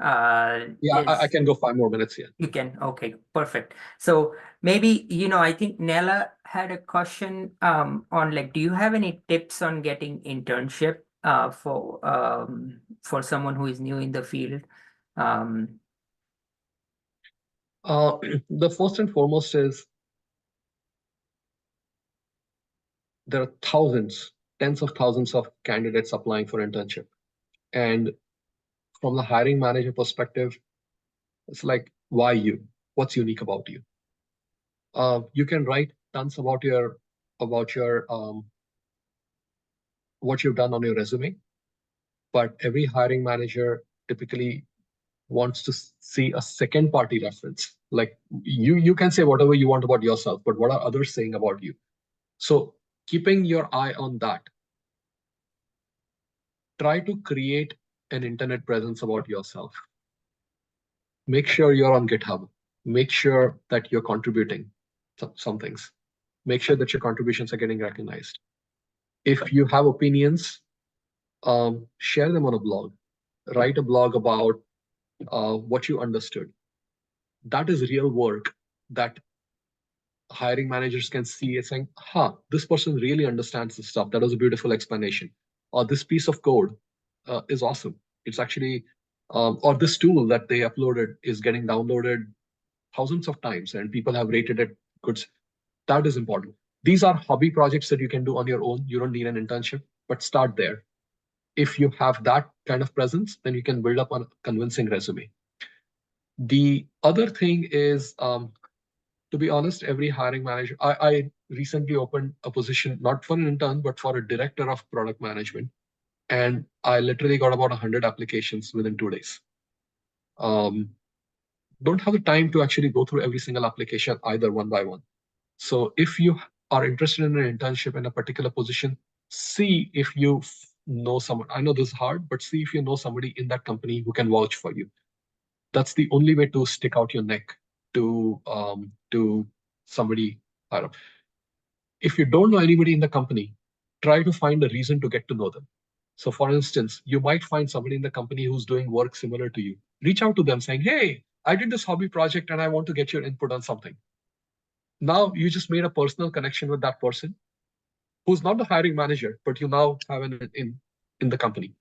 Yeah, I can go 5 more minutes here. You can. Okay, perfect. So maybe, I think Nella had a question on, like, do you have any tips on getting internship for someone who is new in the field? The first and foremost is, there are thousands, tens of thousands of candidates applying for internship. And from the hiring manager perspective, it's like, why you? What's unique about you? You can write tons about your what you've done on your resume, but every hiring manager typically wants to see a second party reference. Like, you can say whatever you want about yourself, but what are others saying about you? So keeping your eye on that, try to create an internet presence about yourself. Make sure you're on GitHub. Make sure that you're contributing some things. Make sure that your contributions are getting recognized. If you have opinions, share them on a blog. Write a blog about what you understood. That is real work that hiring managers can see it saying, this person really understands this stuff. That was a beautiful explanation. Or this piece of code is awesome. It's actually, or this tool that they uploaded is getting downloaded thousands of times and people have rated it good. That is important. These are hobby projects that you can do on your own. You don't need an internship, but start there. If you have that kind of presence, then you can build up a convincing resume. The other thing is, To be honest, every hiring manager, I recently opened a position, not for an intern, but for a director of product management. And I literally got about 100 applications within 2 days. Don't have the time to actually go through every single application either one by one. So if you are interested in an internship in a particular position, see if you know someone. I know this is hard, but see if you know somebody in that company who can vouch for you. That's the only way to stick out your neck to somebody. I don't. If you don't know anybody in the company, try to find a reason to get to know them. So for instance, you might find somebody in the company who's doing work similar to you. Reach out to them saying, hey, I did this hobby project and I want to get your input on something. Now you just made a personal connection with that person who's not the hiring manager, but you now have in the company.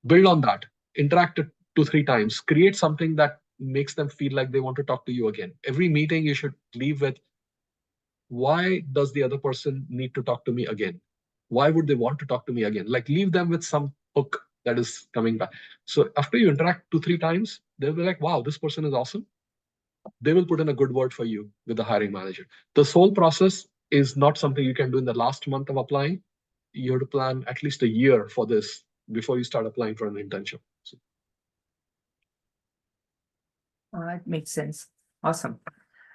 Build on that, interact it 2-3 times, create something that makes them feel like they want to talk to you again. Every meeting you should leave with, why does the other person need to talk to me again? Why would they want to talk to me again? Like leave them with some hook that is coming back. So after you interact 2-3 times, they'll be like, wow, this person is awesome. They will put in a good word for you with the hiring manager. This whole process is not something you can do in the last month of applying. You have to plan at least a year for this before you start applying for an internship. So, That makes sense. Awesome.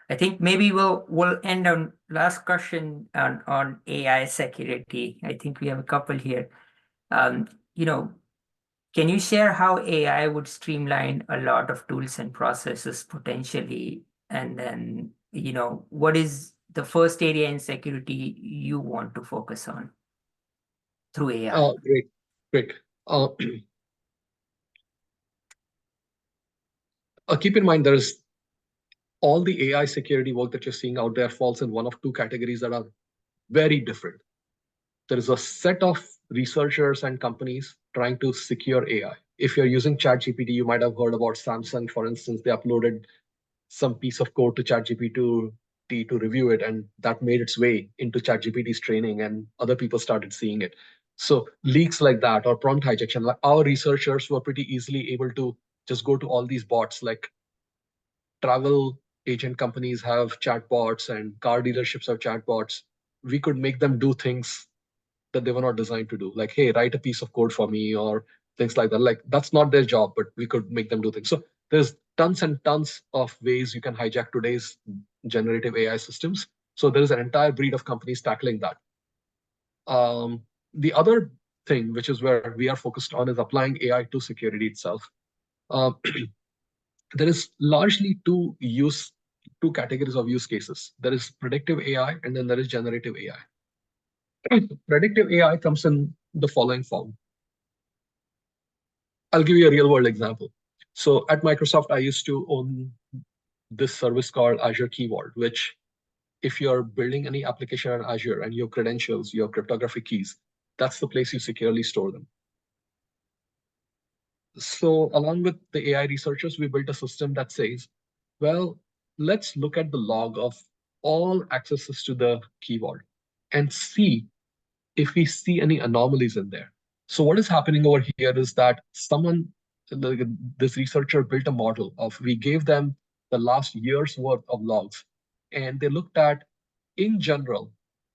I think maybe we'll end on last question on AI security. I think we have a couple here. Can you share how AI would streamline a lot of tools and processes potentially? And then, what is the first area in security you want to focus on through AI? Great. Keep in mind, there's all the AI security work that you're seeing out there falls in one of two categories that are very different. There is a set of researchers and companies trying to secure AI. If you're using ChatGPT, you might have heard about Samsung, for instance. They uploaded some piece of code to ChatGPT to review it, and that made its way into ChatGPT's training, and other people started seeing it. So leaks like that or prompt hijaction, like our researchers were pretty easily able to just go to all these bots, like travel agent companies have chatbots and car dealerships have chatbots. We could make them do things that they were not designed to do, like, hey, write a piece of code for me or things like that. Like that's not their job, but we could make them do things. So there's tons and tons of ways you can hijack today's generative AI systems. So there is an entire breed of companies tackling that. The other thing, which is where we are focused on, is applying AI to security itself. There is largely two categories of use cases. There is predictive AI and then there is generative AI. Predictive AI comes in the following form. I'll give you a real world example. So at Microsoft, I used to own this service called Azure Key Vault, which if you're building any application on Azure and your credentials, your cryptographic keys, that's the place you securely store them. So along with the AI researchers, we built a system that says, well, let's look at the log of all accesses to the key vault and see if we see any anomalies in there. So what is happening over here is that this researcher built a model of, we gave them the last year's worth of logs, and they looked at, in general,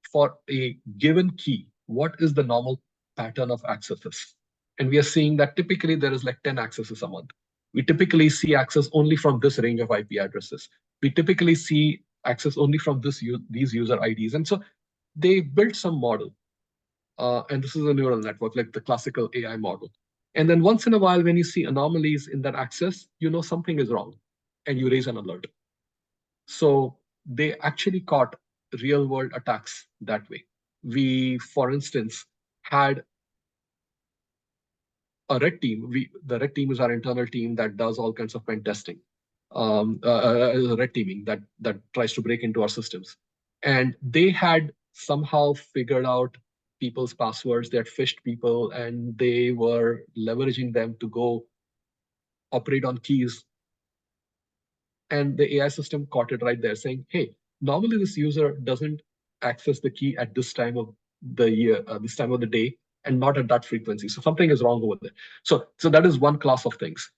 for a given key, what is the normal pattern of accesses? And we are seeing that typically there is like 10 accesses a month. We typically see access only from this range of IP addresses. We typically see access only from these user IDs. And so they built some model. And this is a neural network, like the classical AI model. And then once in a while, when you see anomalies in that access, you know something is wrong, and you raise an alert. So they actually caught real world attacks that way. We, for instance, had a red team. The red team is our internal team that does all kinds of pen testing, red teaming that tries to break into our systems. And they had somehow figured out people's passwords. They had phished people, and they were leveraging them to go operate on keys. And the AI system caught it right there, saying, hey, normally this user doesn't access the key at this time of the year, this time of the day, and not at that frequency. So something is wrong over there. So that is one class of things.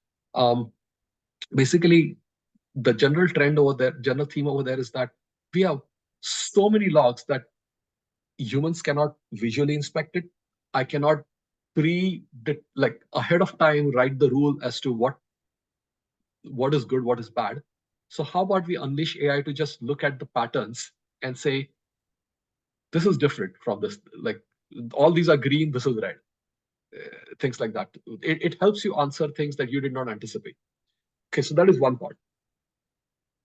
Basically, the general trend over there, general theme over there is that we have so many logs that humans cannot visually inspect it. I cannot like ahead of time write the rule as to what is good, what is bad. So how about we unleash AI to just look at the patterns and say, this is different from this, like all these are green, this is red. Things like that. It helps you answer things that you did not anticipate. Okay, so that is one part.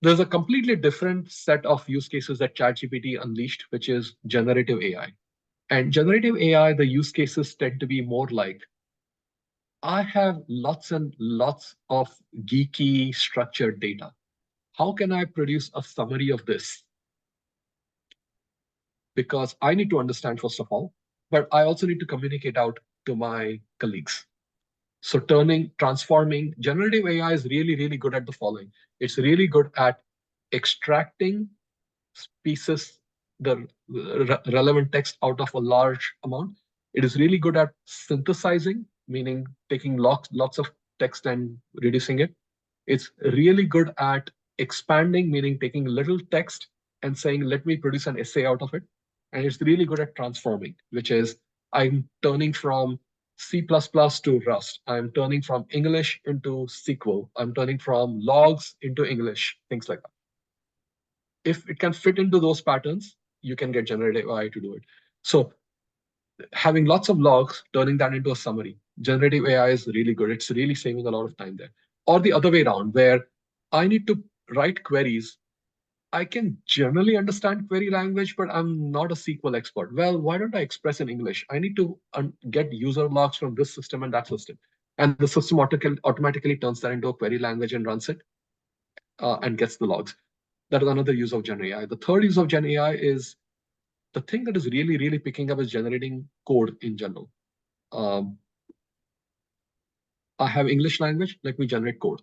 There's a completely different set of use cases that ChatGPT unleashed, which is generative AI. And generative AI, the use cases tend to be more like, I have lots and lots of geeky structured data. How can I produce a summary of this? Because I need to understand, first of all, but I also need to communicate out to my colleagues. So transforming, generative AI is really, really good at the following. It's really good at extracting pieces, the relevant text out of a large amount. It is really good at synthesizing, meaning taking lots of text and reducing it. It's really good at expanding, meaning taking little text and saying, let me produce an essay out of it. And it's really good at transforming, which is I'm turning from C++ to Rust. I'm turning from English into SQL. I'm turning from logs into English, things like that. If it can fit into those patterns, you can get generative AI to do it. So having lots of logs, turning that into a summary, generative AI is really good. It's really saving a lot of time there. Or the other way around, where I need to write queries. I can generally understand query language, but I'm not a SQL expert. Well, why don't I express in English? I need to get user logs from this system and that system. And the system automatically turns that into a query language and runs it and gets the logs. That is another use of Gen AI. The third use of Gen AI is the thing that is really, really picking up is generating code in general. I have English language, let me generate code.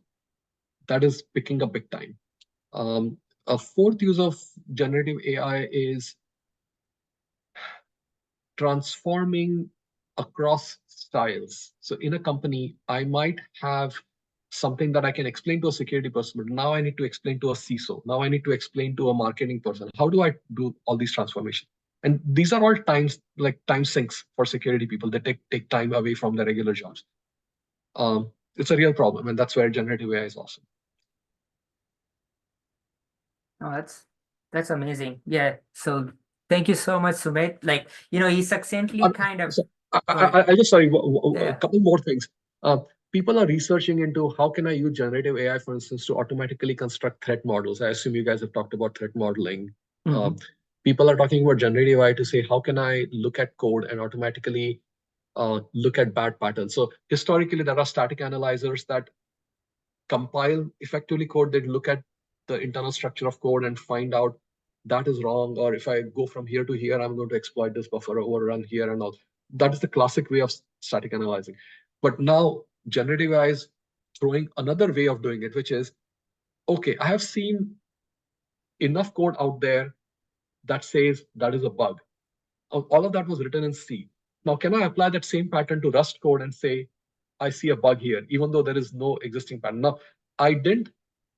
That is picking up big time. A fourth use of generative AI is transforming across styles. So in a company, I might have something that I can explain to a security person, but now I need to explain to a CISO. Now I need to explain to a marketing person. How do I do all these transformations? And these are all time sinks for security people. They take time away from their regular jobs. It's a real problem, and that's where generative AI is awesome. Oh, that's amazing. Yeah. So thank you so much, Sumit. Like, he succinctly kind of. So Go ahead. I just sorry, Yeah. a couple more things. People are researching into how can I use generative AI, for instance, to automatically construct threat models. I assume you guys have talked about threat modeling. People are talking about generative AI to say, how can I look at code and automatically look at bad patterns? So historically, there are static analyzers that compile effectively code. They look at the internal structure of code and find out that is wrong, or if I go from here to here, I'm going to exploit this buffer overrun here and all. That is the classic way of static analyzing. But now generative AI is throwing another way of doing it, which is, okay, I have seen enough code out there that says that is a bug. All of that was written in C. Now, can I apply that same pattern to Rust code and say, I see a bug here, even though there is no existing pattern? Now, I didn't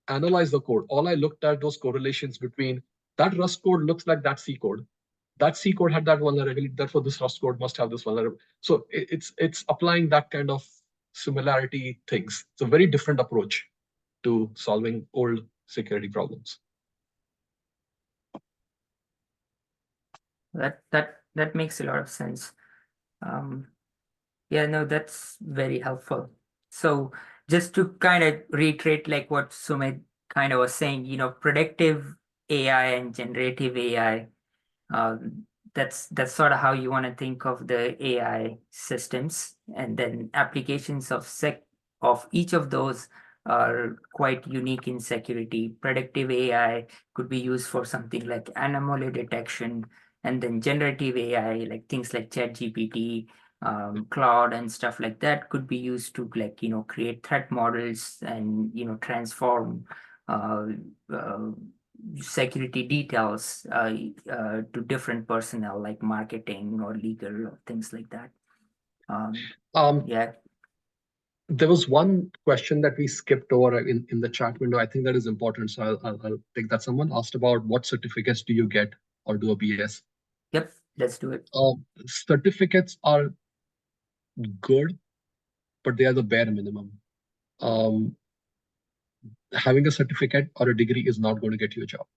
analyze the code. All I looked at those correlations between that Rust code looks like that C code. That C code had that vulnerability, therefore this Rust code must have this vulnerability. So it's applying that kind of similarity things. It's a very different approach to solving old security problems. That makes a lot of sense. Yeah, no, that's very helpful. So just to kind of reiterate like what Sumit kind of was saying, predictive AI and generative AI, that's sort of how you want to think of the AI systems, and then applications of each of those are quite unique in security. Predictive AI could be used for something like anomaly detection, and then generative AI, like things like ChatGPT, Cloud and stuff like that, could be used to create threat models and transform security details to different personnel like marketing or legal or things like that. Yeah. There was one question that we skipped over in the chat window. I think that is important, so I'll take that. Someone asked about what certificates do you get or do a BS? Yep, let's do it. Certificates are good, but they are the bare minimum. Having a certificate or a degree is not going to get you a job.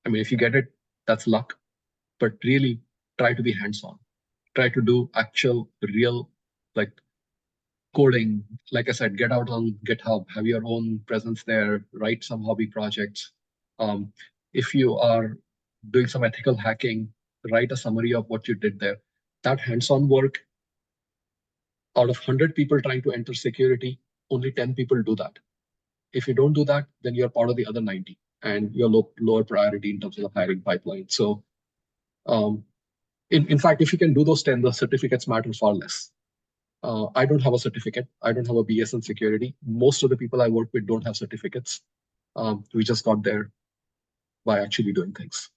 I mean, if you get it, that's luck, but really try to be hands-on. Try to do actual, real, like coding. Like I said, get out on GitHub, have your own presence there, write some hobby projects. If you are doing some ethical hacking, write a summary of what you did there. That hands-on work, out of 100 people trying to enter security, only 10 people do that. If you don't do that, then you're part of the other 90 and you're lower priority in terms of the hiring pipeline. So in fact, if you can do those 10, the certificates matter far less. I don't have a certificate. I don't have a BS in security. Most of the people I work with don't have certificates. We just got there by actually doing things.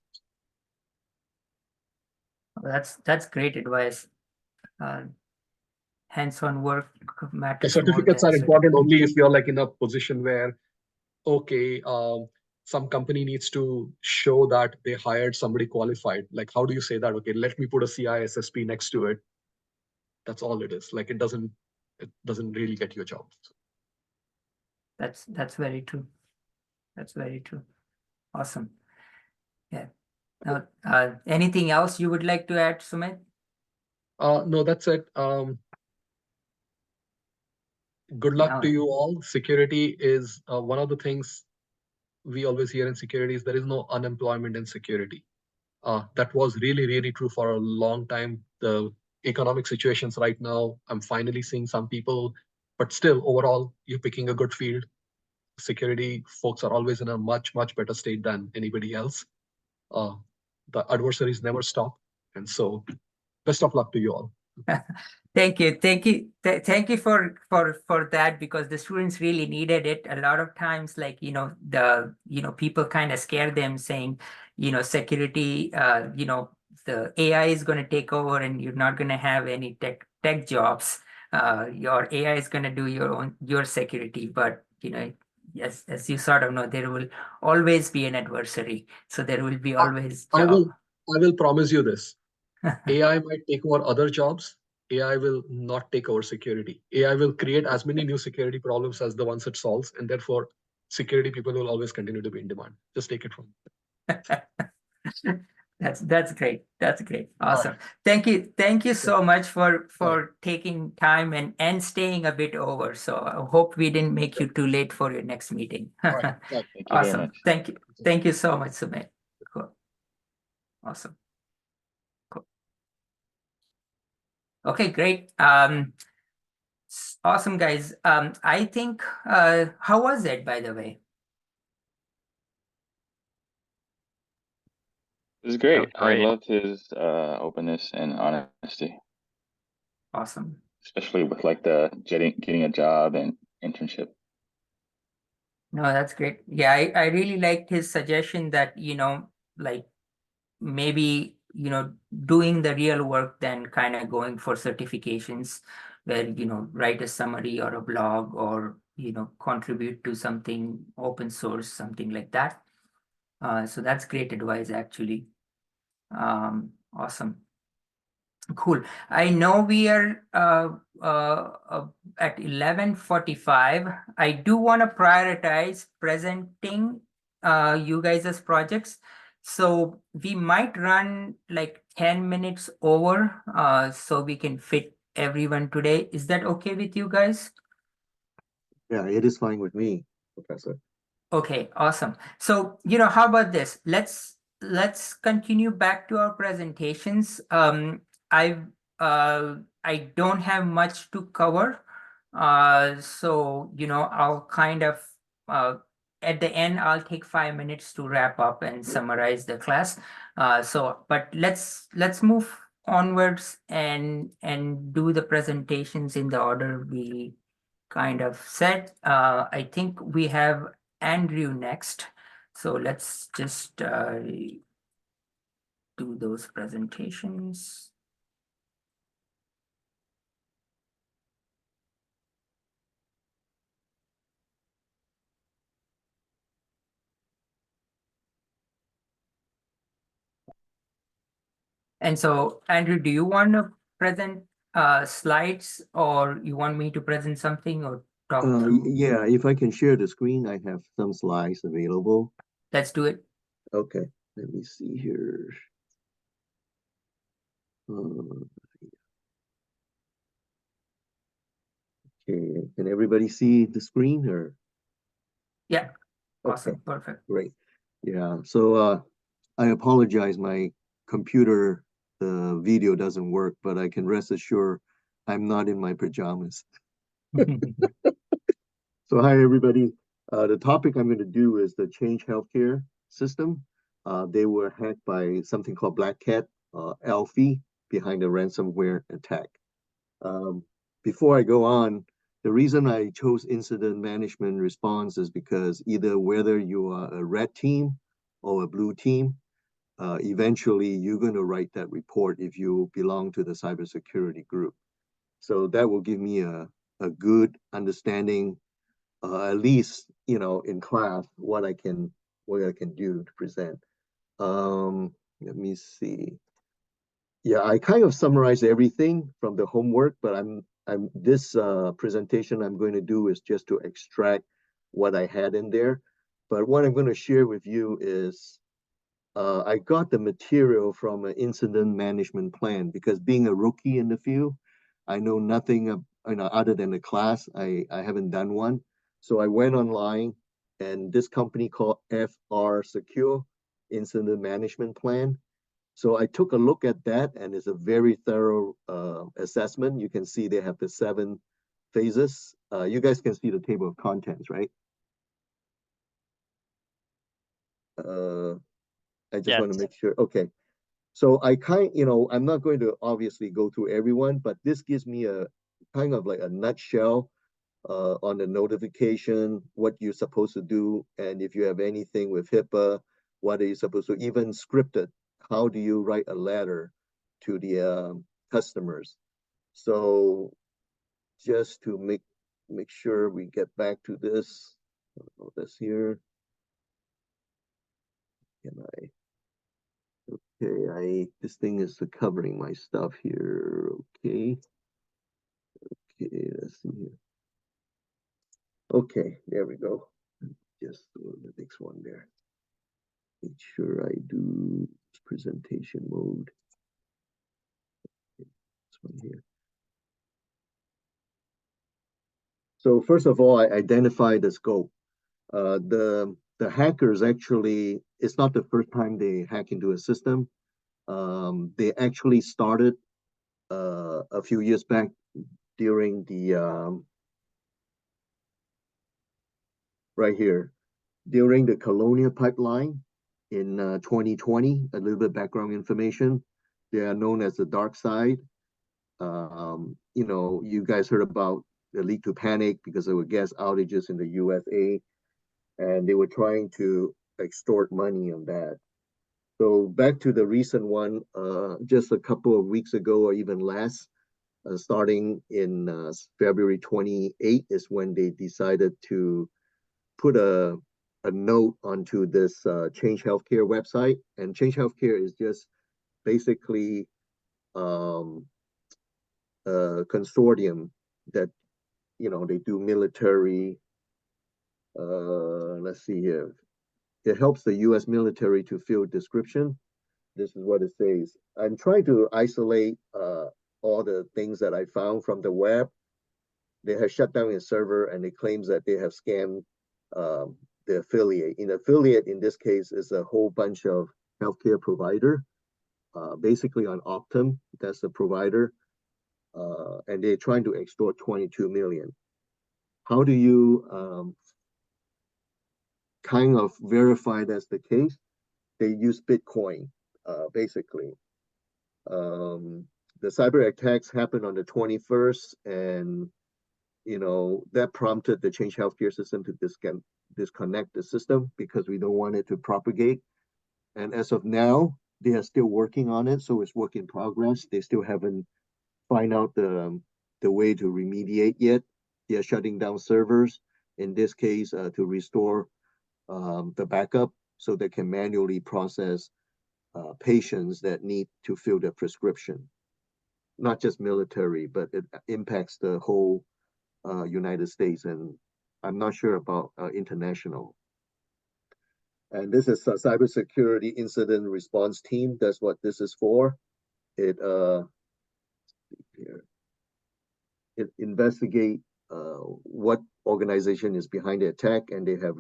That's great advice. Hands-on work The matters more certificates than are important certificate. only if you're like in a position where, okay, some company needs to show that they hired somebody qualified. Like, how do you say that? Okay, let me put a CISSP next to it. That's all it is. Like, it doesn't really get you a job. That's very true. That's very true. Awesome. Yeah. Now, anything else you would like to add, Sumit? No, that's it. Good luck to you all. Security is one of the things we always hear in security is there is no unemployment in security. That was really, really true for a long time. The economic situations right now, I'm finally seeing some people, but still overall, you're picking a good field. Security folks are always in a much, much better state than anybody else. The adversaries never stop. And so best of luck to you all. Thank you, thank you, thank you for that, because the students really needed it. A lot of times, like people kind of scare them, saying, security, the AI is going to take over, and you're not going to have any tech jobs. Your AI is going to do your security, but yes, as you sort of know, there will always be an adversary, so there will be always I job. will promise you this. AI might take over other jobs. AI will not take over security. AI will create as many new security problems as the ones it solves, and therefore security people will always continue to be in demand. Just take it from me. That's great. That's great. Awesome. Right. Thank you so much for taking time and staying a bit over. So I hope we didn't make you too late for your next meeting. Thank you very Awesome. much. Thank you. Thank you so much, Sumit. Cool. Awesome. Cool. Okay, great. Awesome, guys. I think how was it, by the way? This is great. was I great. loved his openness and honesty, Awesome. especially with like the getting a job and internship. No, that's great. Yeah, I really liked his suggestion that, like maybe, doing the real work, then kind of going for certifications where, write a summary or a blog or, contribute to something open source, something like that. So that's great advice, actually. Awesome. Cool. I know we are at 11:45. I do want to prioritize presenting you guys' projects. So we might run like 10 minutes over so we can fit everyone today. Is that okay with you guys? Yeah, it is fine with me, Professor. Okay, awesome. So, how about this? Let's continue back to our presentations. I don't have much to cover. So, I'll kind of at the end, I'll take 5 minutes to wrap up and summarize the class. But let's move onwards and do the presentations in the order we kind of said. I think we have Andrew next. So let's just do those presentations. And so, Andrew, do you want to present slides, or you want me to present something, or talk through? Yeah, if I can share the screen, I have some slides available. Let's do it. Okay, let me see here. Uh, okay, can everybody see the screen or? Yeah. Okay, Awesome. Perfect. great. Yeah, so I apologize, my computer, the video doesn't work, but I can rest assured I'm not in my pajamas. So hi, everybody. The topic I'm going to do is the Change Healthcare system. They were hacked by something called Black Cat, Alfie, behind a ransomware attack. Before I go on, the reason I chose incident management response is because either whether you are a red team or a blue team, eventually you're going to write that report if you belong to the cybersecurity group. So that will give me a good understanding, at least, you know, in class, what I can do to present. Let me see. Yeah, I kind of summarized everything from the homework, but this presentation I'm going to do is just to extract what I had in there. But what I'm going to share with you is I got the material from an incident management plan, because being a rookie in the field, I know nothing of, you know, other than the class. I haven't done one. So I went online, and this company called FR Secure Incident Management Plan. So I took a look at that, and it's a very thorough assessment. You can see they have the 7 phases. You guys can see the table of contents, right? I just want to make sure. Okay. So I'm not going to obviously go through everyone, but this gives me a kind of like a nutshell on the notification, what you're supposed to do, and if you have anything with HIPAA, what are you supposed to, even scripted, how do you write a letter to the customers? So just to make sure we get back to this, this here. Can I? Okay, this thing is covering my stuff here. Okay. Okay, let's see here. Okay, there we go. Just go to the next one there. Make sure I do presentation mode. This one here. So first of all, I identified the scope. The hackers actually, it's not the first time they hack into a system. They actually started a few years back during the right here, during the Colonial Pipeline in 2020. A little bit background information. They are known as the dark side. You know, you guys heard about the lead to panic because there were gas outages in the USA, and they were trying to extort money on that. So back to the recent one, just a couple of weeks ago or even less, starting in February 28 is when they decided to put a note onto this Change Healthcare website. And Change Healthcare is just basically a consortium that, you know, they do military, let's see here. It helps the US military to fill description. This is what it says. I'm trying to isolate all the things that I found from the web. They have shut down a server, and it claims that they have scammed the affiliate. An affiliate in this case is a whole bunch of healthcare provider, basically on Optum, that's the provider, and they're trying to extort 22 million. How do you kind of verify that's the case? They use Bitcoin, basically. The cyber attacks happened on the 21st, and you know that prompted the Change Healthcare system to disconnect the system because we don't want it to propagate. And as of now, they are still working on it, so it's work in progress. They still haven't find out the way to remediate yet. They are shutting down servers, in this case, to restore the backup so they can manually process patients that need to fill their prescription. Not just military, but it impacts the whole United States, and I'm not sure about international. And this is a cybersecurity incident response team. That's what this is for. It investigate what organization is behind the attack, and they have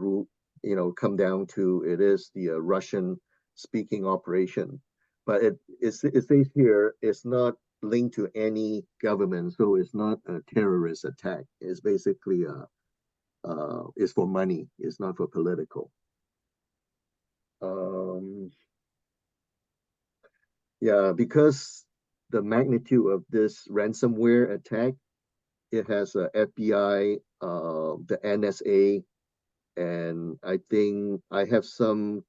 come down to it is the Russian speaking operation. But it says here it's not linked to any government, so it's not a terrorist attack. It's basically it's for money. It's not for political. Yeah, because the magnitude of this ransomware attack, it has a FBI, the NSA, and I think I have some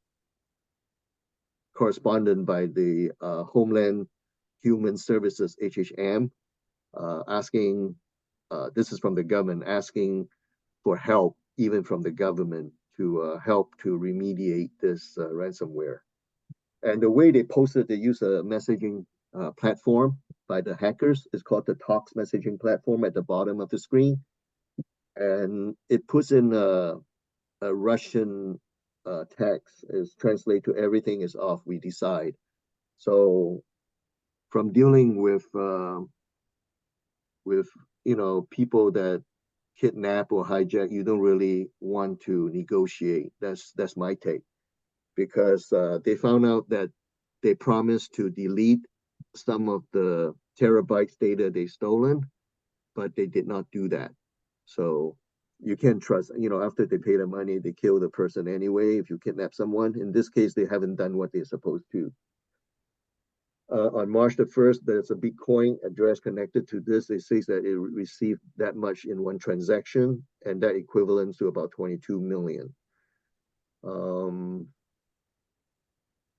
correspondent by the Homeland Human Services, HHM, asking, this is from the government, asking for help, even from the government, to help to remediate this ransomware. And the way they posted, they use a messaging platform by the hackers. It's called the Talks messaging platform at the bottom of the screen. And it puts in a Russian text, is translate to everything is off, we decide. So from dealing with people that kidnap or hijack, you don't really want to negotiate. That's my take, because they found out that they promised to delete some of the terabytes data they stolen, but they did not do that. So you can't trust, after they pay the money, they kill the person anyway. If you kidnap someone, in this case, they haven't done what they're supposed to. On March the 1st, there's a Bitcoin address connected to this. It says that it received that much in one transaction, and that equivalents to about 22 million.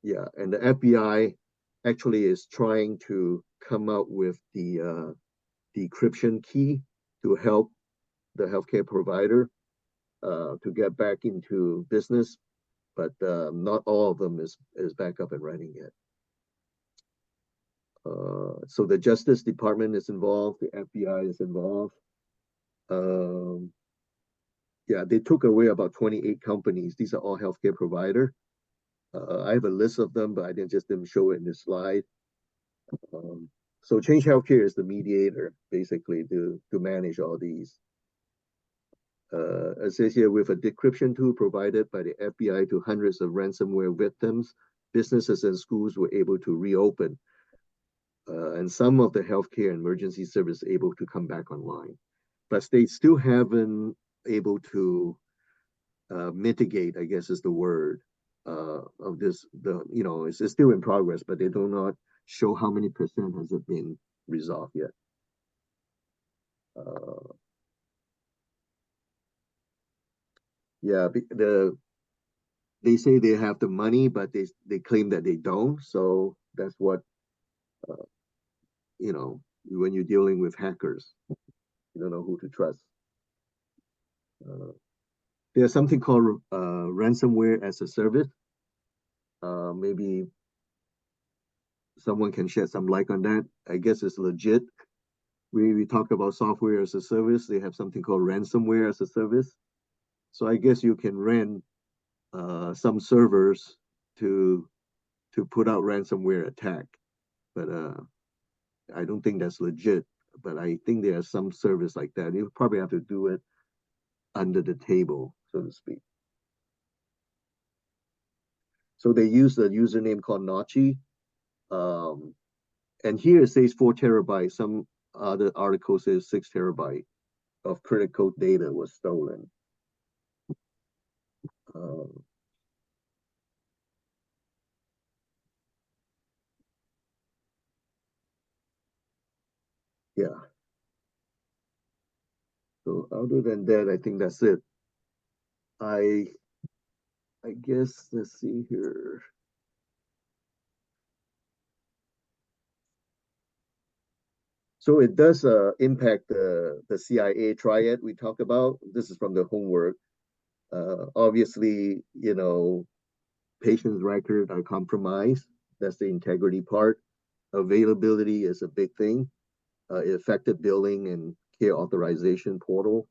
Yeah, and the FBI actually is trying to come out with the decryption key to help the healthcare provider to get back into business, but not all of them is back up and running yet. So the Justice Department is involved, the FBI is involved. Yeah, they took away about 28 companies. These are all healthcare provider. I have a list of them, but I didn't show it in this slide. So Change Healthcare is the mediator, basically, to manage all these. It says here, with a decryption tool provided by the FBI to hundreds of ransomware victims, businesses and schools were able to reopen. And some of the healthcare and emergency service able to come back online. But they still haven't able to mitigate, I guess is the word, of this. It's still in progress, but they do not show how many percent has it been resolved yet. Yeah, they say they have the money, but they claim that they don't. So that's what, when you're dealing with hackers, you don't know who to trust. There's something called ransomware as a service. Maybe someone can shed some light on that. I guess it's legit. We talk about software as a service. They have something called ransomware as a service. So I guess you can rent some servers to put out ransomware attack, but I don't think that's legit. But I think there's some service like that. You probably have to do it under the table, so to speak. So they use a username called Nachi. And here it says 4 terabytes. Some other article says 6 terabytes of critical data was stolen. Yeah. So other than that, I think that's it. I guess, let's see here. So it does impact the CIA triad we talked about. This is from the homework. Obviously, patients' records are compromised. That's the integrity part. Availability is a big thing. Effective billing and care authorization portal.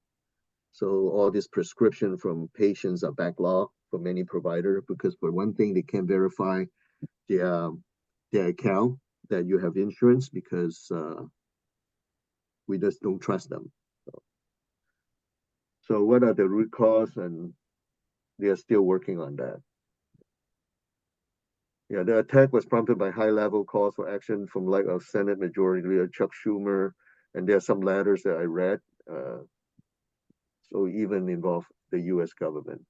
So all this prescription from patients are backlogged for many providers because for one thing, they can't verify their account that you have insurance because we just don't trust them. So what are the root cause? And they are still working on that. Yeah, the attack was prompted by high-level calls for action from like of Senate Majority Leader Chuck Schumer, and there are some letters that I read. So even involve the U.S. government,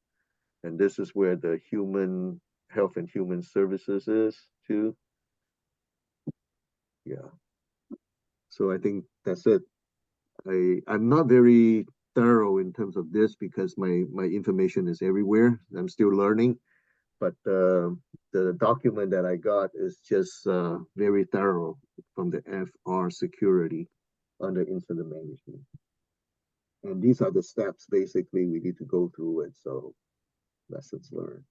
and this is where the Human Health and Human Services is too. Yeah. So I think that's it. I'm not very thorough in terms of this because my information is everywhere. I'm still learning, but the document that I got is just very thorough from the FR security under incident management. And these are the steps basically we need to go through it. So lessons learned.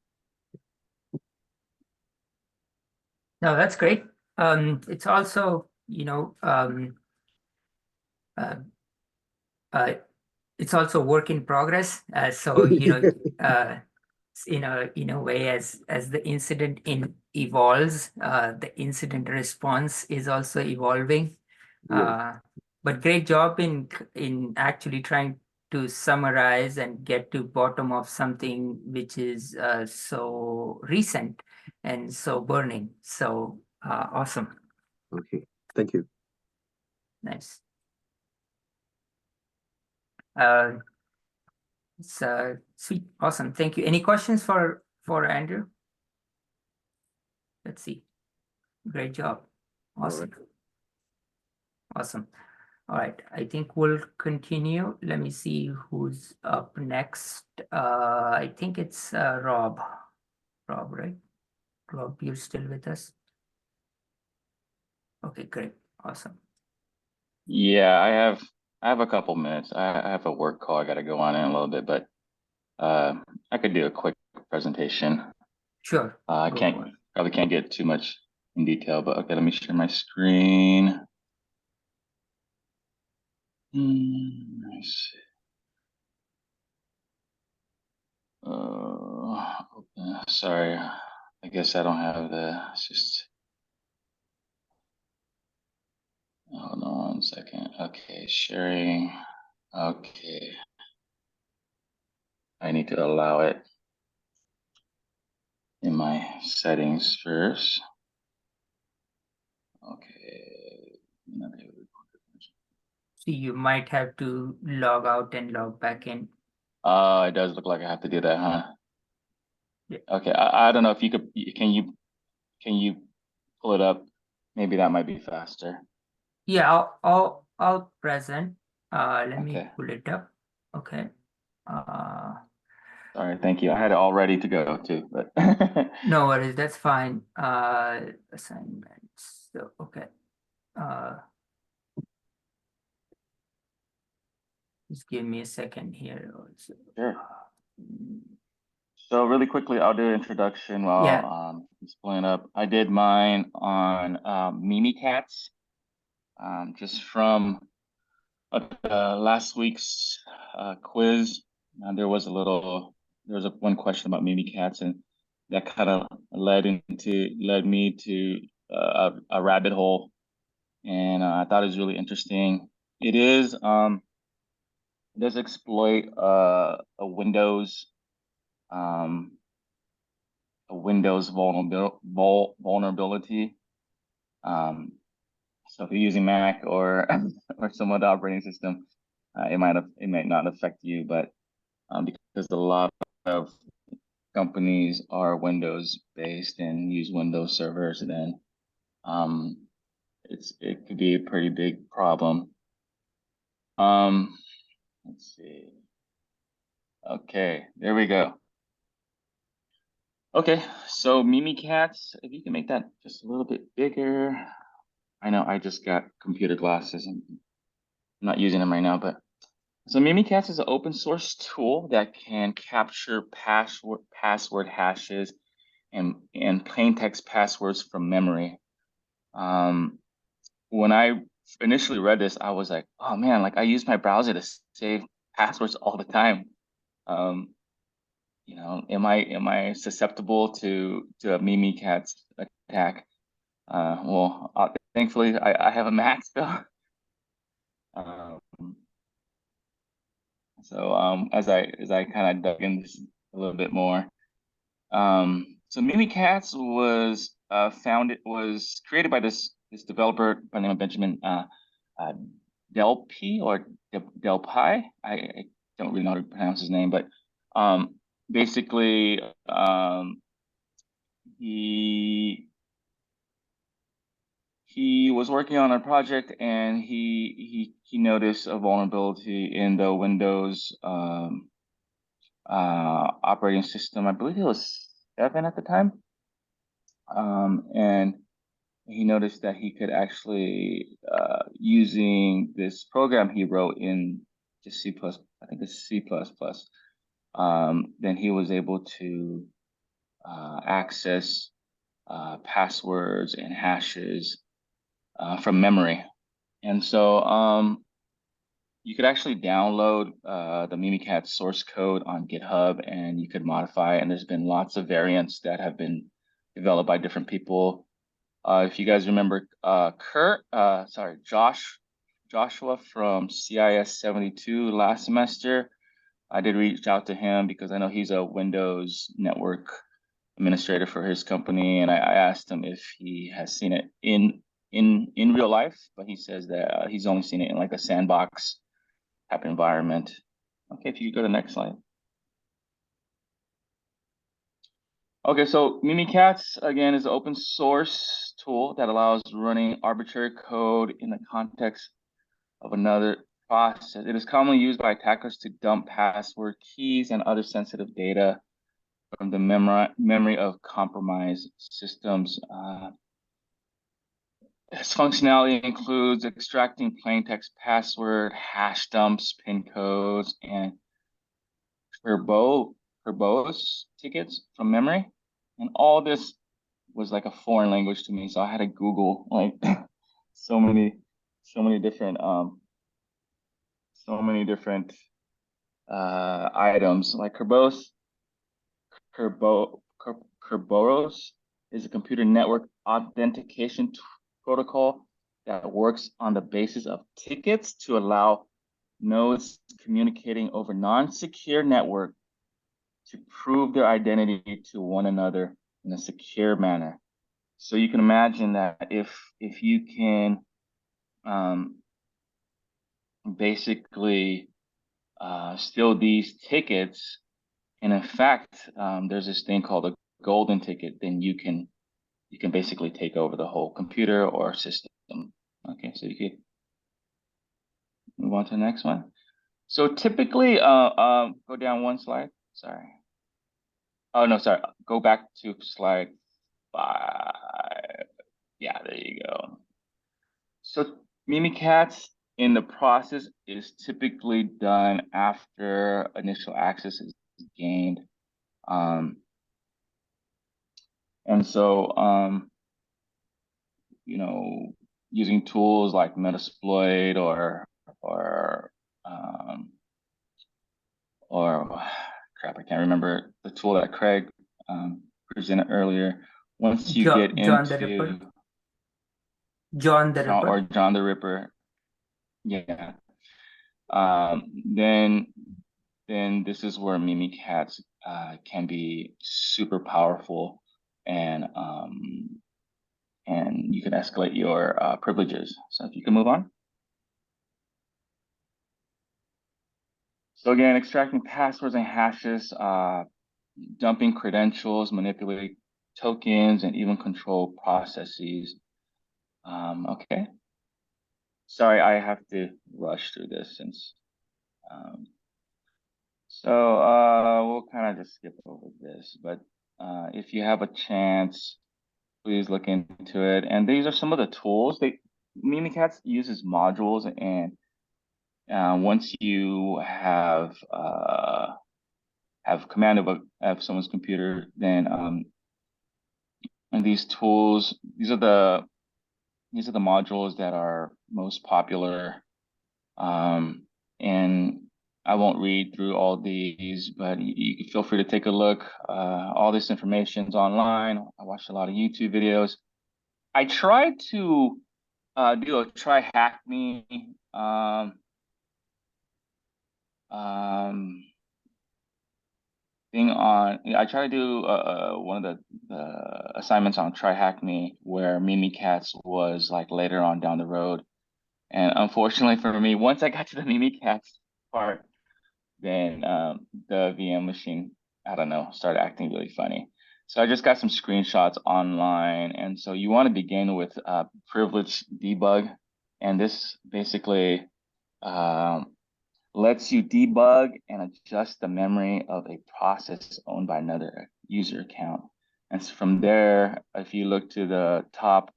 No, that's great. It's also, it's also work in progress. So, in a way, as the incident evolves, the incident response is also evolving. But great job in actually trying to summarize and get to bottom of something which is so recent and so burning. So awesome. Okay, thank you. Nice. It's sweet, awesome. Thank you. Any questions for Andrew? Let's see. Great job. Awesome. Awesome. All right. I think we'll continue. Let me see who's up next. I think it's Rob. Rob, right? Rob, you're still with us? Okay, great. Awesome. Yeah, I have a couple minutes. I have a work call I gotta go on in a little bit, but I could do a quick presentation. Sure. I probably can't get too much in detail, but okay, let me share my screen. Nice. Sorry, I guess I don't have it's just, hold on 1 second. Okay, sharing. Okay. I need to allow it in my settings first. Okay. So you might have to log out and log back in. It does look like I have to do that, huh? Yeah. Okay, I don't know if you could, can you pull it up? Maybe that might be faster. Yeah, I'll present. Let me pull it up. Okay. Sorry, thank you. I had it all ready to go too, but No worries, that's fine. Assignments. So okay. Just give me a second here. Also. Sure. So really quickly, I'll do an introduction while it's pulling up. I did mine on Mimikatz, just from last week's quiz. There was one question about Mimikatz, and that kind of led me to a rabbit hole, and I thought it was really interesting. It does exploit a Windows vulnerability. So if you're using Mac or some other operating system, it might not affect you, but because a lot of companies are Windows based and use Windows servers, then it could be a pretty big problem. Let's see. Okay, there we go. Okay, so Mimikatz, if you can make that just a little bit bigger. I know I just got computer glasses and I'm not using them right now, but so Mimikatz is an open source tool that can capture password hashes and plain text passwords from memory. When I initially read this, I was like, oh man, like I use my browser to save passwords all the time. You know, am I susceptible to a Mimikatz attack? Well, thankfully I have a Mac still. As I kind of dug in this a little bit more, so Mimikatz was created by this developer by the name of Benjamin Delpy or Delpy. I don't really know how to pronounce his name, but basically he was working on a project and he noticed a vulnerability in the Windows operating system. I believe it was 7 at the time. And he noticed that he could actually, using this program he wrote in just C++, I think it's C++, then he was able to access passwords and hashes from memory. And so you could actually download the Mimikatz source code on GitHub and you could modify it. And there's been lots of variants that have been developed by different people. If you guys remember Joshua from CIS 72 last semester, I did reach out to him because I know he's a Windows network administrator for his company, and I asked him if he has seen it in real life, but he says that he's only seen it in like a sandbox type environment. Okay, if you could go to the next slide. Okay, so Mimikatz, again, is an open source tool that allows running arbitrary code in the context of another process. It is commonly used by attackers to dump password keys and other sensitive data from the memory of compromised systems. Its functionality includes extracting plain text password, hash dumps, pin codes, and verbose tickets from memory. And all this was like a foreign language to me, so I had to Google like so many different items. Like Kerberos is a computer network authentication protocol that works on the basis of tickets to allow nodes communicating over non-secure network to prove their identity to one another in a secure manner. So you can imagine that if you can basically steal these tickets, and in fact, there's this thing called a golden ticket, then you can basically take over the whole computer or system. Okay, so you could move on to the next one. So typically, go down one slide. Sorry. Oh no, sorry. Go back to slide 5. Yeah, there you go. So Mimikatz in the process is typically done after initial access is gained. And so, you know, using tools like Metasploit or crap, I can't remember the tool that Craig presented earlier. Once you get John into the Ripper. John the Ripper, yeah. Then this is where Mimikatz can be super powerful, and you can escalate your privileges. So if you can move on. So again, extracting passwords and hashes, dumping credentials, manipulating tokens, and even control processes. Okay. Sorry, I have to rush through this since. We'll kind of just skip over this, but if you have a chance, please look into it. And these are some of the tools. Mimikatz uses modules, and once you have command of someone's computer, then And these tools, these are the modules that are most popular. And I won't read through all these, but you can feel free to take a look. All this information's online. I watched a lot of YouTube videos. I tried to do a try hack me thing on. I try to do one of the assignments on try hack me where Mimikatz was like later on down the road, and unfortunately for me, once I got to the Mimikatz part, then the VM machine, I don't know, started acting really funny. So I just got some screenshots online, and so you want to begin with privilege debug, and this basically lets you debug and adjust the memory of a process owned by another user account. And so from there, if you look to the top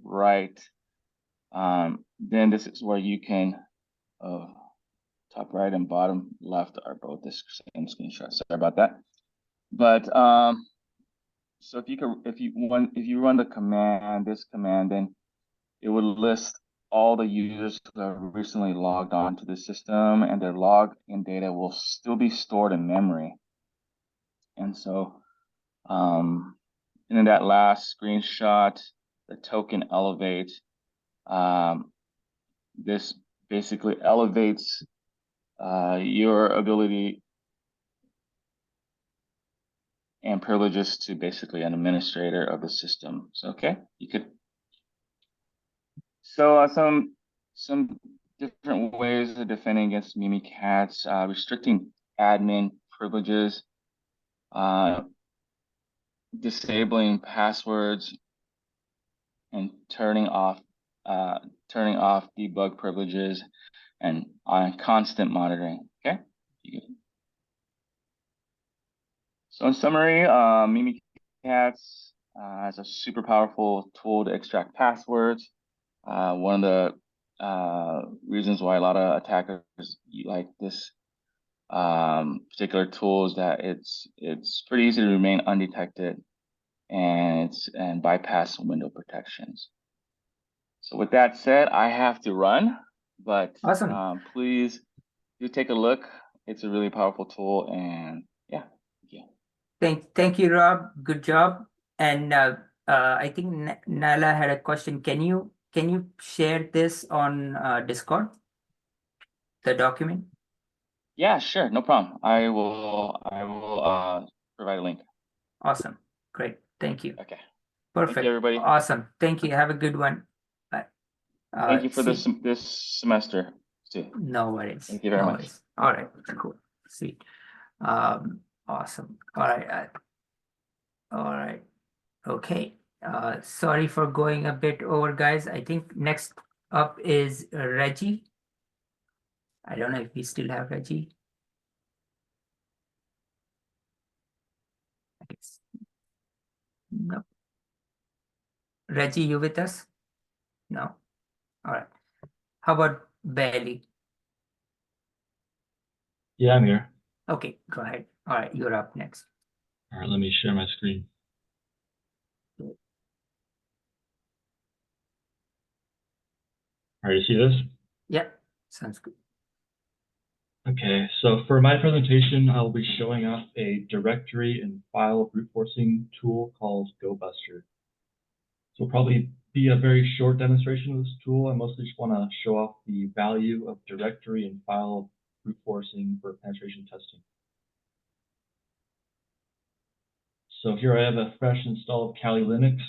right, then this is where you can, top right and bottom left are both the same screenshot. Sorry about that. But so if you run the command, this command, then it would list all the users who have recently logged on to the system, and their login data will still be stored in memory. And so, and in that last screenshot, the token elevate. This basically elevates your ability and privileges to basically an administrator of the system. So, okay, you could. So some different ways of defending against Mimikatz, restricting admin privileges, disabling passwords, and turning off debug privileges, and on constant monitoring. Okay. So in summary, Mimikatz is a super powerful tool to extract passwords. One of the reasons why a lot of attackers like this particular tool is that it's pretty easy to remain undetected and bypass window protections. So with that said, I have to run, but Awesome. Please do take a look. It's a really powerful tool, and yeah. Thank you, Rob. Good job. And I think Nala had a question. Can you share this on Discord, the document? Yeah, sure, no problem. I will provide a link. Awesome. Great. Thank you. Okay. Perfect. Thank you, everybody. Awesome. Thank you. Have a good one. Bye. Thank you for see- this semester too. No worries. Thank you very No much. worries. All right. Cool. Sweet. Awesome. All right. All right. Okay. Sorry for going a bit over, guys. I think next up is Reggie. I don't know if we still have Reggie. I guess. No. Reggie, you with us? No. All right. How about Bailey? Yeah, I'm here. Okay, go ahead. All right, you're up next. All right, let me share my screen. All right, you see this? Yeah, sounds good. Okay, so for my presentation, I'll be showing off a directory and file brute forcing tool called GoBuster. So it'll probably be a very short demonstration of this tool. I mostly just want to show off the value of directory and file brute forcing for penetration testing. So here I have a fresh install of Kali Linux,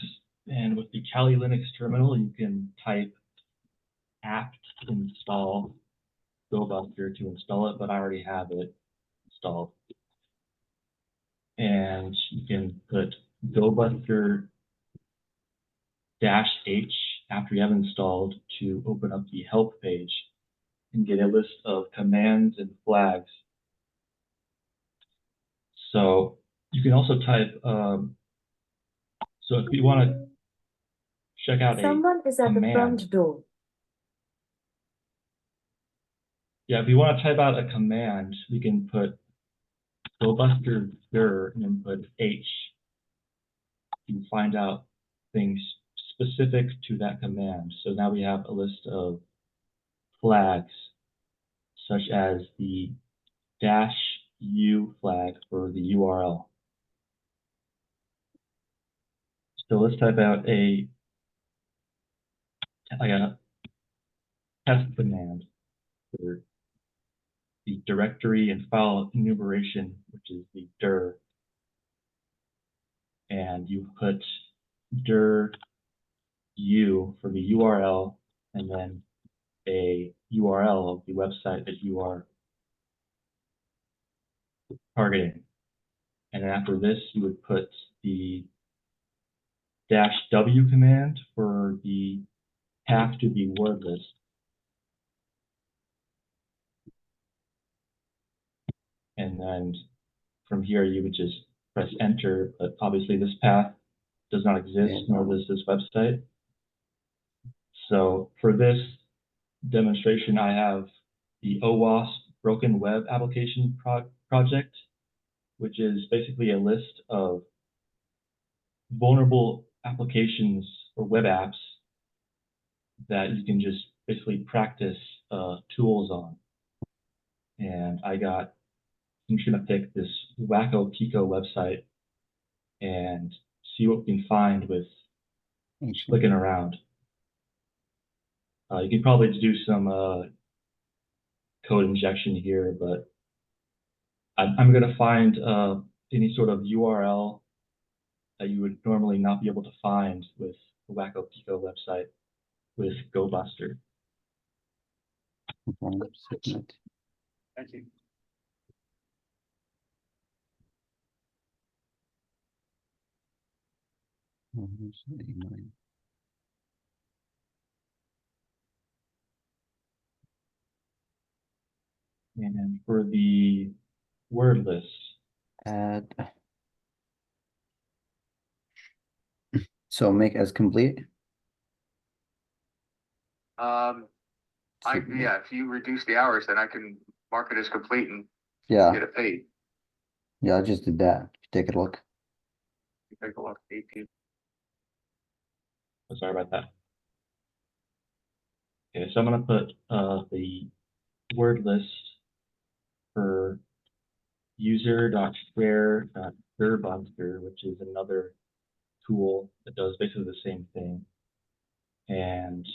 and with the Kali Linux terminal, you can type apt install GoBuster to install it, but I already have it installed. And you can put GoBuster -H after you have installed to open up the help page and get a list of commands and flags. So you can also type, so if you want to check out Someone is at the front door. Yeah, if you want to type out a command, you can put GoBuster dir and then put H. to find out things specific to that command. So now we have a list of flags, such as the -u flag for the URL. So let's type out a test command for the directory and file enumeration, which is the dir. And you put dir u for the URL, and then a URL of the website that you are targeting. And then after this, you would put the -w command for the path to the word list. And then from here, you would just press enter, but obviously this path does not exist, nor does this website. So for this demonstration, I have the OWASP Broken Web Application Project, which is basically a list of vulnerable applications or web apps that you can just basically practice tools on. And I'm just gonna pick this Wacko Pico website and see what we can find with clicking around. You can probably do some code injection here, but I'm gonna find any sort of URL that you would normally not be able to find with the Wacko Pico website with GoBuster. Thank you. And for the word list, Add. So make as complete. Yeah, if you reduce the hours, then I can mark it as complete and Yeah, get it paid. yeah, I just did that. Take a look. Take a look, 18. oh, sorry about that. Okay, so I'm gonna put the word list for user.share.dirbuster, which is another tool that does basically the same thing. And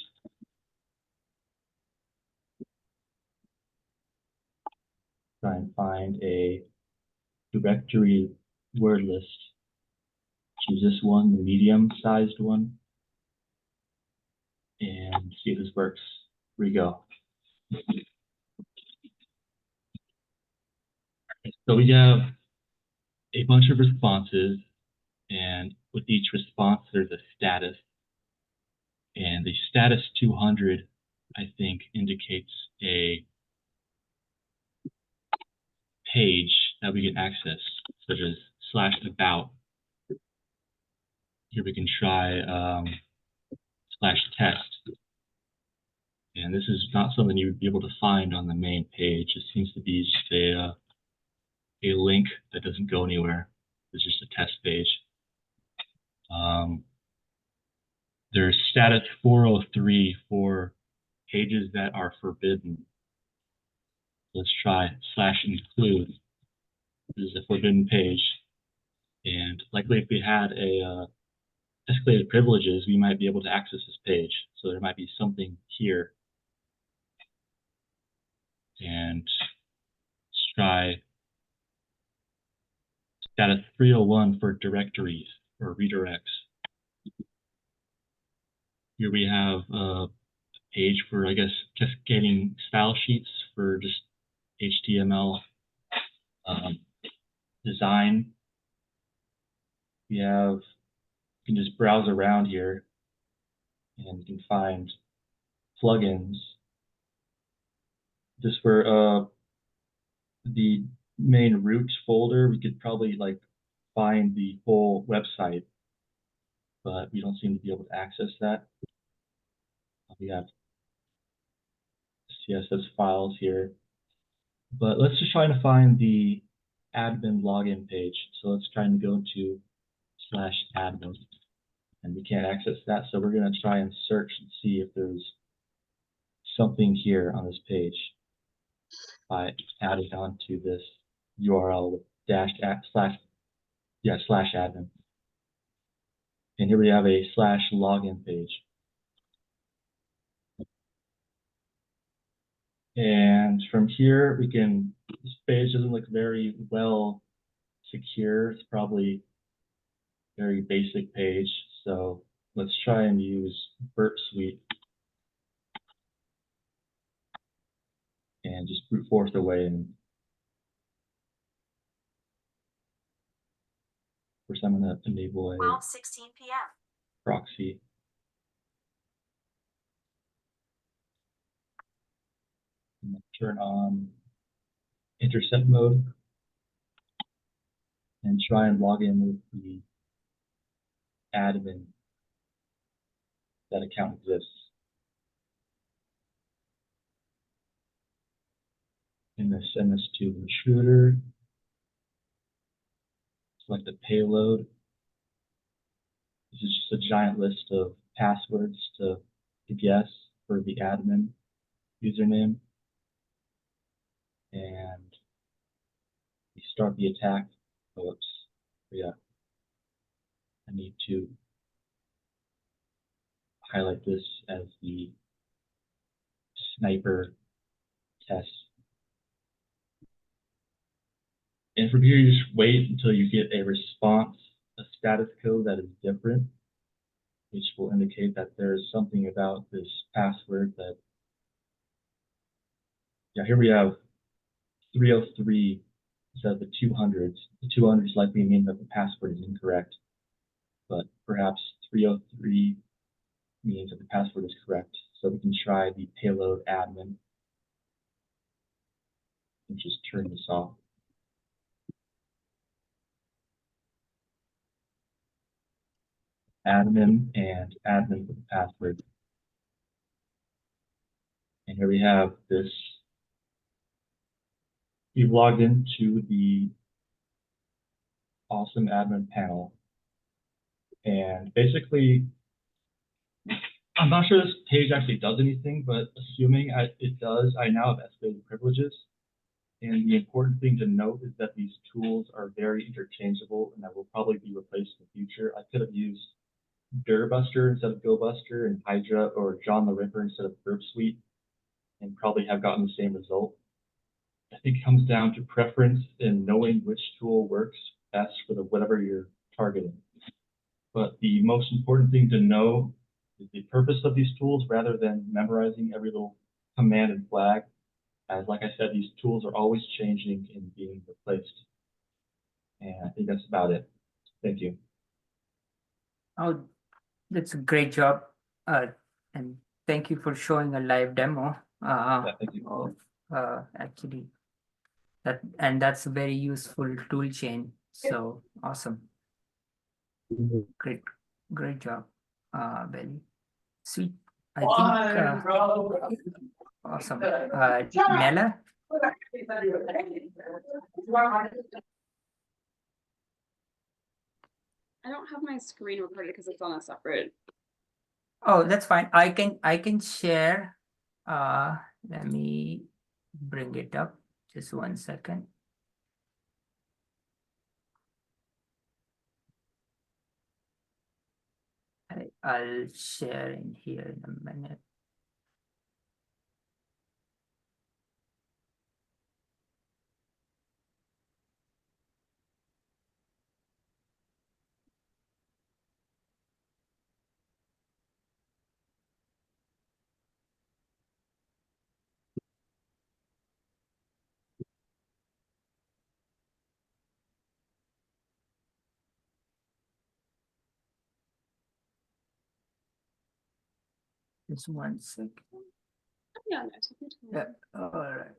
try and find a directory word list. Choose this one, the medium-sized one, and see if this works. Here we go. So we have a bunch of responses, and with each response, there's a status. And the status 200, I think, indicates a page that we can access, such as /about. Here we can try /test. And this is not something you would be able to find on the main page. It seems to be just a link that doesn't go anywhere. It's just a test page. There's status 403 for pages that are forbidden. Let's try /include. This is a forbidden page. And likely if we had a escalated privileges, we might be able to access this page. So there might be something here. And let's try status 301 for directories or redirects. Here we have a page for, I guess, cascading style sheets for just HTML design. We have, you can just browse around here and you can find plugins. Just for the main root folder, we could probably like find the whole website, but we don't seem to be able to access that. We have CSS files here, but let's just try to find the admin login page. So let's try and go to /admin, and we can't access that. So we're going to try and search and see if there's something here on this page by adding on to this URL with /admin. And here we have a /login page. And from here, we can, this page doesn't look very well secure. It's probably a very basic page. So let's try and use Burp Suite and just brute force away. And first, I'm going to enable a 12:16 p.m. proxy. And turn on intercept mode and try and log in with the admin that account exists. And then send this to the intruder. Select the payload. This is just a giant list of passwords to guess for the admin username. And we start the attack. Oops. Yeah. I need to highlight this as the sniper test. And from here, you just wait until you get a response, a status code that is different, which will indicate that there's something about this password that, yeah, here we have 303 instead of the 200s. The 200s likely mean that the password is incorrect, but perhaps 303 means that the password is correct. So we can try the payload admin and just turn this off. Admin and admin for the password. And here we have this. We've logged into the awesome admin panel. And basically, I'm not sure this page actually does anything, but assuming it does, I now have escalated privileges. And the important thing to note is that these tools are very interchangeable and that will probably be replaced in the future. I could have used Durbuster instead of GoBuster, and Hydra or John the Ripper instead of Burp Suite, and probably have gotten the same result. I think it comes down to preference and knowing which tool works best for whatever you're targeting. But the most important thing to know is the purpose of these tools rather than memorizing every little command and flag. As like I said, these tools are always changing and being replaced. And I think that's about it. Thank you. Oh, that's a great job. And thank you for showing a live demo Thank you. of actually that's a very useful tool chain. So awesome. Great job, Belly. Sweet. I think awesome. Nella? I don't have my screen recorded because it's on a separate. Oh, that's fine. I can share. Let me bring it up. Just 1 second. I'll share in here in a minute. Just 1 second. Yeah, no, take your time. Yeah, all right.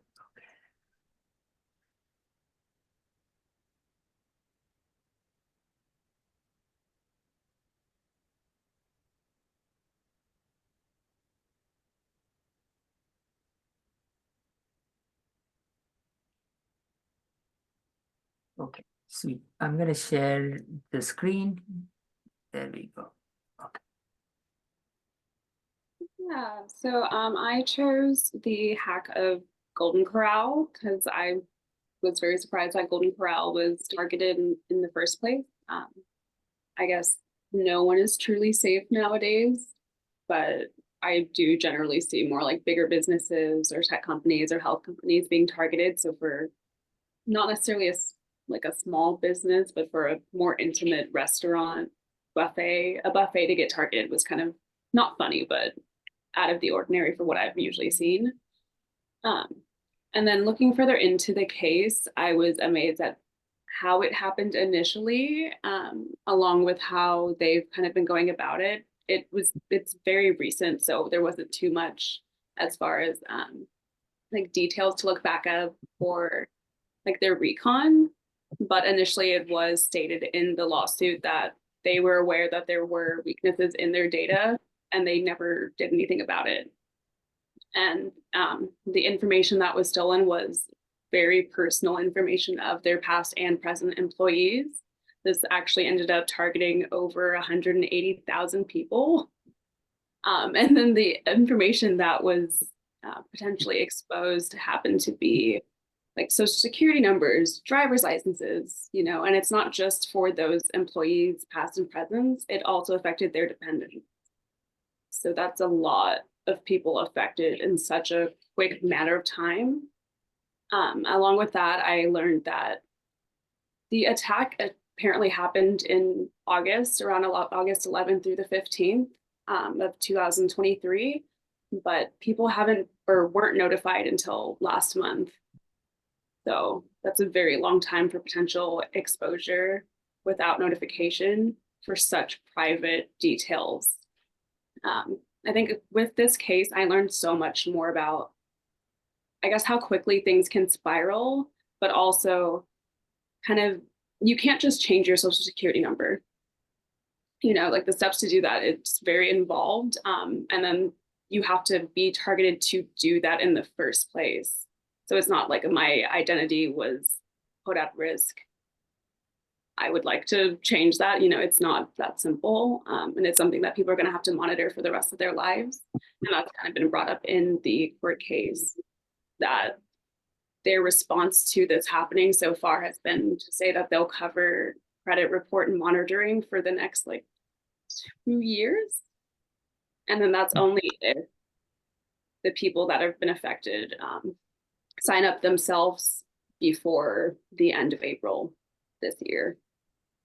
Okay. Sweet. I'm gonna share the screen. There we go. Okay. Yeah, so I chose the hack of Golden Corral because I was very surprised that Golden Corral was targeted in the first place. I guess no one is truly safe nowadays, but I do generally see more like bigger businesses or tech companies or health companies being targeted. So for not necessarily like a small business, but for a more intimate restaurant buffet, a buffet to get targeted was kind of not funny, but out of the ordinary for what I've usually seen. And then looking further into the case, I was amazed at how it happened initially, along with how they've kind of been going about it. It's very recent, so there wasn't too much as far as like details to look back up for like their recon. But initially it was stated in the lawsuit that they were aware that there were weaknesses in their data and they never did anything about it. And the information that was stolen was very personal information of their past and present employees. This actually ended up targeting over 180,000 people. And then the information that was potentially exposed happened to be like social security numbers, driver's licenses, you know, and it's not just for those employees past and present, it also affected their dependents. So that's a lot of people affected in such a quick matter of time. Along with that, I learned that the attack apparently happened in August, around August 11th through the 15th of 2023, but people haven't or weren't notified until last month. So that's a very long time for potential exposure without notification for such private details. I think with this case, I learned so much more about, I guess, how quickly things can spiral, but also kind of, you can't just change your social security number. You know, like the steps to do that, it's very involved. And then you have to be targeted to do that in the first place. So it's not like my identity was put at risk. I would like to change that. You know, it's not that simple. And it's something that people are going to have to monitor for the rest of their lives. And that's kind of been brought up in the court case, that their response to this happening so far has been to say that they'll cover credit report and monitoring for the next like 2 years. And then that's only if the people that have been affected sign up themselves before the end of April this year.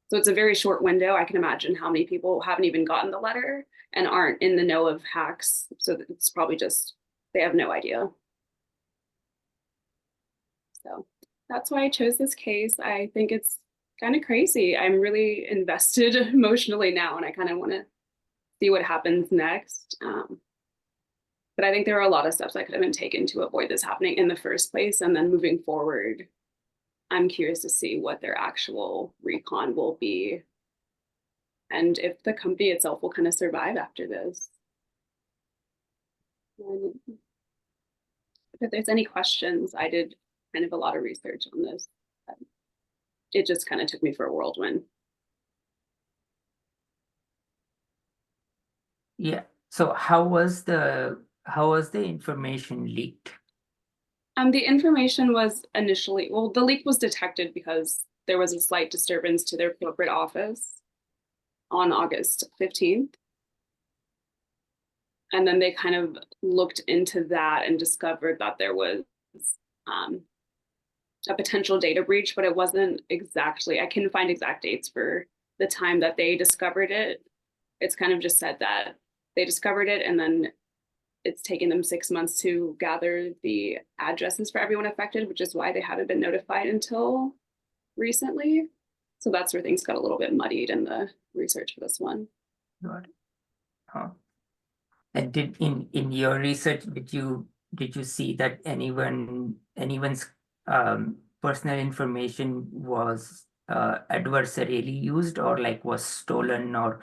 So it's a very short window. I can imagine how many people haven't even gotten the letter and aren't in the know of hacks. So it's probably just, they have no idea. So that's why I chose this case. I think it's kind of crazy. I'm really invested emotionally now, and I kind of want to see what happens next. But I think there are a lot of steps that could have been taken to avoid this happening in the first place. And then moving forward, I'm curious to see what their actual recon will be and if the company itself will kind of survive after this. And if there's any questions, I did kind of a lot of research on this. It just kind of took me for a whirlwind. Yeah. So how was the information leaked? The information was initially, well, the leak was detected because there was a slight disturbance to their corporate office on August 15th. And then they kind of looked into that and discovered that there was a potential data breach, but it wasn't exactly, I couldn't find exact dates for the time that they discovered it. It's kind of just said that they discovered it and then it's taken them 6 months to gather the addresses for everyone affected, which is why they haven't been notified until recently. So that's where things got a little bit muddied in the research for this one. Got it. And did in your research, did you see that anyone's personal information was adversarially used, or like was stolen, or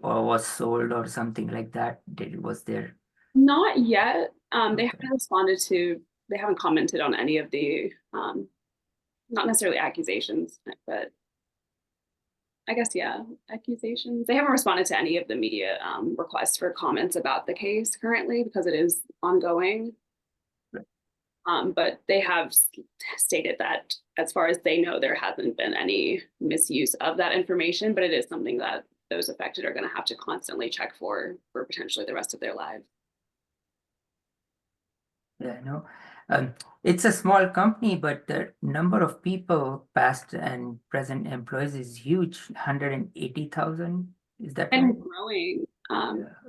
was sold or something like that? Was there? Not yet. They haven't responded to, they haven't commented on any of the not necessarily accusations, but I guess, yeah, accusations. They haven't responded to any of the media requests for comments about the case currently because it is ongoing. But they have stated that as far as they know, there hasn't been any misuse of that information, but it is something that those affected are going to have to constantly check for potentially the rest of their lives. Yeah, no. It's a small company, but the number of people, past and present employees, is huge. 180,000. Is that right? And growing.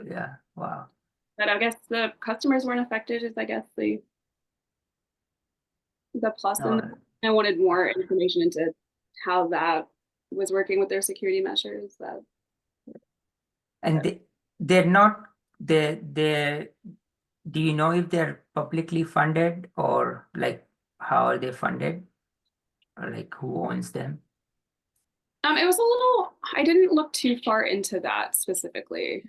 Yeah. Wow. But I guess the customers weren't affected. Is I guess the plus. And I wanted more information into how that was working with their security measures. And they're not they. Do you know if they're publicly funded or like how are they funded? Or like who owns them? It was a little, I didn't look too far into that specifically.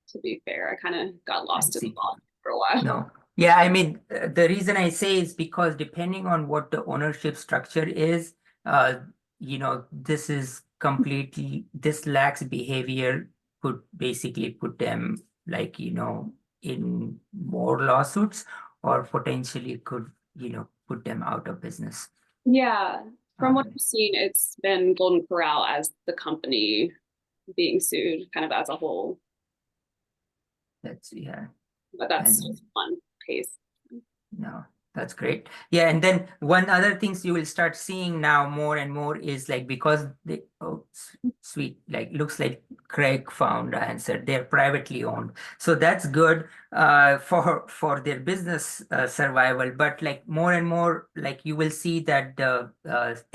To be fair, I kind of got lost in the thought for a while. No. Yeah, I mean, the reason I say is because depending on what the ownership structure is, this is completely, this lax behavior could basically put them like, in more lawsuits or potentially could, put them out of business. Yeah, from what I've seen, it's been Golden Corral as the company being sued kind of as a whole. Yeah. But that's just one case. No, that's great. Yeah, and then one other things you will start seeing now more and more is like because they sweet, like looks like Craig found the answer. They're privately owned, so that's good for their business survival. But like more and more, like you will see that the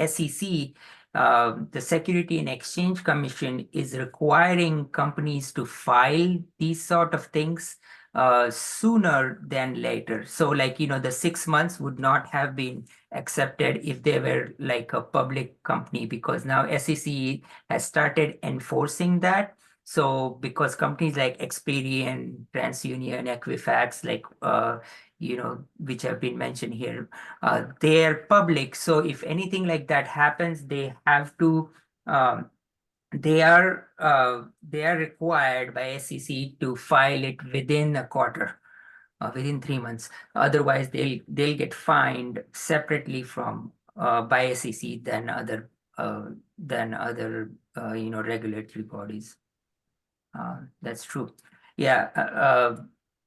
SEC. The Security and Exchange Commission is requiring companies to file these sort of things sooner than later. So like, the 6 months would not have been accepted if they were like a public company because now SEC has started enforcing that. So because companies like Experian, TransUnion, Equifax, like, which have been mentioned here, they're public. So if anything like that happens, they have to, they are required by SEC to file it within a quarter, within 3 months. Otherwise, they'll get fined separately from by SEC than other regulatory bodies. That's true. Yeah,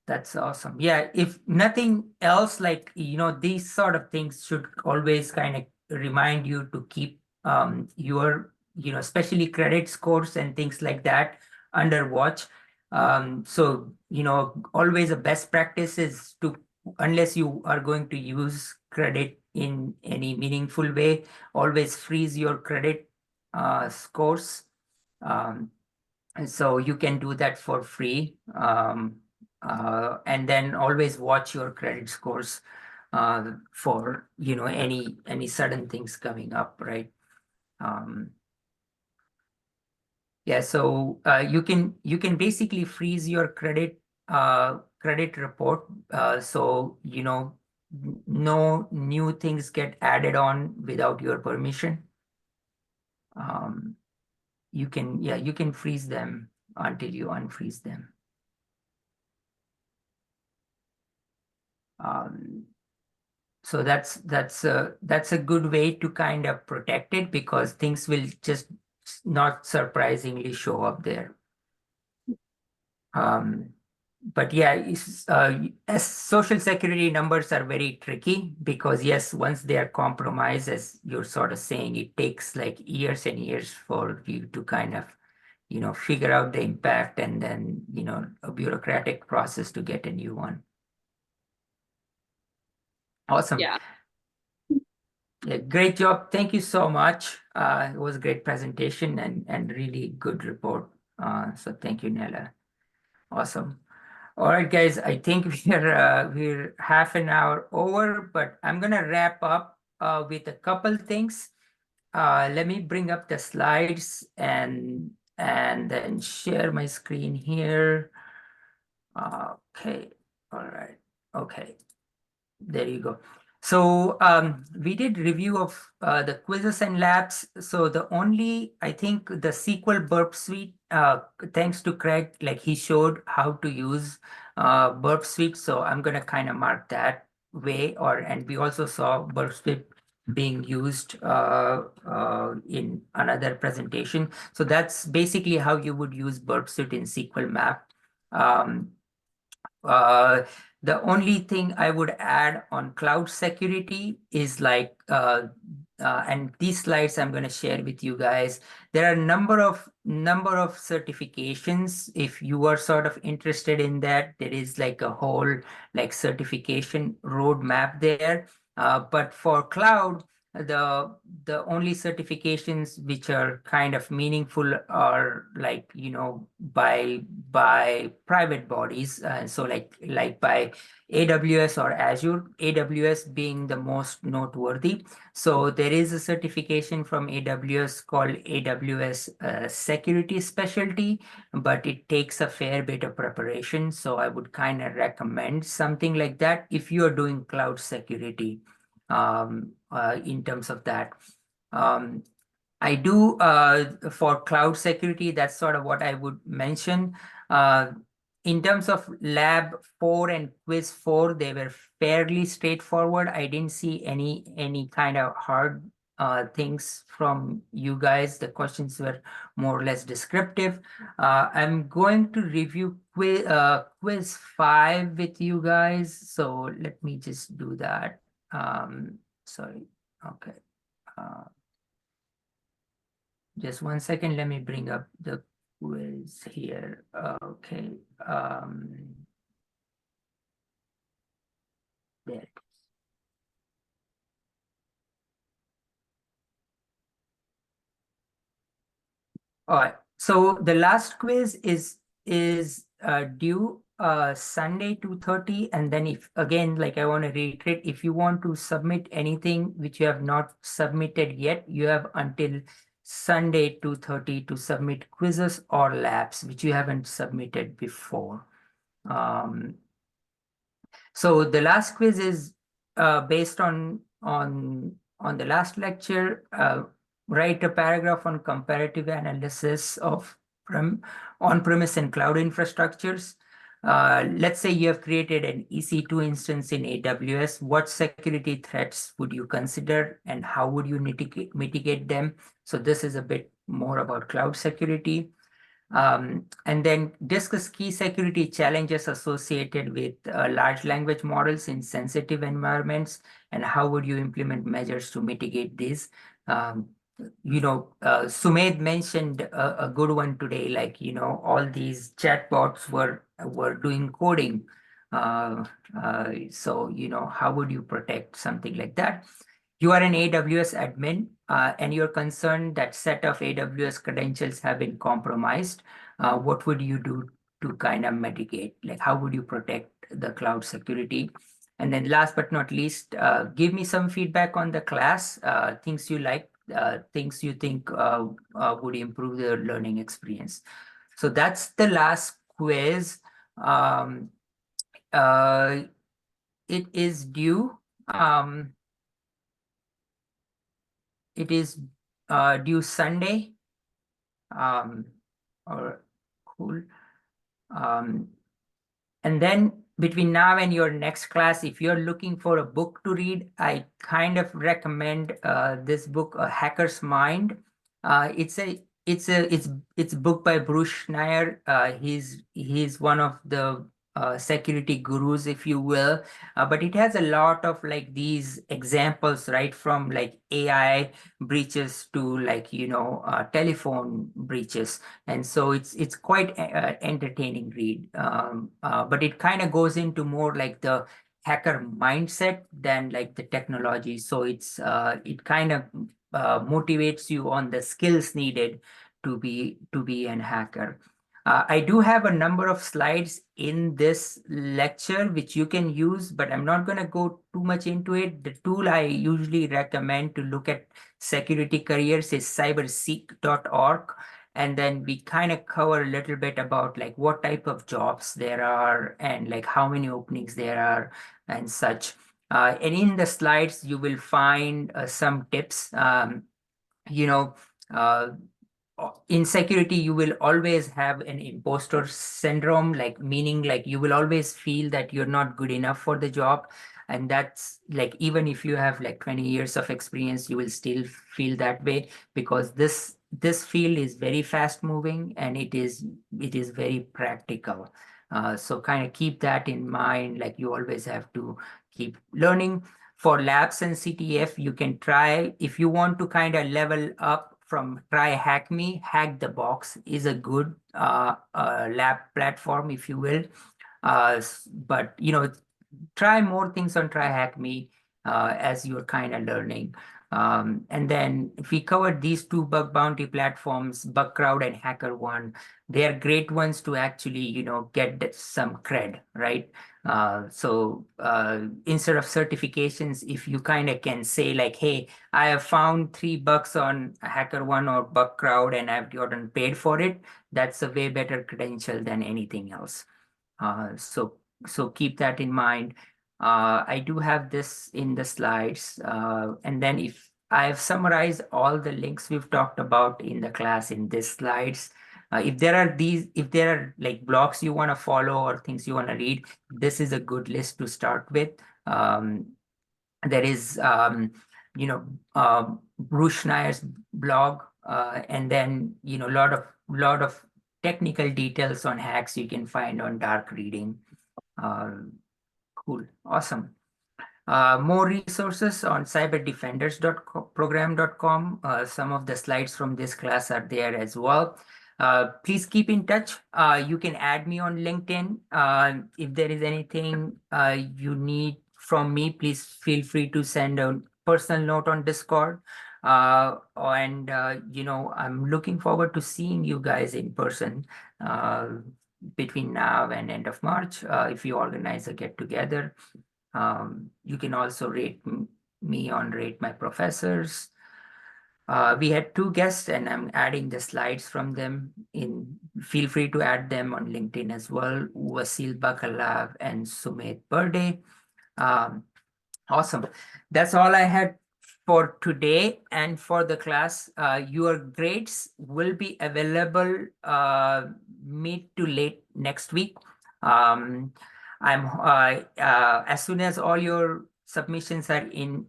that's awesome. Yeah, if nothing else, like these sort of things should always kind of remind you to keep your especially credit scores and things like that under watch. So always a best practice is to, unless you are going to use credit in any meaningful way, always freeze your credit scores. And so you can do that for free. And then always watch your credit scores for any sudden things coming up, right? Yeah, so you can basically freeze your credit report. So no new things get added on without your permission. You can freeze them until you unfreeze them. So that's a good way to kind of protect it because things will just not surprisingly show up there. But yeah, as social security numbers are very tricky because yes, once they are compromised, as you're sort of saying, it takes like years and years for you to kind of figure out the impact and then, a bureaucratic process to get a new one. Awesome. Yeah. Yeah, great job. Thank you so much. It was a great presentation and really good report. So thank you, Nella. Awesome. All right, guys, I think we're half an hour over, but I'm gonna wrap up with a couple things. Let me bring up the slides and then share my screen here. Okay, all right, okay, there you go. So we did review of the quizzes and labs. So the only, I think the SQL Burp Suite, thanks to Craig, like he showed how to use Burp Suite. So I'm gonna kind of mark that way. And we also saw Burp Suite being used in another presentation. So that's basically how you would use Burp Suite in SQL Map. Uh, the only thing I would add on cloud security is like, and these slides I'm going to share with you guys. There are a number of certifications. If you are sort of interested in that, there is like a whole like certification roadmap there. But for cloud, the only certifications which are kind of meaningful are like, you know, by private bodies, so like by AWS or Azure, AWS being the most noteworthy. So there is a certification from AWS called AWS Security Specialty, but it takes a fair bit of preparation. So I would kind of recommend something like that if you are doing cloud security in terms of that. I do for cloud security, that's sort of what I would mention. In terms of lab 4 and quiz 4, they were fairly straightforward. I didn't see any kind of hard things from you guys. The questions were more or less descriptive. I'm going to review quiz 5 with you guys. So let me just do that. Sorry. Okay. Just 1 second. Let me bring up the quiz here. Okay. There it is. All right. So the last quiz is due Sunday 2:30, and then if again, like I want to reiterate, if you want to submit anything which you have not submitted yet, you have until Sunday 2:30 to submit quizzes or labs which you haven't submitted before. So the last quiz is based on the last lecture. Write a paragraph on comparative analysis of on-premise and cloud infrastructures. Let's say you have created an EC2 instance in AWS. What security threats would you consider, and how would you mitigate them? So this is a bit more about cloud security. And then discuss key security challenges associated with large language models in sensitive environments, and how would you implement measures to mitigate these. Sumedh mentioned a good one today, like, all these chatbots were doing coding. So, how would you protect something like that? You are an AWS admin, and you're concerned that set of AWS credentials have been compromised. What would you do to kind of mitigate? Like, how would you protect the cloud security? And then last but not least, give me some feedback on the class, things you like, things you think would improve the learning experience. So that's the last quiz. It is due. It is due Sunday. Or cool. And then between now and your next class, if you're looking for a book to read, I kind of recommend this book, A Hacker's Mind. It's a book by Bruce Schneier. He's one of the security gurus, if you will. But it has a lot of like these examples, right, from like AI breaches to like, telephone breaches. And so it's quite entertaining read. But it kind of goes into more like the hacker mindset than like the technology. So it kind of motivates you on the skills needed to be an hacker. I do have a number of slides in this lecture which you can use, but I'm not going to go too much into it. The tool I usually recommend to look at security careers is cyberseek.org. And then we kind of cover a little bit about like what type of jobs there are and like how many openings there are and such. And in the slides, you will find some tips. You know, in security, you will always have an imposter syndrome, like meaning like you will always feel that you're not good enough for the job. And that's like, even if you have like 20 years of experience, you will still feel that way, because this field is very fast moving and it is very practical. So kind of keep that in mind, like you always have to keep learning. For labs and CTF, you can try, if you want to kind of level up from try Hack Me, Hack the Box is a good lab platform, if you will. But try more things on Try Hack Me as you're kind of learning. And then if we covered these two bug bounty platforms, Bugcrowd and HackerOne, they are great ones to actually, get some cred, right? So instead of certifications, if you kind of can say like, hey, I have found $3 on HackerOne or Bugcrowd and I've gotten paid for it, that's a way better credential than anything else. So keep that in mind. I do have this in the slides. And then if I have summarized all the links we've talked about in the class in these slides, if there are like blogs you want to follow or things you want to read, this is a good list to start with. There is, Bruce Schneier's blog, and then, a lot of technical details on hacks you can find on dark reading. Cool. Awesome. More resources on cyberdefenders.program.com. Some of the slides from this class are there as well. Please keep in touch. You can add me on LinkedIn. If there is anything you need from me, please feel free to send a personal note on Discord. I'm looking forward to seeing you guys in person between now and end of March, if you organize a get together. You can also rate me on Rate My Professors. We had 2 guests and I'm adding the slides from them in. Feel free to add them on LinkedIn as well. Wasil Bakalav and Sumit Burde. Awesome. That's all I had for today and for the class. Your grades will be available mid to late next week. As soon as all your submissions are in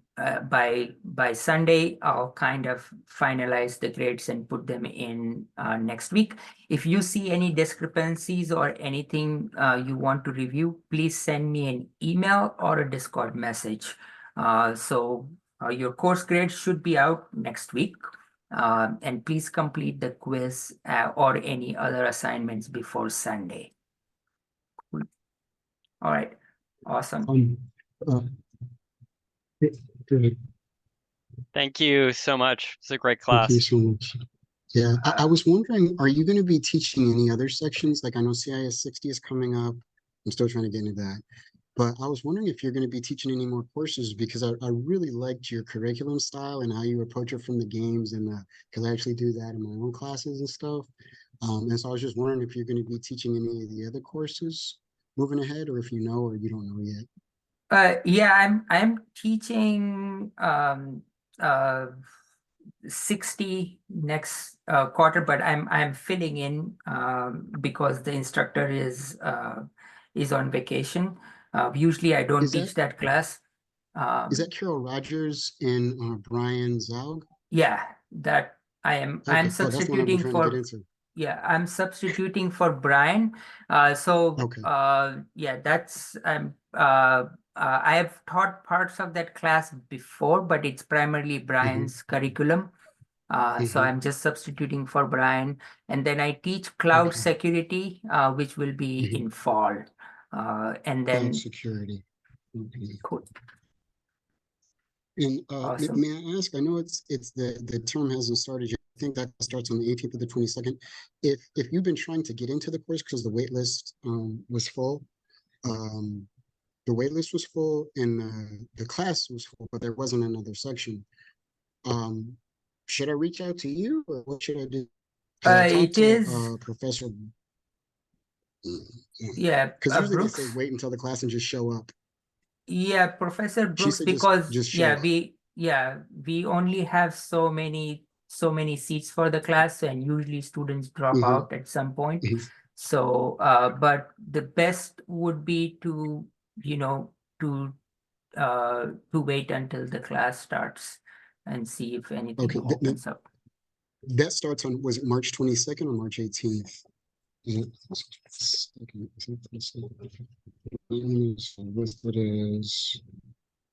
by Sunday, I'll kind of finalize the grades and put them in next week. If you see any discrepancies or anything you want to review, please send me an email or a Discord message. So your course grades should be out next week. And please complete the quiz or any other assignments before Sunday. Cool. All right. Awesome. Great. Thank you so much. It's a great Thank you class. so much. Yeah, I was wondering, are you going to be teaching any other sections? Like I know CIS 60 is coming up. I'm still trying to get into that. But I was wondering if you're going to be teaching any more courses, because I really liked your curriculum style and how you approach it from the games, and because I actually do that in my own classes and stuff. And so I was just wondering if you're going to be teaching any of the other courses moving ahead, or if you know or you don't know yet. Yeah, I'm teaching 60 next quarter, but I'm filling in because the instructor is on vacation. Usually I don't teach that class. Is that Carol Rogers and Brian Zaug? Yeah, that I'm Okay. I'm Oh, that's the one I've been substituting trying to get for. into. Yeah, I'm substituting for Brian. Yeah, that's I have taught parts of that class before, but it's primarily Brian's curriculum. So I'm just substituting for Brian. And then I teach cloud security, which will be in fall. And then Cloud security. Okay. Cool. And Awesome. may I ask? I know it's the term hasn't started yet. I think that starts on the 18th or the 22nd. If you've been trying to get into the course because the wait list was full, and the class was full, but there wasn't another section. Should I reach out to you, or what should I do? I talked to Professor. Yeah, because usually Brooks. they say wait until the class and just show up. Yeah, Professor She Brooks, said because just show. we only have so many seats for the class, and usually students drop Mhm. out at some point. Mhm. So but the best would be to, you know, to wait until the class starts and see if anything Okay, opens up. that starts on, was it March 22nd or March 18th? Listed as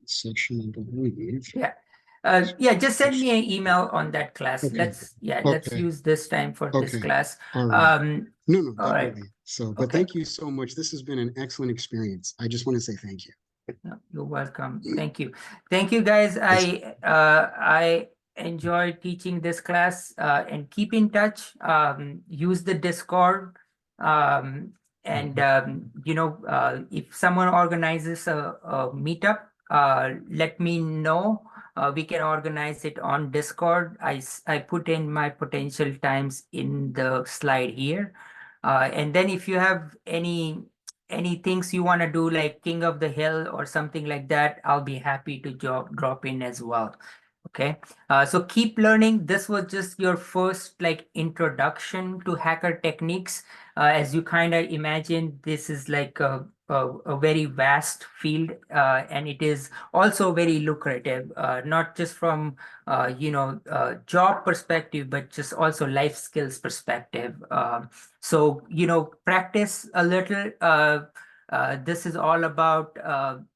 section, I believe. Yeah, just send me an email on that class. Okay. Let's Okay. use this time for this Okay. class. All right. No, All right. definitely. So, but Okay. thank you so much. This has been an excellent experience. I just want to say thank you. No, you're welcome. Thank you. Thank you, guys. I enjoyed teaching this class, and keep in touch. Use the Discord. And you know, if someone organizes a meetup, let me know. We can organize it on Discord. I put in my potential times in the slide here. And then if you have any things you want to do, like King of the Hill or something like that, I'll be happy to drop in as well. Okay, so keep learning. This was just your first like introduction to hacker techniques. As you kind of imagine, this is like a very vast field, and it is also very lucrative, not just from you know, job perspective, but just also life skills perspective. So, you know, practice a little. This is all about,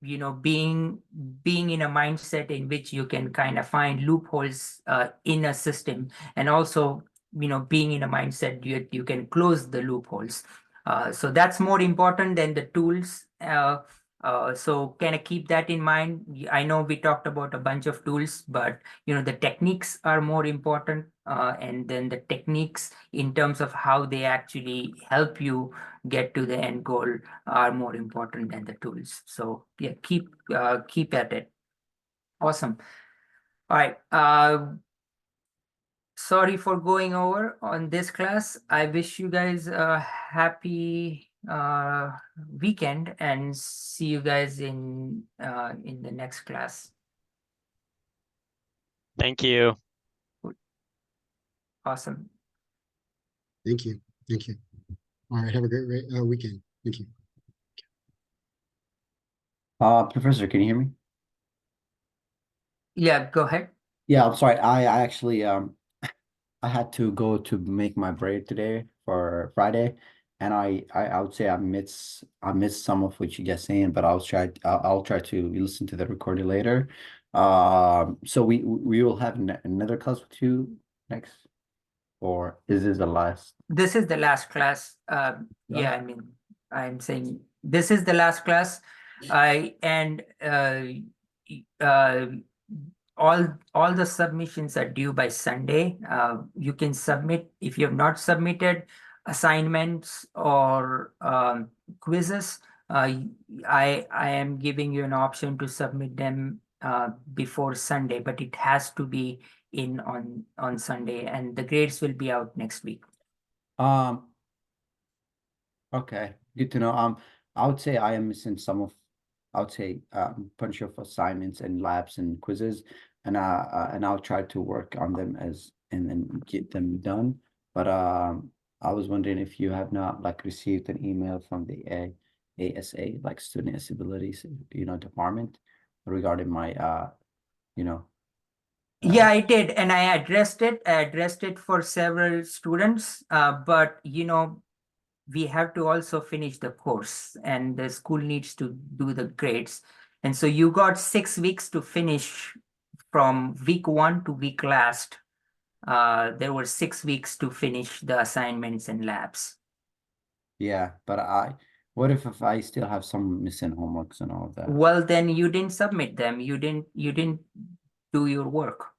you know, being in a mindset in which you can kind of find loopholes in a system, and also, you know, being in a mindset you can close the loopholes. So that's more important than the tools. So kind of keep that in mind. I know we talked about a bunch of tools, but you know, the techniques are more important, and then the techniques in terms of how they actually help you get to the end goal are more important than the tools. So yeah, keep at it. Awesome. All right. Sorry for going over on this class. I wish you guys a happy weekend, and see you guys in the next class. Thank you. Awesome. Thank you. Thank you. All right. Have a great weekend. Thank you. Professor, can you hear me? Yeah, go ahead. Yeah, I'm sorry. I actually I had to go to make my braid today for Friday, and I would say I missed some of what you guys saying, but I'll try to listen to the recording later. So we will have another class with you next, or is this the last? This is the last class. Yeah, I mean, I'm saying this is the last class. And all the submissions are due by Sunday. You can submit if you have not submitted assignments or quizzes. I am giving you an option to submit them before Sunday, but it has to be in on Sunday, and the grades will be out next week. Okay, good to know. I would say I am missing some of, I would say, bunch of assignments and labs and quizzes, and I'll try to work on them and get them done. But I was wondering if you have not like received an email from the ASA, like Student Disabilities, department regarding my you know. Yeah, I did, and I addressed it. I addressed it for several students, but you know, we have to also finish the course, and the school needs to do the grades. And so you got 6 weeks to finish from week 1 to week last. There were 6 weeks to finish the assignments and labs. Yeah, but what if I still have some missing homeworks and all of that? Well, then you didn't submit them. You didn't do your work.